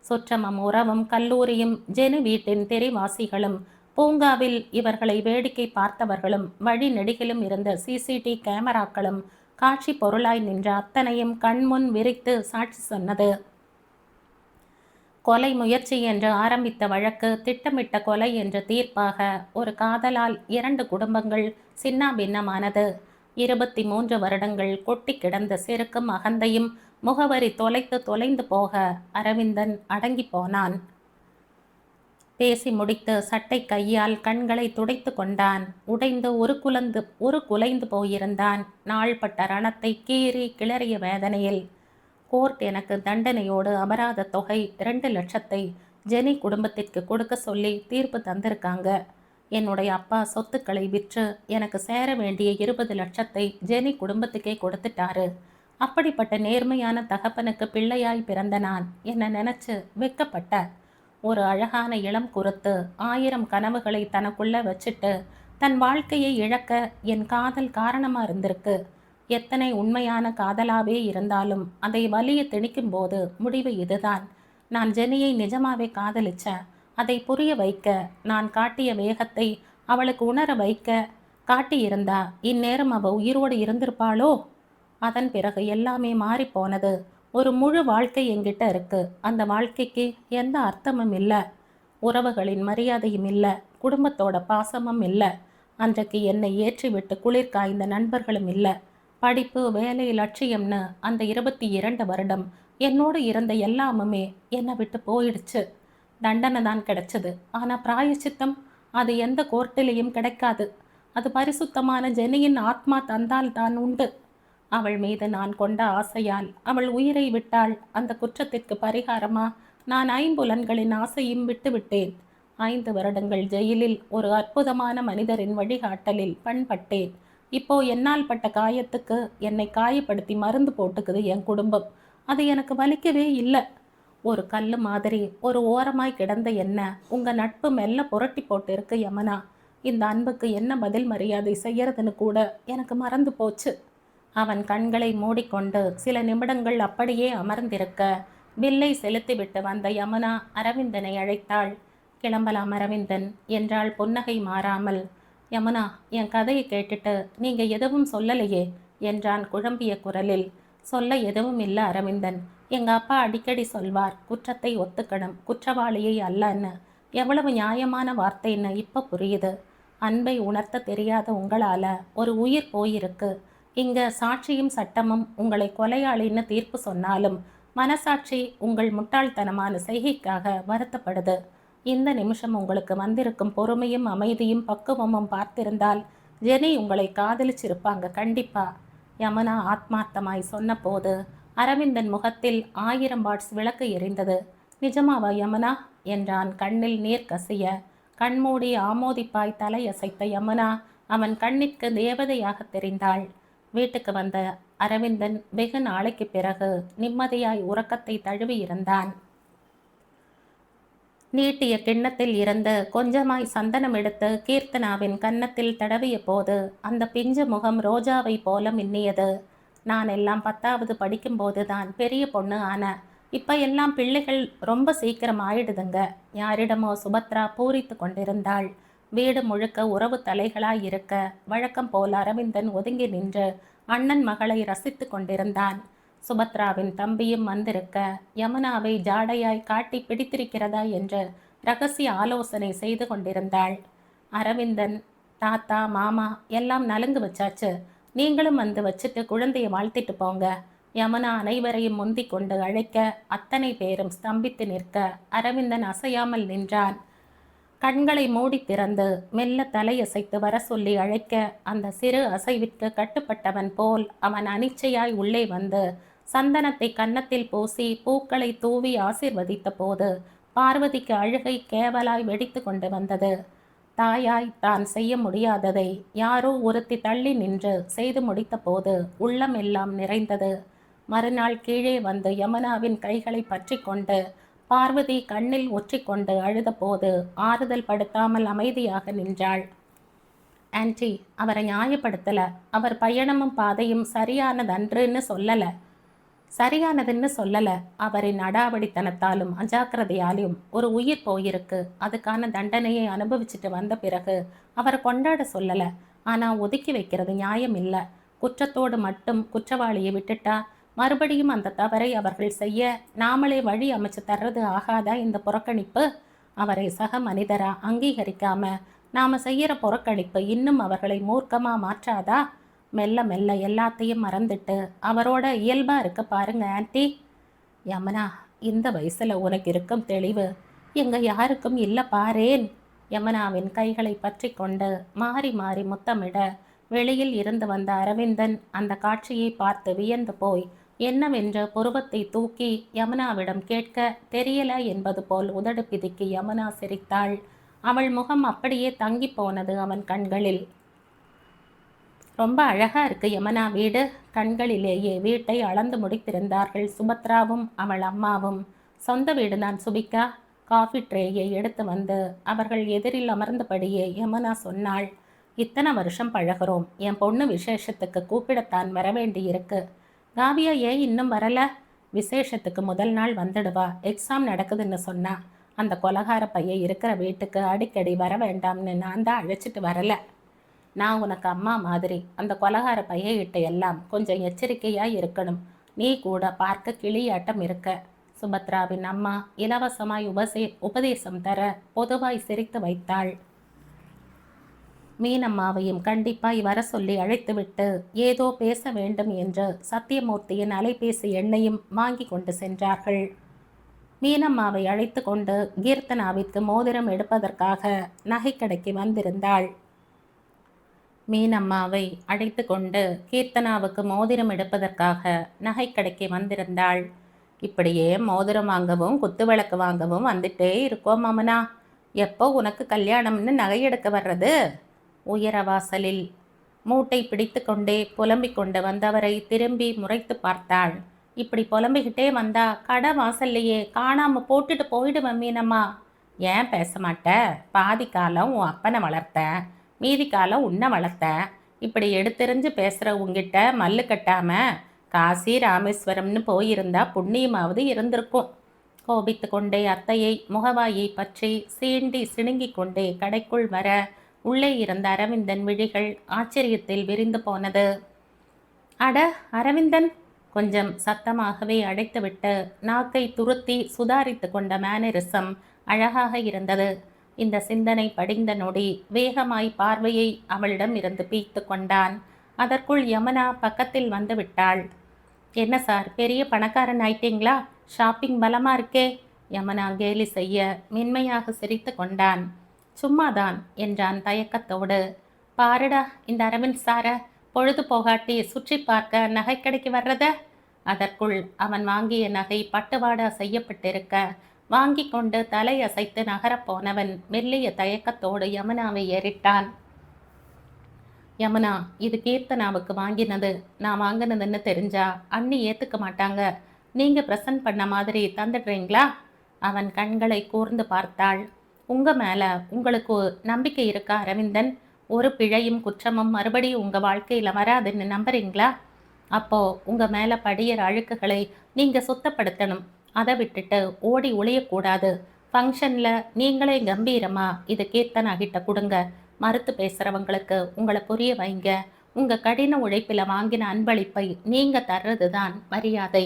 S1: சுற்றமும் உறவும் கல்லூரியும் ஜெனி வீட்டின் தெரிவாசிகளும் பூங்காவில் இவர்களை வேடிக்கை பார்த்தவர்களும் வழி நெடுகிலும் இருந்த சிசிடி கேமராக்களும் காட்சி பொருளாய் நின்ற அத்தனையும் கண்முன் விரித்து சாட்சி சொன்னது. கொலை முயற்சி என்று ஆரம்பித்த வழக்கு திட்டமிட்ட கொலை என்ற தீர்ப்பாக ஒரு காதலால் 2 குடும்பங்கள் சின்னாபின்னமானது. 23 வருடங்கள் கொட்டி கிடந்த செருக்கும் அகந்தையும் முகவரி தொலைந்து போக அரவிந்தன் அடங்கி போனான். பேசி முடித்து சட்டை கையால் கண்களை துடைத்து கொண்டான். உடைந்து ஒரு குலைந்து போயிருந்தான். நாள்பட்ட ரணத்தை கீறி கிளறிய வேதனையில். கோர்ட் எனக்கு தண்டனையோடு அபராத தொகை 2 லட்சத்தை ஜெனி குடும்பத்திற்கு கொடுக்க சொல்லி தீர்ப்பு தந்திருக்காங்க. என்னுடைய அப்பா சொத்துக்களை விற்று எனக்கு சேர வேண்டிய 20 லட்சத்தை ஜெனி குடும்பத்துக்கே கொடுத்துட்டாரு. அப்படிப்பட்ட நேர்மையான தகப்பனுக்கு பிள்ளையாய் பிறந்த நான் என்ன நினைச்சு வெக்கப்பட்ட. ஒரு அழகான இளம் குருத்து 1000 கனவுகளை தனக்குள்ள வச்சுட்டு தன் வாழ்க்கையை இழக்க என் காதல் காரணமா இருந்திருக்கு. எத்தனை உண்மையான காதலாவே இருந்தாலும் அதை வலிய திணிக்கும் போது முடிவு இதுதான். நான் ஜெனியை நிஜமாவே காதலிச்சேன். அதை புரிய வைக்க, நான் காட்டிய வேகத்தை அவளுக்கு உணர வைக்க காட்டியிருந்தா இந்நேரம் அவள் உயிரோடு இருந்திருப்பாளோ? அதன் பிறகு எல்லாமே மாறிப்போனது. ஒரு முழு வாழ்க்கை என்கிட்ட இருக்கு. அந்த வாழ்க்கைக்கு எந்த அர்த்தமும் இல்லை. உறவுகளின் மரியாதையும் இல்லை. குடும்பத்தோட பாசமும் இல்லை. அன்றைக்கு என்னை ஏற்றிவிட்டு குளிர் காய்ந்த நண்பர்களும் இல்லை. படிப்பு, வேலை, லட்சியம்னு அந்த 22 வருடம் என்னோடு இருந்த எல்லாமுமே என்னை விட்டு போயிடுச்சு. தண்டனை தான் கிடைச்சது. ஆனால் பிராயச்சித்தம் அது எந்த கோர்ட்டிலையும் கிடைக்காது. அது பரிசுத்தமான ஜெனியின் ஆத்மா தந்தால் தான் உண்டு. அவள் மீது நான் கொண்ட ஆசையால் அவள் உயிரை விட்டாள். அந்த குற்றத்திற்கு பரிகாரமா நான் 5 புலன்களின் ஆசையும் விட்டுவிட்டேன். 5 வருடங்கள் ஜெயிலில் ஒரு அற்புதமான மனிதரின் வழிகாட்டலில் பண்பட்டேன். இப்போ என்னால் பட்ட காயத்துக்கு என்னை காயப்படுத்தி மருந்து போட்டுக்குது என் குடும்பம். அது எனக்கு வலிக்கவே இல்லை. ஒரு கல் மாதிரி ஒரு ஓரமாய் கிடந்த என்ன உங்கள் நட்பு மெல்ல புரட்டி போட்டு இருக்கு யமனா. இந்த அன்புக்கு என்ன பதில் மரியாதை செய்யறதுன்னு கூட எனக்கு மறந்து போச்சு. அவன் கண்களை மூடிக்கொண்டு சில நிமிடங்கள் அப்படியே அமர்ந்திருக்க பில்லை செலுத்திவிட்டு வந்த யமுனா அரவிந்தனை அழைத்தாள். கிளம்பலாம் அரவிந்தன் என்றாள் புன்னகை மாறாமல். யமுனா, என் கதையை கேட்டுட்டு நீங்க எதுவும் சொல்லலையே என்றான் குழம்பிய குரலில். சொல்ல எதுவும் இல்லை அரவிந்தன். எங்க அப்பா அடிக்கடி சொல்வார், குற்றத்தை ஒத்துக்கணும், குற்றவாளியை அல்லன்னு. எவ்வளவு நியாயமான வார்த்தைன்னு இப்ப புரியுது. அன்பை உணர்த்த தெரியாத உங்களால ஒரு உயிர் போயிருக்கு. இங்க சாட்சியும் சட்டமும் உங்களை கொலையாளின்னு தீர்ப்பு சொன்னாலும் மனசாட்சி உங்கள் முட்டாள்தனமான செய்கைக்காக வருத்தப்படுது. இந்த நிமிஷம் உங்களுக்கு வந்திருக்கும் பொறுமையும் அமைதியும் பக்குவமும் பார்த்திருந்தால் ஜெனி உங்களை காதலிச்சிருப்பாங்க கண்டிப்பா. யமுனா ஆத்மார்த்தமாய் சொன்னபோது அரவிந்தன் முகத்தில் 1000 வாட்ஸ் விளக்கு எரிந்தது. நிஜமாவா யமுனா என்றான் கண்ணில் நீர் கசிய. கண்மூடி ஆமோதிப்பாய் தலையசைத்த யமுனா அவன் கண்ணிற்கு தேவதையாக தெரிந்தாள். வீட்டுக்கு வந்த அரவிந்தன் வெகு நாளைக்கு பிறகு நிம்மதியாய் உறக்கத்தை தழுவி இருந்தான். நீட்டிய கிண்ணத்தில் இருந்து கொஞ்சமாய் சந்தனம் எடுத்து கீர்த்தனாவின் கன்னத்தில் தடவிய போது அந்த பிஞ்சு முகம் ரோஜாவை போல மின்னியது. நான் எல்லாம் 10வது படிக்கும்போது தான் பெரிய பொண்ணு ஆன. இப்போ எல்லாம் பிள்ளைகள் ரொம்ப சீக்கிரம் ஆயிடுதுங்க. யாரிடமோ சுபத்ரா பூரித்து கொண்டிருந்தாள். வீடு முழுக்க உறவு தலைகளாய் இருக்க வழக்கம் போல் அரவிந்தன் ஒதுங்கி நின்று அண்ணன் மகளை ரசித்து கொண்டிருந்தான். சுபத்ராவின் தம்பியும் வந்திருக்க யமுனாவை ஜாடையாய் காட்டி பிடித்திருக்கிறதா என்று ரகசிய ஆலோசனை செய்து கொண்டிருந்தாள். அரவிந்தன், தாத்தா மாமா எல்லாம் நலுங்கு வச்சாச்சு, நீங்களும் வந்து வச்சுட்டு குழந்தைய வாழ்த்திட்டு போங்க. யமுனா அனைவரையும் முந்தி கொண்டு அழைக்க அத்தனை பேரும் ஸ்தம்பித்து நிற்க அரவிந்தன் அசையாமல் நின்றான். கண்களை மூடி திறந்து மெல்ல தலையசைத்து வர சொல்லி அழைக்க அந்த சிறு அசைவிற்கு கட்டுப்பட்டவன் போல் அவன் அனிச்சையாய் உள்ளே வந்து சந்தனத்தை கன்னத்தில் பூசி பூக்களை தூவி ஆசீர்வதித்த போது பார்வதிக்கு அழுகை கேவலாய் வெடித்து கொண்டு வந்தது. தாயாய் தான் செய்ய முடியாததை யாரோ ஒருத்தி தள்ளி நின்று செய்து முடித்த போது உள்ளம் எல்லாம் நிறைந்தது. மறுநாள் கீழே வந்து யமுனாவின் கைகளை பற்றி கொண்டு பார்வதி கண்ணில் ஒற்றிக்கொண்டு அழுத போது ஆறுதல் படுத்தாமல் அமைதியாக நின்றாள். ஆன்டி, அவரை நியாயப்படுத்தல. அவர் பயணமும் பாதையும் சரியானதுன்னு சொல்லல. அவரின் அடாவடித்தனத்தாலும் அஜாக்கிரதையாலும் ஒரு உயிர் போயிருக்கு. அதுக்கான தண்டனையை அனுபவிச்சுட்டு வந்த பிறகு அவரை கொண்டாட சொல்லல. ஆனா ஒதுக்கி வைக்கிறது நியாயம் இல்லை. குற்றத்தோடு மட்டும் குற்றவாளியை விட்டுட்டா மறுபடியும் அந்த தவறை அவர்கள் செய்ய நாமளே வழி அமைச்சு தர்றது ஆகாதா இந்த புறக்கணிப்பு? அவரை சக மனிதரா அங்கீகரிக்காம நாம செய்யற புறக்கணிப்பு இன்னும் அவர்களை மூர்க்கமா மாற்றாதா? மெல்ல மெல்ல எல்லாத்தையும் மறந்துட்டு அவரோட இயல்பா இருக்க பாருங்க ஆன்டி. யமுனா, இந்த வயசுல உனக்கு இருக்கும் தெளிவு எங்க யாருக்கும் இல்லை பாரேன். யமுனாவின் கைகளை பற்றி கொண்டு மாறி மாறி முத்தமிட வெளியில் இருந்து வந்த அரவிந்தன் அந்த காட்சியை பார்த்து வியந்து போய் என்னவென்று புருவத்தை தூக்கி யமுனாவிடம் கேட்க தெரியல என்பது போல் உதடு பிதுக்கி யமுனா சிரித்தாள். அவள் முகம் அப்படியே தங்கி போனது அவன் கண்களில். ரொம்ப அழகா இருக்கு யமுனா வீடு. கண்களிலேயே வீட்டை அளந்து முடித்திருந்தார்கள் சுபத்ராவும் அவள் அம்மாவும். சொந்த வீடுதான் சுபிக்கா. காஃபி ட்ரேயை எடுத்து வந்து அவர்கள் எதிரில் அமர்ந்தபடியே யமுனா சொன்னாள். இத்தனை வருஷம் பழகிறோம். என் பொண்ணு விசேஷத்துக்கு கூப்பிடத்தான் வர வேண்டியிருக்கு. காவியா ஏன் இன்னும் வரல? விசேஷத்துக்கு முதல் நாள் வந்துடுவா. எக்ஸாம் நடக்குதுன்னு சொன்னா. அந்த கொலகார பையன் இருக்கிற வீட்டுக்கு அடிக்கடி வர வேண்டாம்னு நான் தான் அழைச்சிட்டு வரல. நான் உனக்கு அம்மா மாதிரி. அந்த கொலகார பையன்கிட்ட எல்லாம் கொஞ்சம் எச்சரிக்கையாக இருக்கணும். நீ கூட பார்க்க கிளியாட்டம் இருக்க. சுபத்ராவின் அம்மா இலவசமாய் உபதேசம் தர பொதுவாய் சிரித்து வைத்தாள். மீனம்மாவையும் கண்டிப்பாய் வர சொல்லி அழைத்துவிட்டு ஏதோ பேச வேண்டும் என்று சத்தியமூர்த்தியின் அலைபேசி எண்ணையும் வாங்கி கொண்டு சென்றார்கள். மீனம்மாவை அழைத்து கொண்டு கீர்த்தனாவிற்கு மோதிரம் எடுப்பதற்காக நகைக்கடைக்கு வந்திருந்தாள். மீனம்மாவை அழைத்து கொண்டு கீர்த்தனாவுக்கு மோதிரம் எடுப்பதற்காக நகைக்கடைக்கு வந்திருந்தாள். இப்படியே மோதிரம் வாங்கவும் குத்து விளக்கு வாங்கவும் வந்துட்டே இருக்கோம் மாமனா. எப்போ உனக்கு கல்யாணம்னு நகை எடுக்க வர்றது? உயர வாசலில் மூட்டை பிடித்து கொண்டே புலம்பிக் கொண்டு வந்தவரை திரும்பி முறைத்து பார்த்தாள். இப்படி புலம்பிக்கிட்டே வந்தா கடை வாசல்லையே காணாம போட்டுட்டு போயிடுவேன் மீனம்மா ஏன் பேச மாட்ட? பாதி காலம் உன் அப்பனை வளர்த்த, மீதி காலம் உன்னை வளர்த்த. இப்படி எடுத்தெறிஞ்சு பேசுகிற உங்ககிட்ட மல்லு கட்டாம காசி ராமேஸ்வரம்னு போயிருந்தா புண்ணியமாவது இருந்திருக்கும். கோபித்து கொண்டே அத்தையை முகவாயை பற்றி சீண்டி சிணுங்கிக் கொண்டே கடைக்குள் வர உள்ளே இருந்த அரவிந்தன் விழிகள் ஆச்சரியத்தில் விரிந்து போனது. அட அரவிந்தன்! கொஞ்சம் சத்தமாகவே அடைத்துவிட்டு நாக்கை துருத்தி சுதாரித்து கொண்ட மேனரிசம் அழகாக இருந்தது. இந்த சிந்தனை படிந்த நொடி வேகமாய் பார்வையை அவளிடம் இருந்து பீய்த்து கொண்டான். அதற்குள் யமுனா பக்கத்தில் வந்து விட்டாள். என்ன சார், பெரிய பணக்காரன் ஆயிட்டீங்களா? ஷாப்பிங் பலமா இருக்கே. யமுனா கேலி செய்ய மென்மையாக சிரித்து கொண்டான். சும்மாதான் என்றான் தயக்கத்தோடு. பாருடா இந்த அரவிந்த் சார, பொழுது போகாட்டி சுற்றி பார்க்க நகைக்கடைக்கு வர்றத. அதற்குள் அவன் வாங்கிய நகை பட்டுவாடா செய்யப்பட்டிருக்க வாங்கி கொண்டு தலை அசைத்து நகரப்போனவன் மெல்லிய தயக்கத்தோடு யமுனாவை ஏறிட்டான். யமுனா, இது கீர்த்தனாவுக்கு வாங்கினது. நான் வாங்கினதுன்னு தெரிஞ்சா அண்ணி ஏற்றுக்க மாட்டாங்க. நீங்கள் ப்ரெசன்ட் பண்ண மாதிரி தந்துடுறீங்களா? அவன் கண்களை கூர்ந்து பார்த்தாள். உங்கள் மேலே உங்களுக்கு நம்பிக்கை இருக்கா அரவிந்தன்? ஒரு பிழையும் குற்றமும் மறுபடியும் உங்கள் வாழ்க்கையில் வராதுன்னு நம்புறீங்களா? அப்போது உங்கள் மேலே படியிற அழுக்குகளை நீங்கள் சுத்தப்படுத்தணும். அதை விட்டுட்டு ஓடி ஒளியக்கூடாது. ஃபங்க்ஷனில் நீங்களே கம்பீரமாக இது கீர்த்தனா கிட்ட கொடுங்க. மறுத்து பேசுகிறவங்களுக்கு உங்களை புரிய வைங்க. உங்கள் கடின உழைப்பில் வாங்கின அன்பளிப்பை நீங்கள் தர்றது தான் மரியாதை.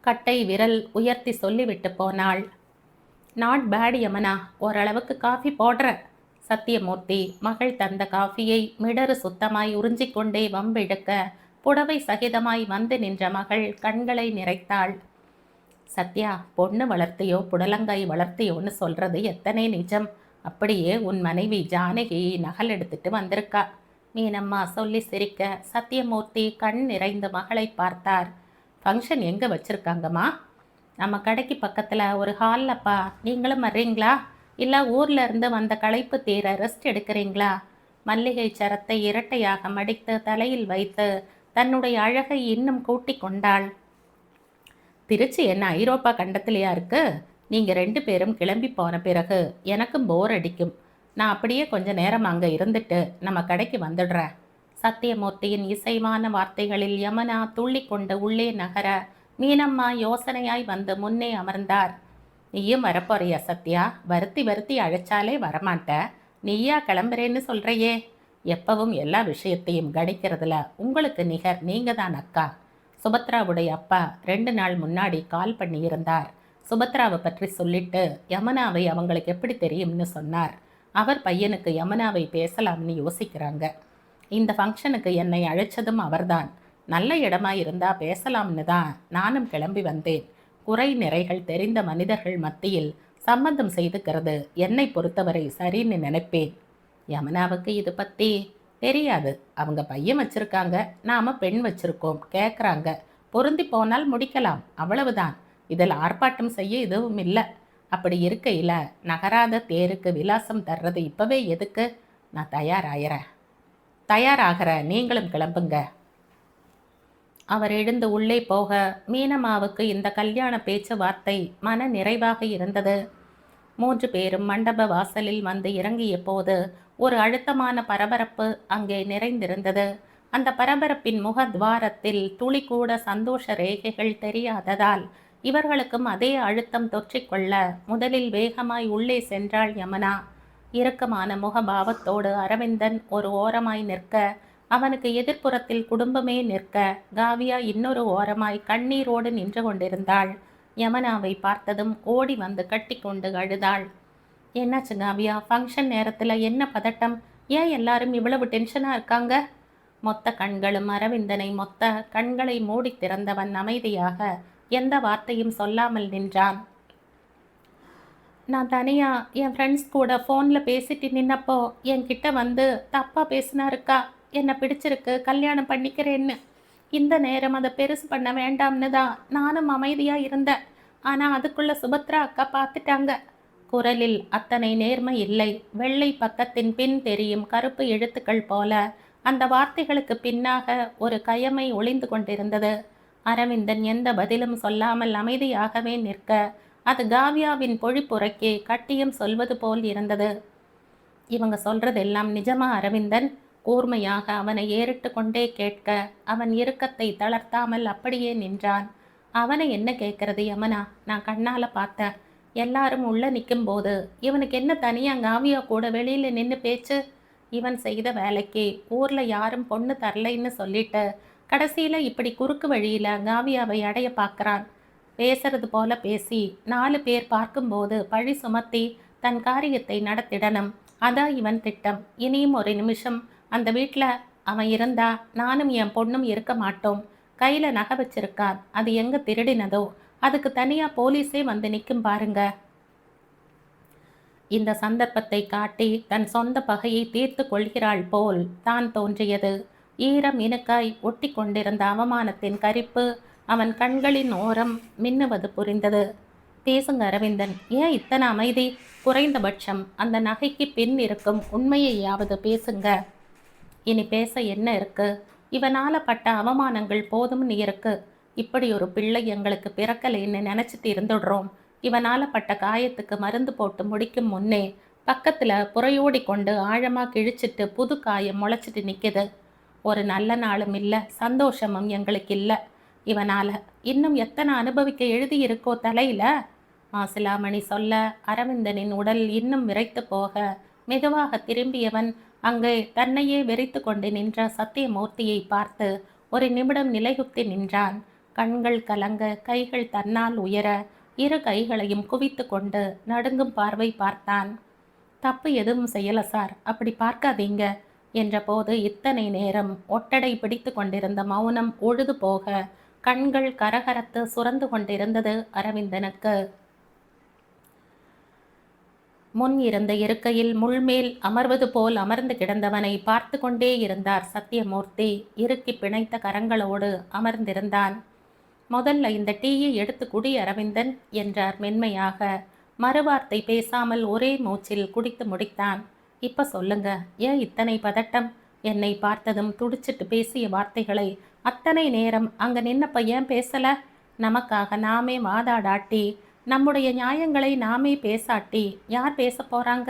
S1: கட்டை விரல் உயர்த்தி சொல்லிவிட்டு போனாள். நாட் பேட் யமுனா, ஓரளவுக்கு காஃபி போடுற. சத்தியமூர்த்தி மகள் தந்த காஃபியை மிடறு சுத்தமாய் உறிஞ்சிக்கொண்டே வம்பிழுக்க புடவை சகிதமாய் வந்து நின்ற மகள் கண்களை நிறைத்தாள். சத்யா, பொண்ணு வளர்த்தியோ புடலங்காய் வளர்த்தியோன்னு சொல்கிறது எத்தனை நிஜம். அப்படியே உன் மனைவி ஜானகி நகல் எடுத்துட்டு வந்திருக்கா. மீனம்மா சொல்லி சிரிக்க சத்தியமூர்த்தி கண் நிறைந்த மகளை பார்த்தார். ஃபங்க்ஷன் எங்கே வச்சுருக்காங்கம்மா? நம்ம கடைக்கு பக்கத்தில் ஒரு ஹால்லப்பா. நீங்களும் வர்றீங்களா? இல்லை ஊரில் இருந்து வந்த களைப்பு தீர ரெஸ்ட் எடுக்கிறீங்களா? மல்லிகை சரத்தை இரட்டையாக மடித்து தலையில் வைத்து தன்னுடைய அழகை இன்னும் கூட்டி கொண்டாள். திருச்சி என்ன ஐரோப்பா கண்டத்திலையா இருக்கு? நீங்கள் 2 பேரும் கிளம்பி போன பிறகு எனக்கும் போர் அடிக்கும். நான் அப்படியே கொஞ்ச நேரம் அங்கே இருந்துட்டு நம்ம கடைக்கு வந்துடுறேன். சத்தியமூர்த்தியின் இசைவான வார்த்தைகளில் யமுனா துள்ளி கொண்டு உள்ளே நகர மீனம்மா யோசனையாய் வந்து முன்னே அமர்ந்தார். நீயும் வரப்போறியா சத்யா? வருத்தி வருத்தி அழைச்சாலே வரமாட்ட. நீயா கிளம்புறேன்னு சொல்கிறையே. எப்பவும் எல்லா விஷயத்தையும் கணிக்கிறதுல உங்களுக்கு நிகர் நீங்கள் தான் அக்கா. சுபத்ராவுடைய அப்பா 2 நாள் முன்னாடி கால் பண்ணியிருந்தார். சுபத்ராவை பற்றி சொல்லிட்டு யமுனாவை அவங்களுக்கு எப்படி தெரியும்னு சொன்னார். அவர் பையனுக்கு யமுனாவை பேசலாம்னு யோசிக்கிறாங்க. இந்த ஃபங்க்ஷனுக்கு என்னை அழைச்சதும் அவர்தான். நல்ல இடமா இருந்தால் பேசலாம்னு தான் நானும் கிளம்பி வந்தேன். குறை நிறைகள் தெரிந்த மனிதர்கள் மத்தியில் சம்பந்தம் செய்துக்கிறது என்னை பொறுத்தவரை சரின்னு நினைப்பேன். யமுனாவுக்கு இது பற்றி தெரியாது. அவங்க பையன் வச்சுருக்காங்க, நாம் பெண் வச்சுருக்கோம். கேட்குறாங்க, பொருந்தி போனால் முடிக்கலாம், அவ்வளவுதான். இதில் ஆர்ப்பாட்டம் செய்ய எதுவும் இல்லை. அப்படி இருக்கையில் நகராத தேருக்கு விலாசம் தர்றது இப்போவே எதுக்கு? நான் தயாராகிற நீங்களும் கிளம்புங்க. அவர் எழுந்து உள்ளே போக மீனம்மாவுக்கு இந்த கல்யாண பேச்சுவார்த்தை மன நிறைவாக இருந்தது. 3 பேரும் மண்டப வாசலில் வந்து இறங்கிய போது ஒரு அழுத்தமான பரபரப்பு அங்கே நிறைந்திருந்தது. அந்த பரபரப்பின் முகத்வாரத்தில் துளி கூட சந்தோஷ ரேகைகள் தெரியாததால் இவர்களுக்கும் அதே அழுத்தம் தொற்றிக்கொள்ள முதலில் வேகமாய் உள்ளே சென்றாள் யமுனா. இறுக்கமான முகபாவத்தோடு அரவிந்தன் ஒரு ஓரமாய் நிற்க, அவனுக்கு எதிர்ப்புறத்தில் குடும்பமே நிற்க, காவியா இன்னொரு ஓரமாய் கண்ணீரோடு நின்று கொண்டிருந்தாள். யமுனாவை பார்த்ததும் ஓடி வந்து கட்டி கொண்டு அழுதாள். என்னாச்சு காவியா? ஃபங்க்ஷன் நேரத்தில் என்ன பதட்டம்? ஏன் எல்லாரும் இவ்வளவு டென்ஷனாக இருக்காங்க? மொத்த கண்களும் அரவிந்தனை மொத்த கண்களை மூடி திறந்தவன் அமைதியாக எந்த வார்த்தையும் சொல்லாமல் நின்றான். நான் தனியாக என் ஃப்ரெண்ட்ஸ் கூட ஃபோனில் பேசிட்டு நின்னப்போ என்கிட்ட வந்து தப்பாக பேசினாருக்கா. என்னை பிடிச்சிருக்கு, கல்யாணம் பண்ணிக்கிறேன்னு. இந்த நேரம் அதை பெருசு பண்ண வேண்டாம்னு தான் நானும் அமைதியாக இருந்தேன். ஆனால் அதுக்குள்ளே சுபத்ரா அக்கா பார்த்துட்டாங்க. குரலில் அத்தனை நேர்மை இல்லை. வெள்ளை பக்கத்தின் பின் தெரியும் கருப்பு எழுத்துக்கள் போல அந்த வார்த்தைகளுக்கு பின்னாக ஒரு கயமை ஒளிந்து கொண்டிருந்தது. அரவிந்தன் எந்த பதிலும் சொல்லாமல் அமைதியாகவே நிற்க அது காவியாவின் பொழிப்புரைக்கே கட்டியம் சொல்வது போல் இருந்தது. இவங்க சொல்றதெல்லாம் நிஜமா அரவிந்தன்? கூர்மையாக அவனை ஏறிட்டு கொண்டே கேட்க அவன் இறுக்கத்தை தளர்த்தாமல் அப்படியே நின்றான். அவனை என்ன கேட்கறது யமனா? நான் கண்ணால பார்த்தேன். எல்லாரும் உள்ள நிற்கும்போது இவனுக்கு என்ன தனியா காவியா கூட வெளியில நின்று பேச்சு? இவன் செய்த வேலைக்கு ஊர்ல யாரும் பொண்ணு தரலைன்னு சொல்லிட்டு கடைசியில இப்படி குறுக்கு வழியில காவியாவை அடைய பார்க்கறான். பேசுறது போல பேசி 4 பேர் பார்க்கும்போது பழி சுமத்தி தன் காரியத்தை நடத்திடணும். அதான் இவன் திட்டம். இனியும் ஒரு நிமிஷம் அந்த வீட்டில் அவன் இருந்தா நானும் என் பொண்ணும் இருக்க மாட்டோம். கையில் நகை வச்சிருக்கான். அது எங்கே திருடினதோ அதுக்கு தனியாக போலீஸே வந்து நிற்கும் பாருங்க. இந்த சந்தர்ப்பத்தை காட்டி தன் சொந்த பகையை தீர்த்து கொள்கிறாள் போல் தான் தோன்றியது. ஈரம் இனுக்காய் ஒட்டி கொண்டிருந்த அவமானத்தின் கரிப்பு அவன் கண்களின் ஓரம் மின்னுவது புரிந்தது. பேசுங்க அரவிந்தன், ஏன் இத்தனை அமைதி? குறைந்தபட்சம் அந்த நகைக்கு பின் இருக்கும் உண்மையையாவது பேசுங்க. இனி பேச என்ன இருக்கு? இவனால பட்ட அவமானங்கள் போதும்னு இருக்கு. இப்படி ஒரு பிள்ளை எங்களுக்கு பிறக்கலைன்னு நினச்சிட்டு இருந்துடுறோம். இவனால பட்ட காயத்துக்கு மருந்து போட்டு முடிக்கும் முன்னே பக்கத்தில் புறையோடி கொண்டு ஆழமாக கிழிச்சிட்டு புது காயம் முளைச்சிட்டு நிற்கிது. ஒரு நல்ல நாளும் இல்லை, சந்தோஷமும் எங்களுக்கு இல்லை. இவனால் இன்னும் எத்தனை அனுபவிக்க எழுதியிருக்கோ தலையில்? மாசிலாமணி சொல்ல அரவிந்தனின் உடல் இன்னும் விரைத்து போக மெதுவாக திரும்பியவன் அங்கே தன்னையே வெறித்து கொண்டு நின்ற சத்தியமூர்த்தியை பார்த்து ஒரு நிமிடம் நிலைகுத்தி நின்றான். கண்கள் கலங்க, கைகள் தன்னால் உயர, இரு கைகளையும் குவித்து கொண்டு நடுங்கும் பார்வை பார்த்தான். தப்பு எதுவும் செய்யல சார், அப்படி பார்க்காதீங்க என்ற போது இத்தனை நேரம் ஒட்டடை பிடித்து கொண்டிருந்த மௌனம் உழுது போக கண்கள் கரகரத்து சுரந்து கொண்டிருந்தது அரவிந்தனுக்கு. முன் இருந்த இருக்கையில் முள்மேல் அமர்வது போல் அமர்ந்து கிடந்தவனை பார்த்து கொண்டே இருந்தார் சத்தியமூர்த்தி. இறுக்கி பிணைத்த கரங்களோடு அமர்ந்திருந்தான். முதல்ல இந்த டீயை எடுத்து குடி அரவிந்தன் என்றார் மென்மையாக. மறுவார்த்தை பேசாமல் ஒரே மூச்சில் குடித்து முடித்தான். இப்ப சொல்லுங்க, ஏன் இத்தனை பதட்டம்? என்னை பார்த்ததும் துடிச்சிட்டு பேசிய வார்த்தைகளை அத்தனை நேரம் அங்க நின்னப்ப ஏன் பேசல? நமக்காக நாமே வாதாடாட்டி, நம்முடைய நியாயங்களை நாமே பேசாட்டி யார் பேச போறாங்க?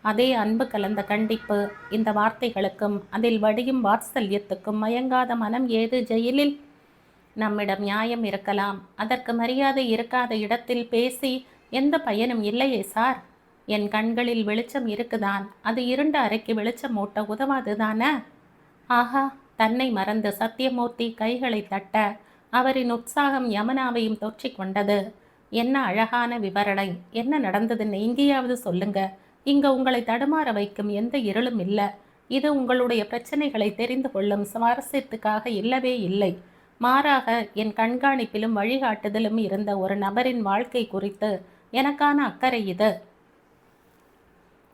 S1: அதே அன்பு கலந்த கண்டிப்பு. இந்த வார்த்தைகளுக்கும் அதில் வடியும் வாத்சல்யத்துக்கும் மயங்காத மனம் ஏது ஜெயிலில்? நம்மிடம் நியாயம் இருக்கலாம், அதற்கு மரியாதை இருக்காத இடத்தில் பேசி எந்த பயனும் இல்லையே சார். என் கண்களில் வெளிச்சம் இருக்குதான், அது இருண்ட அறைக்கு வெளிச்சம் மூட்ட உதவாதுதானே? ஆஹா! தன்னை மறந்து சத்தியமூர்த்தி கைகளை தட்ட அவரின் உற்சாகம் யமுனாவையும் தொற்றி கொண்டது. என்ன அழகான விவரணை! என்ன நடந்ததுன்னு எங்கேயாவது சொல்லுங்க. இங்க உங்களை தடுமாற வைக்கும் எந்த இருளும் இல்லை. இது உங்களுடைய பிரச்சனைகளை தெரிந்து கொள்ளும் சுவாரஸ்யத்துக்காக இல்லவே இல்லை. மாறாக என் கண்காணிப்பிலும் வழிகாட்டுதலும் இருந்த ஒரு நபரின் வாழ்க்கை குறித்து எனக்கான அக்கறை இது.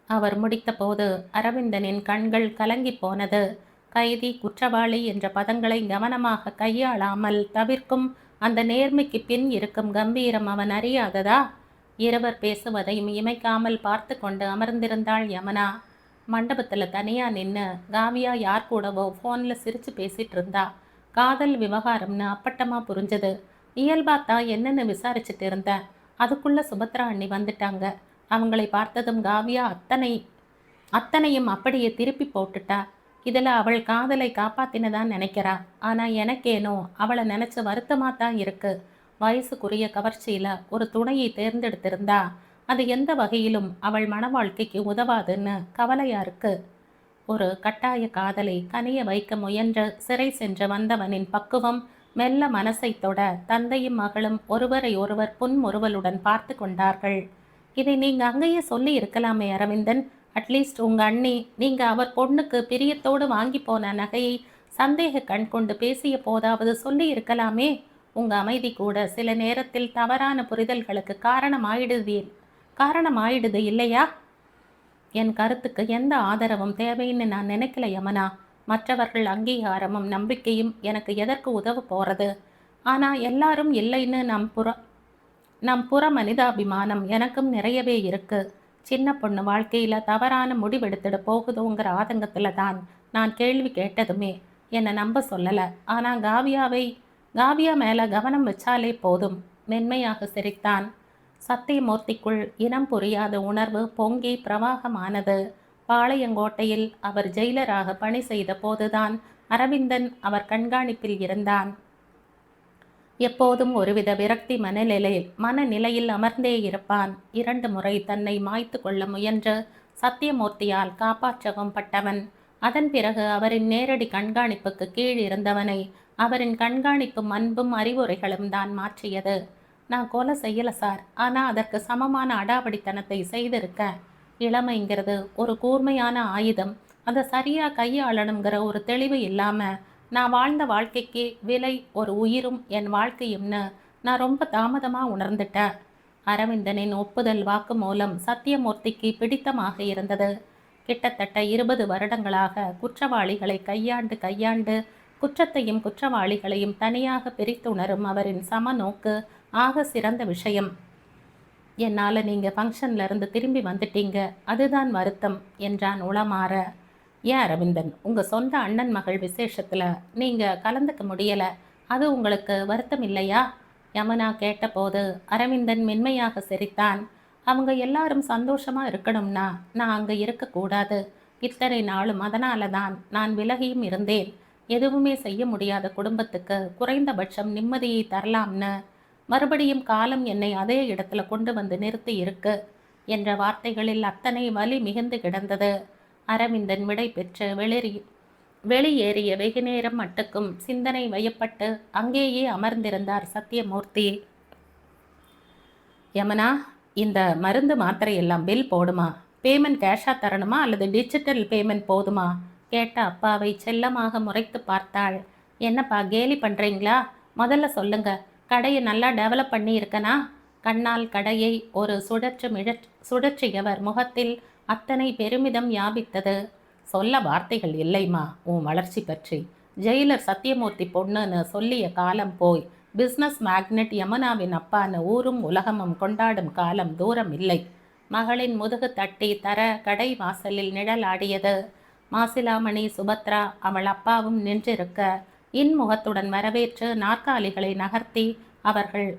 S1: அவர் முடித்தபோது அரவிந்தனின் கண்கள் கலங்கி போனது. கைதி, குற்றவாளி என்ற பதங்களை கவனமாக கையாளாமல் தவிர்க்கும் அந்த நேர்மைக்கு பின் இருக்கும் கம்பீரம் அவன் அறியாததா? இருவர் பேசுவதையும் இமைக்காமல் பார்த்து கொண்டு அமர்ந்திருந்தாள் யமுனா. மண்டபத்தில் தனியாக நின்று காவியா யார் கூடவோ ஃபோனில் சிரித்து பேசிகிட்டு இருந்தா. காதல் விவகாரம்னு அப்பட்டமாக புரிஞ்சது. இயல்பாத்தான் என்னன்னு விசாரிச்சுட்டு இருந்தேன். அதுக்குள்ளே சுபத்ரா அண்ணி வந்துட்டாங்க. அவங்களை பார்த்ததும் காவியா அத்தனையும் அப்படியே திருப்பி போட்டுட்டா. இதில் அவள் காதலை காப்பாத்தினதான் நினைக்கிறா. ஆனால் எனக்கேனோ அவளை நினச்சி வருத்தமாக தான் இருக்கு. வயசுக்குரிய கவர்ச்சியில் ஒரு துணையை தேர்ந்தெடுத்திருந்தா அது எந்த வகையிலும் அவள் மன வாழ்க்கைக்கு உதவாதுன்னு கவலையாக இருக்கு. ஒரு கட்டாய காதலை கனிய வைக்க முயன்று சிறை சென்று வந்தவனின் பக்குவம் மெல்ல மனசை தொட தந்தையும் மகளும் ஒருவரை ஒருவர் புன்முறுவலுடன் பார்த்து கொண்டார்கள். இதை நீங்கள் அங்கேயே சொல்லி இருக்கலாமே அரவிந்தன். அட்லீஸ்ட் உங்கள் அண்ணி நீங்கள் அவர் பொண்ணுக்கு பிரியத்தோடு வாங்கி போன நகையை சந்தேக கண் கொண்டு பேசிய போதாவது சொல்லி இருக்கலாமே. உங்கள் அமைதி கூட சில நேரத்தில் தவறான புரிதல்களுக்கு காரணமாயிடுது இல்லையா? என் கருத்துக்கு எந்த ஆதரவும் தேவைன்னு நான் நினைக்கல யமுனா. மற்றவர்கள் அங்கீகாரமும் நம்பிக்கையும் எனக்கு எதற்கு உதவ போகிறது? ஆனால் எல்லாரும் இல்லைன்னு நம் புற மனிதாபிமானம் எனக்கும் நிறையவே இருக்கு. சின்ன பொண்ணு வாழ்க்கையில் தவறான முடிவெடுத்துட போகுதோங்கிற ஆதங்கத்தில் தான் நான் கேள்வி கேட்டதுமே. என்னை நம்ப சொல்லலை. ஆனால் காவியா மேலே கவனம் வச்சாலே போதும். மென்மையாக சிரித்தான். சத்தியமூர்த்திக்குள் இனம் புரியாத உணர்வு பொங்கி பிரவாகமானது. பாளையங்கோட்டையில் அவர் ஜெயிலராக பணி செய்த போதுதான் அரவிந்தன் அவர் கண்காணிப்பில் இருந்தான். எப்போதும் ஒருவித விரக்தி மனநிலையில் அமர்ந்தே இருப்பான். 2 முறை தன்னை மாய்த்து கொள்ள முயன்று சத்தியமூர்த்தியால் காப்பாற்றவும் பட்டவன். அதன் பிறகு அவரின் நேரடி கண்காணிப்புக்கு கீழ் இருந்தவனை அவரின் கண்காணிப்பும் அன்பும் அறிவுரைகளும் தான் மாற்றியது. நான் கொலை செய்யல சார், ஆனால் அதற்கு சமமான அடாவடித்தனத்தை செய்திருக்க. இளமைங்கிறது ஒரு கூர்மையான ஆயுதம். அதை சரியாக கையாளணுங்கிற ஒரு தெளிவு இல்லாமல் நான் வாழ்ந்த வாழ்க்கைக்கு விலை ஒரு உயிரும் என் வாழ்க்கையும்னு நான் ரொம்ப தாமதமாக உணர்ந்துட்டேன். அரவிந்தனின் ஒப்புதல் வாக்கு மூலம் சத்தியமூர்த்திக்கு பிடித்தமாக இருந்தது. கிட்டத்தட்ட 20 வருடங்களாக குற்றவாளிகளை கையாண்டு குற்றத்தையும் குற்றவாளிகளையும் தனியாக பிரித்துணரும் அவரின் சமநோக்கு ஆக சிறந்த விஷயம். என்னால் நீங்கள் ஃபங்க்ஷன்ல இருந்து திரும்பி வந்துட்டீங்க, அதுதான் வருத்தம் என்றான் உளமாற. ஏன் அரவிந்தன், உங்கள் சொந்த அண்ணன் மகள் விசேஷத்தில் நீங்கள் கலந்துக்க முடியலை, அது உங்களுக்கு வருத்தம் இல்லையா? யமுனா கேட்டபோது அரவிந்தன் மென்மையாக சிரித்தான். அவங்க எல்லாரும் சந்தோஷமாக இருக்கணும்னா நான் அங்கே இருக்கக்கூடாது. இத்தனை நாளும் அதனால தான் நான் விலகியும் இருந்தேன். எதுவுமே செய்ய முடியாத குடும்பத்துக்கு குறைந்தபட்சம் நிம்மதியை தரலாம்னு மறுபடியும் காலம் என்னை அதே இடத்துல கொண்டு வந்து நிறுத்தி இருக்கு என்ற வார்த்தைகளில் அத்தனை வலி மிகுந்து கிடந்தது. அரவிந்தன் விடை பெற்று வெளியேறிய வெகு நேரம் மட்டுக்கும் சிந்தனை வயப்பட்டு அங்கேயே அமர்ந்திருந்தார் சத்தியமூர்த்தி. யமுனா, இந்த மருந்து மாத்திரை எல்லாம் பில் போடுமா? பேமெண்ட் கேஷாக தரணுமா அல்லது டிஜிட்டல் பேமெண்ட் போதுமா? கேட்ட அப்பாவை செல்லமாக முறைத்து பார்த்தாள். என்னப்பா கேலி பண்ணுறீங்களா? முதல்ல சொல்லுங்க, கடையை நல்லா டெவலப் பண்ணி இருக்கனா? கண்ணால் கடையை ஒரு சுழற்றியவர் முகத்தில் அத்தனை பெருமிதம் வியாபித்தது. சொல்ல வார்த்தைகள் இல்லைம்மா உன் வளர்ச்சி பற்றி. ஜெயிலர் சத்தியமூர்த்தி பொண்ணுன்னு சொல்லிய காலம் போய் பிஸ்னஸ் மேக்னெட் யமுனாவின் அப்பான்னு ஊரும் உலகமும் கொண்டாடும் காலம் தூரம் இல்லை. மகளின் முதுகு தட்டி தர கடை வாசலில் நிழலாடியது. மாசிலாமணி, சுபத்ரா, அவள் அப்பாவும் நின்றிருக்க இன்முகத்துடன் வரவேற்று நாற்காலிகளை நகர்த்தி அவர்கள்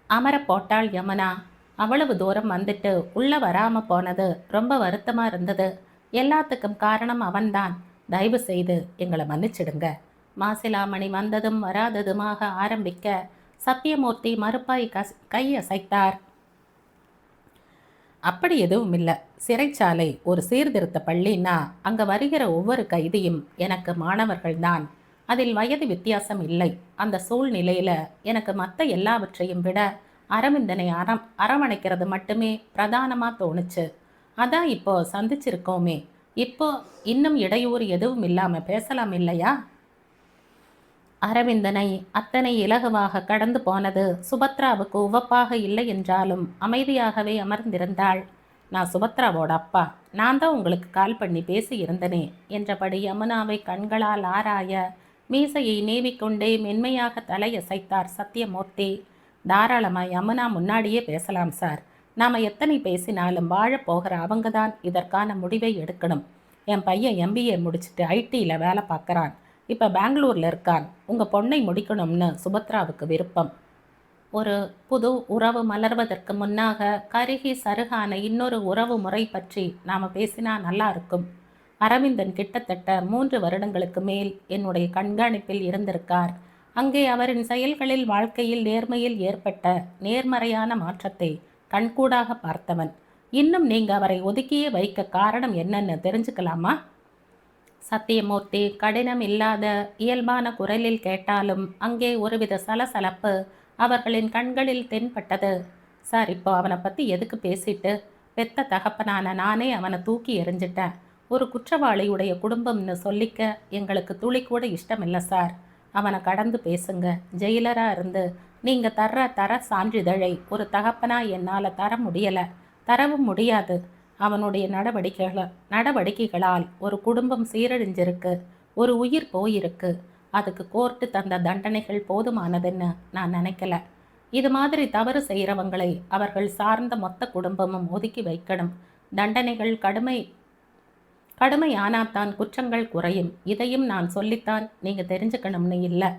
S1: அமர போட்டாள் யமுனா. அவ்வளவு தூரம் வந்துட்டு உள்ள வராம போனது ரொம்ப வருத்தமா இருந்தது. எல்லாத்துக்கும் காரணம் அவன்தான். தயவு செய்து எங்களை மன்னிச்சிடுங்க. மாசிலாமணி வந்ததும் வராததுமாக ஆரம்பிக்க சத்தியமூர்த்தி மறுப்பாய் கையசைத்தார். அப்படி எதுவும் இல்லை. சிறைச்சாலை ஒரு சீர்திருத்த பள்ளின்னா அங்கே வருகிற ஒவ்வொரு கைதியும் எனக்கு மாணவர்கள்தான். அதில் வயது வித்தியாசம் இல்லை. அந்த சூழ்நிலையில் எனக்கு மற்ற எல்லாவற்றையும் விட அரவிந்தனை அரவணைக்கிறது மட்டுமே பிரதானமாக தோணுச்சு. அதான் இப்போ சந்திச்சிருக்கோமே, இப்போ இன்னும் இடையூறு எதுவும் இல்லாமல் பேசலாம் இல்லையா? அரவிந்தனை அத்தனை இலகுவாக கடந்து போனது சுபத்ராவுக்கு உவப்பாக இல்லை என்றாலும் அமைதியாகவே அமர்ந்திருந்தாள். நான் சுபத்ராவோட அப்பா, நான் தான் உங்களுக்கு கால் பண்ணி பேசி இருந்தனே என்றபடி யமுனாவை கண்களால் ஆராய மீசையை நீவிக்கொண்டே மென்மையாக தலையசைத்தார் சத்தியமூர்த்தி. தாராளமாக யமுனா முன்னாடியே பேசலாம் சார். நாம் எத்தனை பேசினாலும் வாழப்போகிற அவங்க தான் இதற்கான முடிவை எடுக்கணும். என் பையன் MBA முடிச்சுட்டு ஐடியில் வேலை பார்க்குறான். இப்போ பெங்களூரில் இருக்கான். உங்கள் பொண்ணை முடிக்கணும்னு சுபத்ராவுக்கு விருப்பம். ஒரு புது உறவு மலர்வதற்கு முன்னாக கருகி சருகான இன்னொரு உறவு முறை பற்றி நாம் பேசினா நல்லா இருக்கும். அரவிந்தன் கிட்டத்தட்ட 3 வருடங்களுக்கு மேல் என்னுடைய கண்காணிப்பில் இருந்திருக்கார். அங்கே அவரின் செயல்களில் வாழ்க்கையில் நேர்மையில் ஏற்பட்ட நேர்மறையான மாற்றத்தை கண்கூடாக பார்த்தவன். இன்னும் நீங்கள் அவரை ஒதுக்கியே வைக்க காரணம் என்னன்னு தெரிஞ்சுக்கலாமா? சத்தியமூர்த்தி கடினம் இல்லாத இயல்பான குரலில் கேட்டாலும் அங்கே ஒருவித சலசலப்பு அவர்களின் கண்களில் தென்பட்டது. சார், இப்போ அவனை பற்றி எதுக்கு பேசிட்டு? பெத்த தகப்பனான நானே அவனை தூக்கி எறிஞ்சிட்டேன். ஒரு குற்றவாளியுடைய குடும்பம்னு சொல்லிக்க எங்களுக்கு துளி கூட இஷ்டமில்லை சார். அவனை கடந்து பேசுங்க. ஜெயிலராக இருந்து நீங்கள் தர சான்றிதழை ஒரு தகப்பனா என்னால் தர முடியலை, தரவும் முடியாது. அவனுடைய நடவடிக்கைகளால் ஒரு குடும்பம் சீரழிஞ்சிருக்கு, ஒரு உயிர் போயிருக்கு. அதுக்கு கோர்ட்டு தந்த தண்டனைகள் போதுமானதுன்னு நான் நினைக்கல. இது மாதிரி தவறு செய்கிறவங்களை அவர்கள் சார்ந்த மொத்த குடும்பமும் ஒதுக்கி வைக்கணும். தண்டனைகள் கடுமையானாத்தான் குற்றங்கள் குறையும். இதையும் நான் சொல்லித்தான் நீங்கள் தெரிஞ்சுக்கணும்னு இல்லை.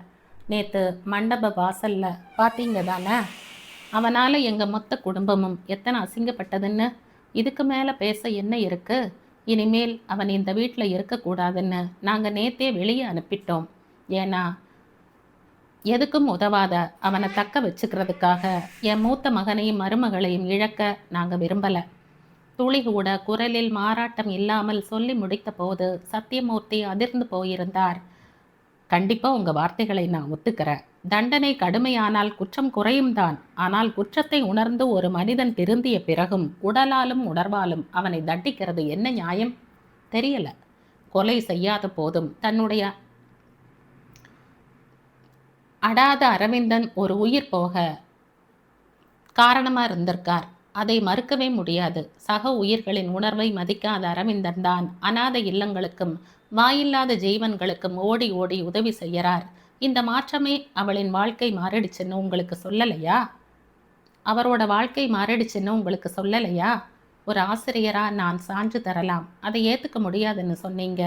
S1: நேற்று மண்டப வாசல்ல பார்த்தீங்க தானே? அவனால் எங்கள் மொத்த குடும்பமும் எத்தனை அசிங்கப்பட்டதுன்னு. இதுக்கு மேலே பேச என்ன இருக்கு? இனிமேல் அவன் இந்த வீட்டில் இருக்கக்கூடாதுன்னு நாங்கள் நேத்தே வெளியே அனுப்பிட்டோம். ஏன்னா எதுக்கும் உதவாத அவனை தக்க வச்சுக்கிறதுக்காக என் மூத்த மகனையும் மருமகளையும் இழக்க நாங்கள் விரும்பலை. துளி கூட குரலில் மாறாட்டம் இல்லாமல் சொல்லி முடித்த போது சத்தியமூர்த்தி அதிர்ந்து போயிருந்தார். கண்டிப்பாக உங்கள் வார்த்தைகளை நான் ஒத்துக்கிறேன். தண்டனை கடுமையானால் குற்றம் குறையும் தான். ஆனால் குற்றத்தை உணர்ந்து ஒரு மனிதன் திருந்திய பிறகும் உடலாலும் உணர்வாலும் அவனை தண்டிக்கிறது என்ன நியாயம்? தெரியல. கொலை செய்யாத போதும் தன்னுடைய அடாத அரவிந்தன் ஒரு உயிர் போக காரணமாக இருந்திருக்கார். அதை மறுக்கவே முடியாது. சக உயிர்களின் உணர்வை மதிக்காத அரவிந்தன் தான் அநாத இல்லங்களுக்கும் வாயில்லாத ஜீவன்களுக்கும் ஓடி ஓடி உதவி செய்யறார். இந்த மாற்றமே அவளின் வாழ்க்கை மாறிடுச்சுன்னு உங்களுக்கு சொல்லலையா? அவரோட வாழ்க்கை மாறிடுச்சுன்னு உங்களுக்கு சொல்லலையா? ஒரு ஆசிரியராக நான் சான்று தரலாம், அதை ஏற்றுக்க முடியாதுன்னு சொன்னீங்க.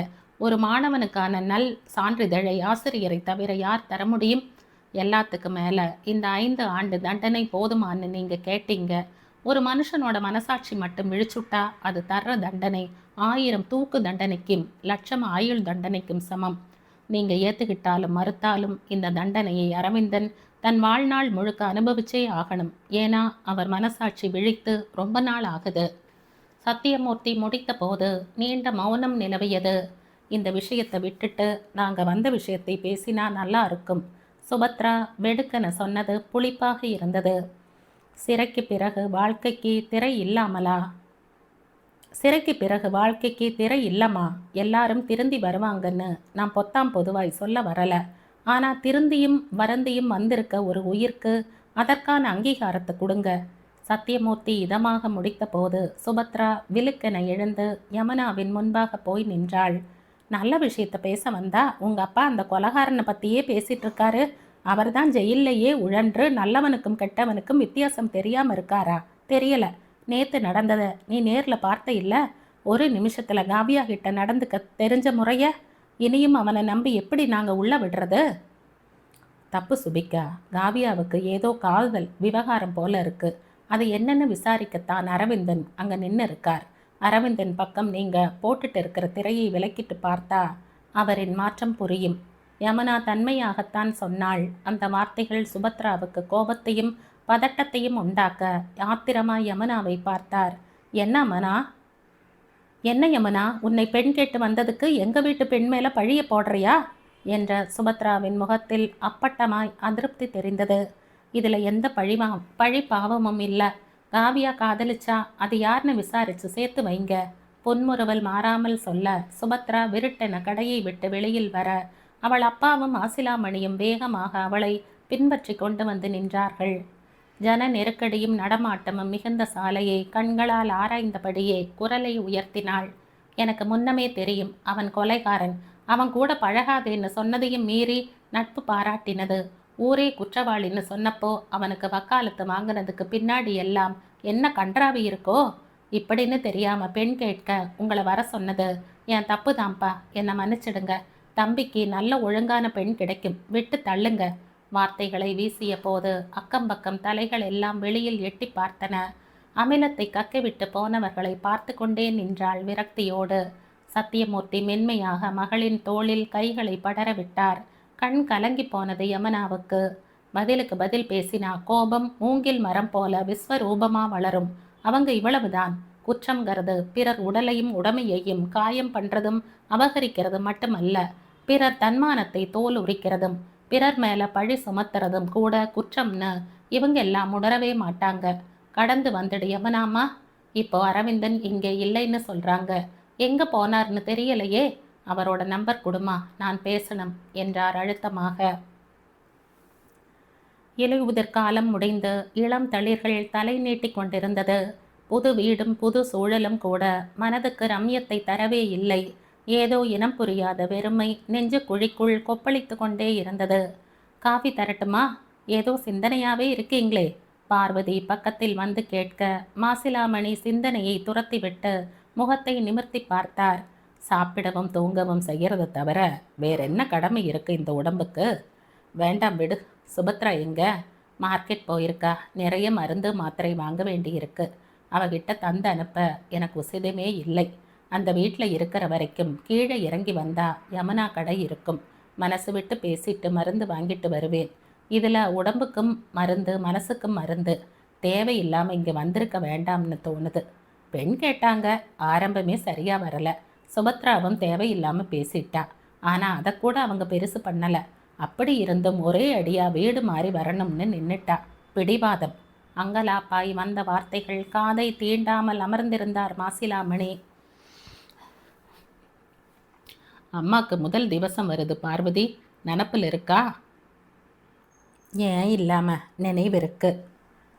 S1: ஒரு மாணவனுக்கான நல் சான்றிதழை ஆசிரியரை தவிர யார் தர முடியும்? எல்லாத்துக்கு மேலே இந்த 5 ஆண்டு தண்டனை போதுமான்னு நீங்கள் கேட்டீங்க. ஒரு மனுஷனோட மனசாட்சி மட்டும் விழிச்சுட்டா அது தர்ற தண்டனை 1000 தூக்கு தண்டனைக்கும் லட்சம் ஆயுள் தண்டனைக்கும் சமம். நீங்கள் ஏற்றுக்கிட்டாலும் மறுத்தாலும் இந்த தண்டனையை அரவிந்தன் தன் வாழ்நாள் முழுக்க அனுபவிச்சே ஆகணும். ஏன்னா அவர் மனசாட்சி விழித்து ரொம்ப நாள் ஆகுது. சத்தியமூர்த்தி முடித்த போது நீண்ட மௌனம் நிலவியது. இந்த விஷயத்தை விட்டுட்டு நாங்கள் வந்த விஷயத்தை பேசினா நல்லா இருக்கும். சுபத்ரா வெடுக்கன சொன்னது புளிப்பாக இருந்தது. சிறைக்கு பிறகு வாழ்க்கைக்கு திரை இல்லாமலா? சிறைக்கு பிறகு வாழ்க்கைக்கு திரை இல்லைம்மா. எல்லாரும் திருந்தி வருவாங்கன்னு நான் பொத்தாம் பொதுவாய் சொல்ல வரலை. ஆனால் திருந்தியும் வரந்தியும் வந்திருக்க ஒரு உயிருக்கு அதற்கான அங்கீகாரத்தை கொடுங்க. சத்தியமூர்த்தி இதமாக முடித்த போது சுபத்ரா விழுக்கென எழுந்து யமுனாவின் முன்பாக போய் நின்றாள். நல்ல விஷயத்தை பேச வந்தா உங்கள் அப்பா அந்த கொலகாரனை பற்றியே பேசிகிட்டு இருக்காரு. அவர் தான் ஜெயிலையே உழன்று நல்லவனுக்கும் கெட்டவனுக்கும் வித்தியாசம் தெரியாமல் இருக்காரா? தெரியலை. நேற்று நடந்ததை நீ நேரில் பார்த்த இல்லை? ஒரு நிமிஷத்தில் காவியா கிட்ட நடந்துக்க தெரிஞ்ச முறைய இனியும் அவனை நம்பி எப்படி நாங்கள் உள்ள விடுறது? தப்பு சுபிக்கா. காவியாவுக்கு ஏதோ காதல் விவகாரம் போல இருக்கு. அது என்னன்னு விசாரிக்கத்தான் அரவிந்தன் அங்கே நின்று இருக்கார். அரவிந்தன் பக்கம் நீங்கள் போட்டுட்டு இருக்கிற திரையை விலக்கிட்டு பார்த்தா அவரின் மாற்றம் புரியும். யமுனா தன்மையாகத்தான் சொன்னாள். அந்த வார்த்தைகள் சுபத்ராவுக்கு கோபத்தையும் பதட்டத்தையும் உண்டாக்க ஆத்திரமா யமுனாவை பார்த்தார். என்ன மனா? என்ன யமுனா, உன்னை பெண் கேட்டு வந்ததுக்கு எங்கள் வீட்டு பெண் மேலே பழிய போடுறியா என்ற சுபத்ராவின் முகத்தில் அப்பட்டமாய் அதிருப்தி தெரிந்தது. இதில் எந்த பழி பாவமும் இல்லை. காவியா காதலிச்சா அது யாருன்னு விசாரித்து சேர்த்து வைங்க. பொன்முறுவல் மாறாமல் சொல்ல சுபத்ரா விருட்டென கடையை விட்டு வெளியில் வர அவள் அப்பாவும் ஆசிலாமணியும் வேகமாக அவளை பின்பற்றி கொண்டு வந்து நின்றார்கள். ஜன நெருக்கடியும் நடமாட்டமும் மிகுந்த சாலையை கண்களால் ஆராய்ந்தபடியே குரலை உயர்த்தினாள். எனக்கு முன்னமே தெரியும் அவன் கொலைகாரன். அவன் கூட பழகாதேன்னு சொன்னதையும் மீறி நட்பு பாராட்டினது. ஊரே குற்றவாளின்னு சொன்னப்போ அவனுக்கு வக்காலத்து வாங்கினதுக்கு பின்னாடி எல்லாம் என்ன கன்றாவி இருக்கோ? இப்படின்னு தெரியாம பெண் கேட்க உங்களை வர சொன்னது என் தப்பு தான்ப்பா. என்னை மன்னிச்சிடுங்க. தம்பிக்கு நல்ல ஒழுங்கான பெண் கிடைக்கும், விட்டு தள்ளுங்க. வார்த்தைகளை வீசிய போது அக்கம்பக்கம் தலைகள் எல்லாம் வெளியில் எட்டி பார்த்தன. அமிலத்தை கக்கிவிட்டு போனவர்களை பார்த்து கொண்டே நின்றாள் விரக்தியோடு. சத்தியமூர்த்தி மென்மையாக மகளின் தோளில் கைகளை படர விட்டார். கண் கலங்கி போனது யமுனாவுக்கு. பதிலுக்கு பதில் பேசினா கோபம் மூங்கில் மரம் போல விஸ்வரூபமா வளரும். அவங்க இவ்வளவுதான். குற்றம்ங்கிறது பிறர் உடலையும் உடமையையும் காயம் பண்றதும் அபகரிக்கிறதும் மட்டுமல்ல, பிறர் தன்மானத்தை தோல் உரிக்கிறதும் பிறர் மேல பழி சுமத்துறதும் கூட குற்றம்னு இவங்க எல்லாம் உணரவே மாட்டாங்க. கடந்து வந்துடு யமுனாமா. இப்போ அரவிந்தன் இங்கே இல்லைன்னு சொல்றாங்க. எங்க போனார்னு தெரியலையே. அவரோட நம்பர் கொடுமா, நான் பேசணும் என்றார் அழுத்தமாக. இலையுதிர்காலம் முடிந்து இளம் தளிர்கள் தலை நீட்டி கொண்டிருந்தது. புது வீடும் புது சூழலும் கூட மனதுக்கு ரம்யத்தை தரவே இல்லை. ஏதோ இனம் புரியாத வெறுமை நெஞ்சு குழிக்குள் கொப்பளித்து கொண்டே இருந்தது. காஃபி தரட்டுமா? ஏதோ சிந்தனையாவே இருக்கீங்களே. பார்வதி பக்கத்தில் வந்து கேட்க மாசிலாமணி சிந்தனையை துரத்திவிட்டு முகத்தை நிமிர்த்தி பார்த்தார். சாப்பிடவும் தூங்கவும் செய்யறதை தவிர வேற என்ன கடமை இருக்கு இந்த உடம்புக்கு? வேண்டாம் விடு. சுபத்ரா எங்க? மார்க்கெட் போயிருக்கா. நிறைய மருந்து மாத்திரை வாங்க வேண்டியிருக்கு. அவகிட்ட தந்து அனுப்ப எனக்கு உசிதமே இல்லை. அந்த வீட்டில் இருக்கிற வரைக்கும் கீழே இறங்கி வந்தா யமுனா கடை இருக்கும். மனசு விட்டு பேசிட்டு மருந்து வாங்கிட்டு வருவேன். இதில் உடம்புக்கும் மருந்து, மனசுக்கும் மருந்து. தேவையில்லாமல் இங்கே வந்திருக்க வேண்டாம்னு தோணுது. பெண் கேட்டாங்க. ஆரம்பமே சரியாக வரலை. சுபத்ராவும் தேவையில்லாமல் பேசிட்டா. ஆனால் அதை கூட அவங்க பெருசு பண்ணலை. அப்படி இருந்தும் ஒரே அடியா வீடு மாறி வரணும்னு நின்னுட்டா. பிடிவாதம். அங்கலாப்பாய் வந்த வார்த்தைகள் காதை தீண்டாமல் அமர்ந்திருந்தார் மாசிலாமணி. அம்மாக்கு முதல் திவசம் வருது பார்வதி, நினப்பில் இருக்கா? ஏன் இல்லாம நினைவிருக்கு.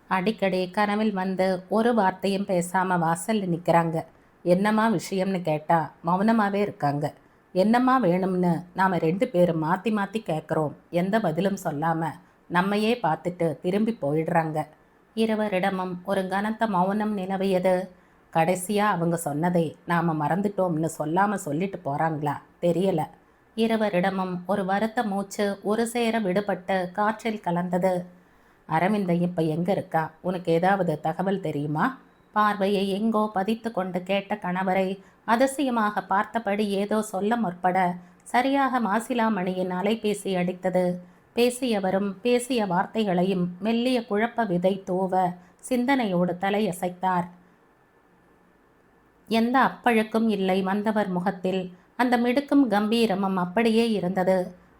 S1: அடிக்கடி கனவில் வந்து ஒரு வார்த்தையும் பேசாம வாசல்ல நிற்கிறாங்க. என்னம்மா விஷயம்னு கேட்டா மௌனமாகவே இருக்காங்க. என்னம்மா வேணும்னு நாம் 2 பேரும் மாற்றி மாற்றி கேட்குறோம். எந்த பதிலும் சொல்லாமல் நம்மையே பார்த்துட்டு திரும்பி போயிடுறாங்க. இருவரிடமும் ஒரு கனத்த மௌனம் நிலவியது. கடைசியாக அவங்க சொன்னதை நாம் மறந்துட்டோம்னு சொல்லாமல் சொல்லிட்டு போகிறாங்களா தெரியலை. இருவரிடமும் ஒரு வருத்த மூச்சு ஒரு சேர விடுபட்டு காற்றில் கலந்தது. அரவிந்தன் இப்போ எங்கே இருக்கா? உனக்கு ஏதாவது தகவல் தெரியுமா? பார்வையை எங்கோ பதித்து கொண்டு கேட்ட கணவரை அதிசயமாக பார்த்தபடி ஏதோ சொல்ல முற்பட சரியாக மாசிலாமணியின் அலைபேசி அடித்தது. பேசியவரும் பேசிய வார்த்தைகளையும் மெல்லிய குழப்ப விதை தூவ சிந்தனையோடு தலையசைத்தார். எந்த அப்பழுக்கும் இல்லை வந்தவர் முகத்தில். அந்த மிடுக்கும் கம்பீரமும் அப்படியே இருந்தது.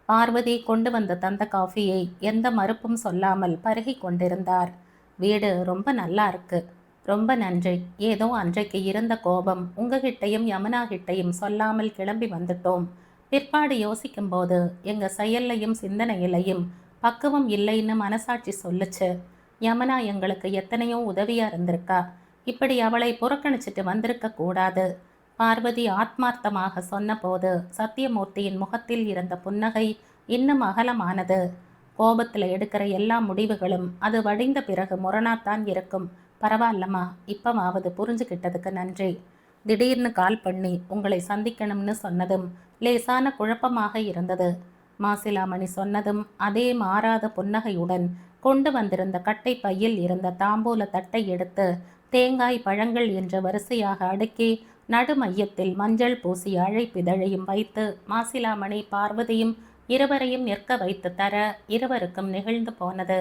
S1: பார்வதி கொண்டு வந்து தந்த காஃபியை எந்த மறுப்பும் சொல்லாமல் பருகி கொண்டிருந்தார். வீடு ரொம்ப நல்லா இருக்கு. ரொம்ப நன்றி. ஏதோ அன்றைக்கு இருந்த கோபம் உங்ககிட்டையும் யமுனா கிட்டையும் சொல்லாமல் கிளம்பி வந்துட்டோம். பிற்பாடு யோசிக்கும்போது எங்கள் செயல்லையும் சிந்தனையிலையும் பக்குவம் இல்லைன்னு மனசாட்சி சொல்லுச்சு. யமுனா எங்களுக்கு எத்தனையோ உதவியாக இருந்திருக்கா. இப்படி அவளை புறக்கணிச்சிட்டு வந்திருக்க கூடாது. பார்வதி ஆத்மார்த்தமாக சொன்னபோது சத்தியமூர்த்தியின் முகத்தில் இருந்த புன்னகை இன்னும் அகலமானது. கோபத்தில் எடுக்கிற எல்லா முடிவுகளும் அது வடிந்த பிறகு முரணாத்தான் இருக்கும். பரவாயில்லம்மா, இப்போவாவது புரிஞ்சுக்கிட்டதுக்கு நன்றி. திடீர்னு கால் பண்ணி உங்களை சந்திக்கணும்னு சொன்னதும் லேசான குழப்பமாக இருந்தது. மாசிலாமணி சொன்னதும் அதே மாறாத புன்னகையுடன் கொண்டு வந்திருந்த கட்டை பையில் இருந்த தாம்பூல தட்டை எடுத்து தேங்காய், பழங்கள் என்ற வரிசையாக அடுக்கி நடு மையத்தில் மஞ்சள் பூசி அழைப்பிதழையும் வைத்து மாசிலாமணி பார்வதியும் இருவரையும் நிற்க வைத்து தர இருவருக்கும் நிகழ்ந்து போனது.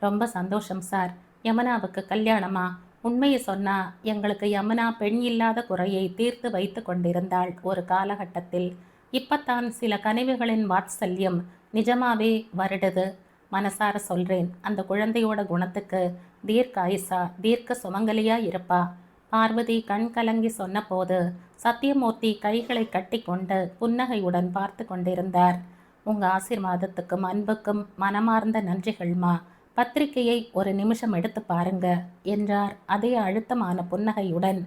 S1: ரொம்ப சந்தோஷம் சார். யமுனாவுக்கு கல்யாணமா? உண்மையை சொன்னா எங்களுக்கு யமுனா பெண் இல்லாத குறையை தீர்த்து வைத்து கொண்டிருந்தாள் ஒரு காலகட்டத்தில். இப்பத்தான் சில கனிவுகளின் வாத்சல்யம் நிஜமாவே வருடுது. மனசார சொல்றேன், அந்த குழந்தையோட குணத்துக்கு தீர்க்காயுசா, தீர்க்க சுமங்கலியா இருப்பா. பார்வதி கண் கலங்கி சொன்னபோது சத்தியமூர்த்தி கைகளை கட்டி கொண்டு புன்னகையுடன் பார்த்து கொண்டிருந்தார். உங்க ஆசீர்வாதத்துக்கும் அன்புக்கும் மனமார்ந்த நன்றிகள்மா. பத்திரிகையை ஒரு நிமிஷம் எடுத்து பாருங்க என்றார் அதே அழுத்தமான புன்னகையுடன்.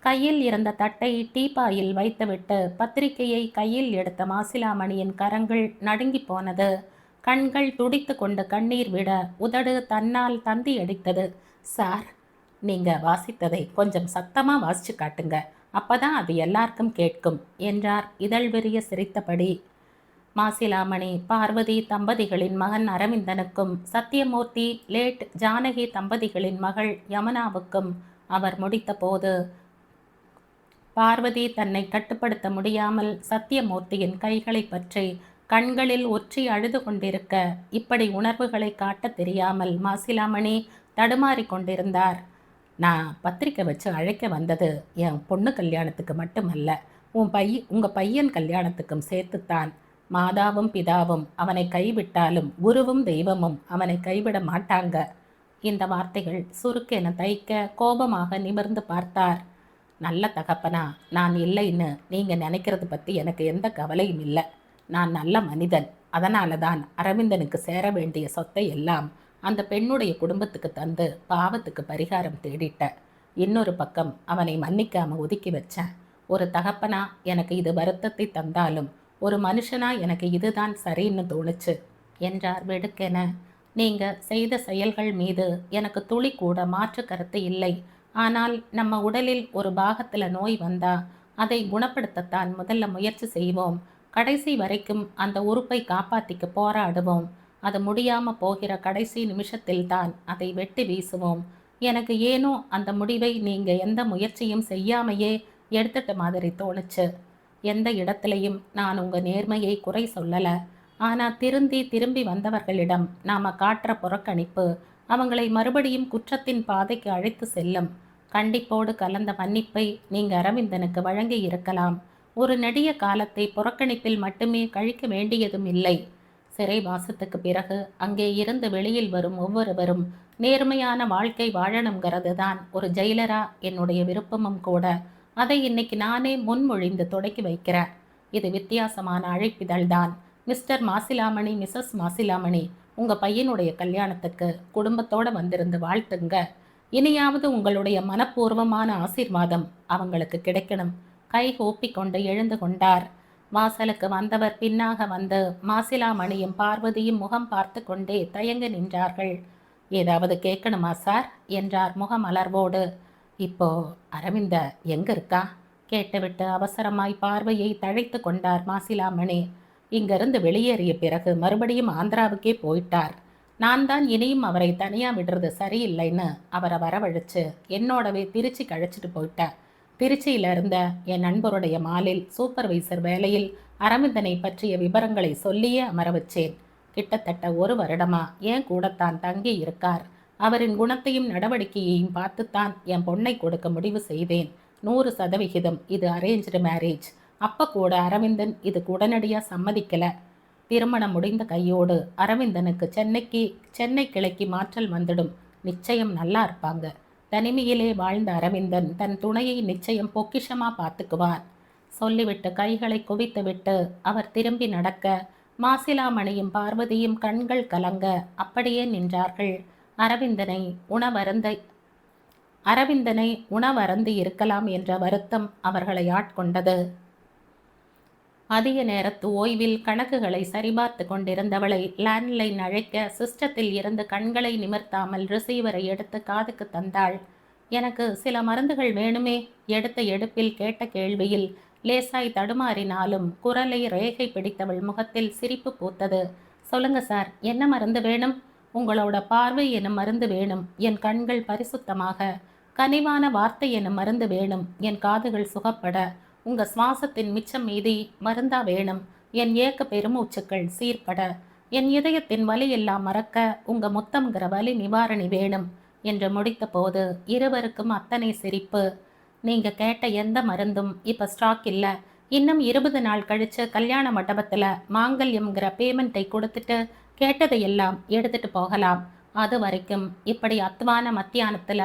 S1: கையில் இருந்த தட்டை டீப்பாயில் வைத்துவிட்டு பத்திரிகையை கையில் எடுத்த மாசிலாமணியின் கரங்கள் நடுங்கி போனது. கண்கள் துடித்து கொண்டு கண்ணீர் விட உதடு தன்னால் தந்தி அடித்தது. சார், நீங்கள் வாசித்ததை கொஞ்சம் சத்தமாக வாசிச்சு காட்டுங்க, அப்பதான் அது எல்லாருக்கும் கேட்கும் என்றார் இதழ் விரிய சிரித்தபடி. மாசிலாமணி பார்வதி தம்பதிகளின் மகன் அரவிந்தனுக்கும் சத்தியமூர்த்தி லேட் ஜானகி தம்பதிகளின் மகள் யமுனாவுக்கும் அவர் முடித்த போது பார்வதி தன்னை கட்டுப்படுத்த முடியாமல் சத்தியமூர்த்தியின் கைகளை பற்றி கண்களில் ஒற்றி அழுது கொண்டிருக்க இப்படி உணர்வுகளை காட்ட தெரியாமல் மாசிலாமணி தடுமாறி கொண்டிருந்தார். நான் பத்திரிக்கை வச்சு அழைக்க வந்தது என் பொண்ணு கல்யாணத்துக்கு மட்டுமல்ல, உங்கள் பையன் கல்யாணத்துக்கும் சேர்த்துத்தான். மாதாவும் பிதாவும் அவனை கைவிட்டாலும் குருவும் தெய்வமும் அவனை கைவிட மாட்டாங்க. இந்த வார்த்தைகள் சுருக்கென தைக்க கோபமாக நிமிர்ந்து பார்த்தார். நல்ல தகப்பனா நான் இல்லைன்னு நீங்கள் நினைக்கிறது பற்றி எனக்கு எந்த கவலையும் இல்லை. நான் நல்ல மனிதன். அதனால தான் அரவிந்தனுக்கு சேர வேண்டிய சொத்தை எல்லாம் அந்த பெண்ணுடைய குடும்பத்துக்கு தந்து பாவத்துக்கு பரிகாரம் தேடிட்டேன். இன்னொரு பக்கம் அவனை மன்னிக்காம ஒதுக்கி வச்சேன். ஒரு தகப்பனா எனக்கு இது வருத்தத்தை தந்தாலும் ஒரு மனுஷனா எனக்கு இதுதான் சரின்னு தோணுச்சு என்றார் வெடுக்கென. நீங்க செய்த செயல்கள் மீது எனக்கு துளி கூட மாற்று கருத்து இல்லை. ஆனால் நம்ம உடலில் ஒரு பாகத்தில் நோய் வந்தா அதை குணப்படுத்தத்தான் முதல்ல முயற்சி செய்வோம். கடைசி வரைக்கும் அந்த உறுப்பை காப்பாற்றிக்க போராடுவோம். அது முடியாம போகிற கடைசி நிமிஷத்தில்தான் அதை வெட்டி வீசுவோம். எனக்கு ஏனோ அந்த முடிவை நீங்க எந்த முயற்சியும் செய்யாமையே எடுத்துட்ட மாதிரி தோணுச்சு. எந்த இடத்துலையும் நான் உங்க நேர்மையை குறை சொல்லல. ஆனா திரும்பி வந்தவர்களிடம் நாம காட்டுற புறக்கணிப்பு அவங்களை மறுபடியும் குற்றத்தின் பாதைக்கு அழைத்து செல்லும். கண்டிப்போடு கலந்த மன்னிப்பை நீங்க அரவிந்தனுக்கு வழங்கி இருக்கலாம். ஒரு நெடிய காலத்தை புறக்கணிப்பில் மட்டுமே கழிக்க வேண்டியதும் இல்லை. சிறைவாசத்துக்கு பிறகு அங்கே இருந்து வெளியில் வரும் ஒவ்வொருவரும் நேர்மையான வாழ்க்கை வாழணுங்கிறது தான் ஒரு ஜெயிலரா என்னுடைய விருப்பமும் கூட. அதை இன்னைக்கு நானே முன்மொழிந்து தொடக்கி வைக்கிறேன். இது வித்தியாசமான அழைப்பிதழ் தான். மிஸ்டர் மாசிலாமணி, மிஸ்ஸஸ் மாசிலாமணி, உங்க பையனுடைய கல்யாணத்துக்கு குடும்பத்தோட வந்திருந்து வாழ்த்துங்க. இனியாவது உங்களுடைய மனப்பூர்வமான ஆசீர்வாதம் அவங்களுக்கு கிடைக்கணும். கை கூப்பி கொண்டு எழுந்து கொண்டார். வாசலுக்கு வந்தவர் பின்னாக வந்து மாசிலாமணியும் பார்வதியும் முகம் பார்த்து கொண்டே தயங்கி நின்றார்கள். ஏதாவது கேட்கணுமா சார் என்றார் முகமலர்வோடு. இப்போ அரவிந்த எங்க இருக்கா கேட்டுவிட்டு அவசரமாய் பார்வையை தழைத்து கொண்டார் மாசிலாமணி. இங்கிருந்து வெளியேறிய பிறகு மறுபடியும் ஆந்திராவுக்கே போயிட்டார். நான் தான் இனியும் அவரை தனியா விடுறது சரியில்லைன்னு அவரை வரவழைச்சு என்னோடவே திருச்சி கழிச்சிட்டு போயிட்டேன். திருச்சியில இருந்த என் நண்பருடைய மாலில் சூப்பர்வைசர் வேலையில் அரவிந்தனை பற்றிய விவரங்களை சொல்லியே அமர வச்சேன். கிட்டத்தட்ட 1 வருடமா என் கூடத்தான் தங்கி இருக்கார். அவரின் குணத்தையும் நடவடிக்கையையும் பார்த்துத்தான் என் பொண்ணை கொடுக்க முடிவு செய்தேன். 100% இது அரேஞ்ச்டு மேரேஜ். அப்ப கூட அரவிந்தன் இதுக்கு உடனடியாக சம்மதிக்கல. திருமணம் முடிந்த கையோடு அரவிந்தனுக்கு சென்னை கிளைக்கு மாற்றல் வந்துடும். நிச்சயம் நல்லா இருப்பாங்க. தனிமையிலே வாழ்ந்த அரவிந்தன் தன் துணையை நிச்சயம் பொக்கிஷமா பார்த்துக்குவார். சொல்லிவிட்டு கைகளை குவித்துவிட்டு அவர் திரும்பி நடக்க மாசிலாமணியும் பார்வதியும் கண்கள் கலங்க அப்படியே நின்றார்கள். அரவிந்தனை உணவருந்தி இருக்கலாம் என்ற வருத்தம் அவர்களை ஆட்கொண்டது. அதிக நேரத்து ஓய்வில் கணக்குகளை சரிபார்த்து கொண்டிருந்தவளை லேண்ட்லைன் அழைக்க சிஸ்டத்தில் இருந்து கண்களை நிமிர்த்தாமல் ரிசீவரை எடுத்து காதுக்கு தந்தாள். எனக்கு சில மருந்துகள் வேணுமே. எடுத்த எடுப்பில் கேட்ட கேள்வியில் லேசாய் தடுமாறினாலும் குரலை ரேகை பிடித்தவள் முகத்தில் சிரிப்பு பூத்தது. சொல்லுங்க சார், என்ன மருந்து வேணும்? உங்களோட பார்வை எனும் மருந்து வேணும். என் கண்கள் பரிசுத்தமாக. கனிவான வார்த்தை எனும் மருந்து வேணும். என் காதுகள் சுகப்பட. உங்க சுவாசத்தின் மிச்சம் மீதி மருந்தா வேணும். என் ஏக்க பெருமூச்சுக்கள் சீர்பட. என் இதயத்தின் வலி எல்லாம் மறக்க உங்க முத்தம்ங்கிற வலி நிவாரணி வேணும் என்று முடித்த போது இருவருக்கும் அத்தனை சிரிப்பு. நீங்க கேட்ட எந்த மருந்தும் இப்ப ஸ்டாக் இல்லை. இன்னும் 20 நாள் கழிச்சு கல்யாண மண்டபத்துல மாங்கல்யம்ங்கிற பேமெண்ட்டை கொடுத்துட்டு கேட்டதையெல்லாம் எடுத்துட்டு போகலாம். அது வரைக்கும் இப்படி அத்வான மத்தியானத்துல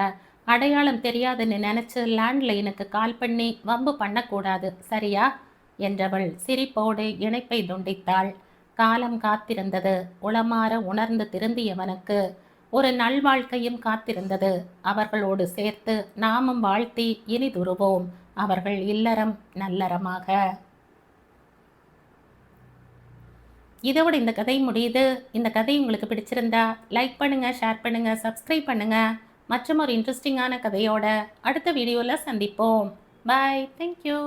S1: அடையாளம் தெரியாதுன்னு நினைச்சு லேண்ட்லைனுக்கு கால் பண்ணி வம்பு பண்ணக்கூடாது, சரியா என்றவள் சிரிப்போடு இணைப்பை துண்டித்தாள். காலம் காத்திருந்தது. உளமாற உணர்ந்து திருந்தியவனுக்கு ஒரு நல்வாழ்க்கையும் காத்திருந்தது. அவர்களோடு சேர்த்து நாமும் வாழ்த்தி இனிதுருவோம் அவர்கள் இல்லறம் நல்லறமாக. இதோட இந்த கதை முடியுது. இந்த கதை உங்களுக்கு பிடிச்சிருந்தா லைக் பண்ணுங்க, ஷேர் பண்ணுங்க, சப்ஸ்கிரைப் பண்ணுங்க. மற்றும் ஒரு இன்ட்ரெஸ்டிங்கான கதையோட அடுத்த வீடியோவில் சந்திப்போம். பாய். தேங்க்யூ.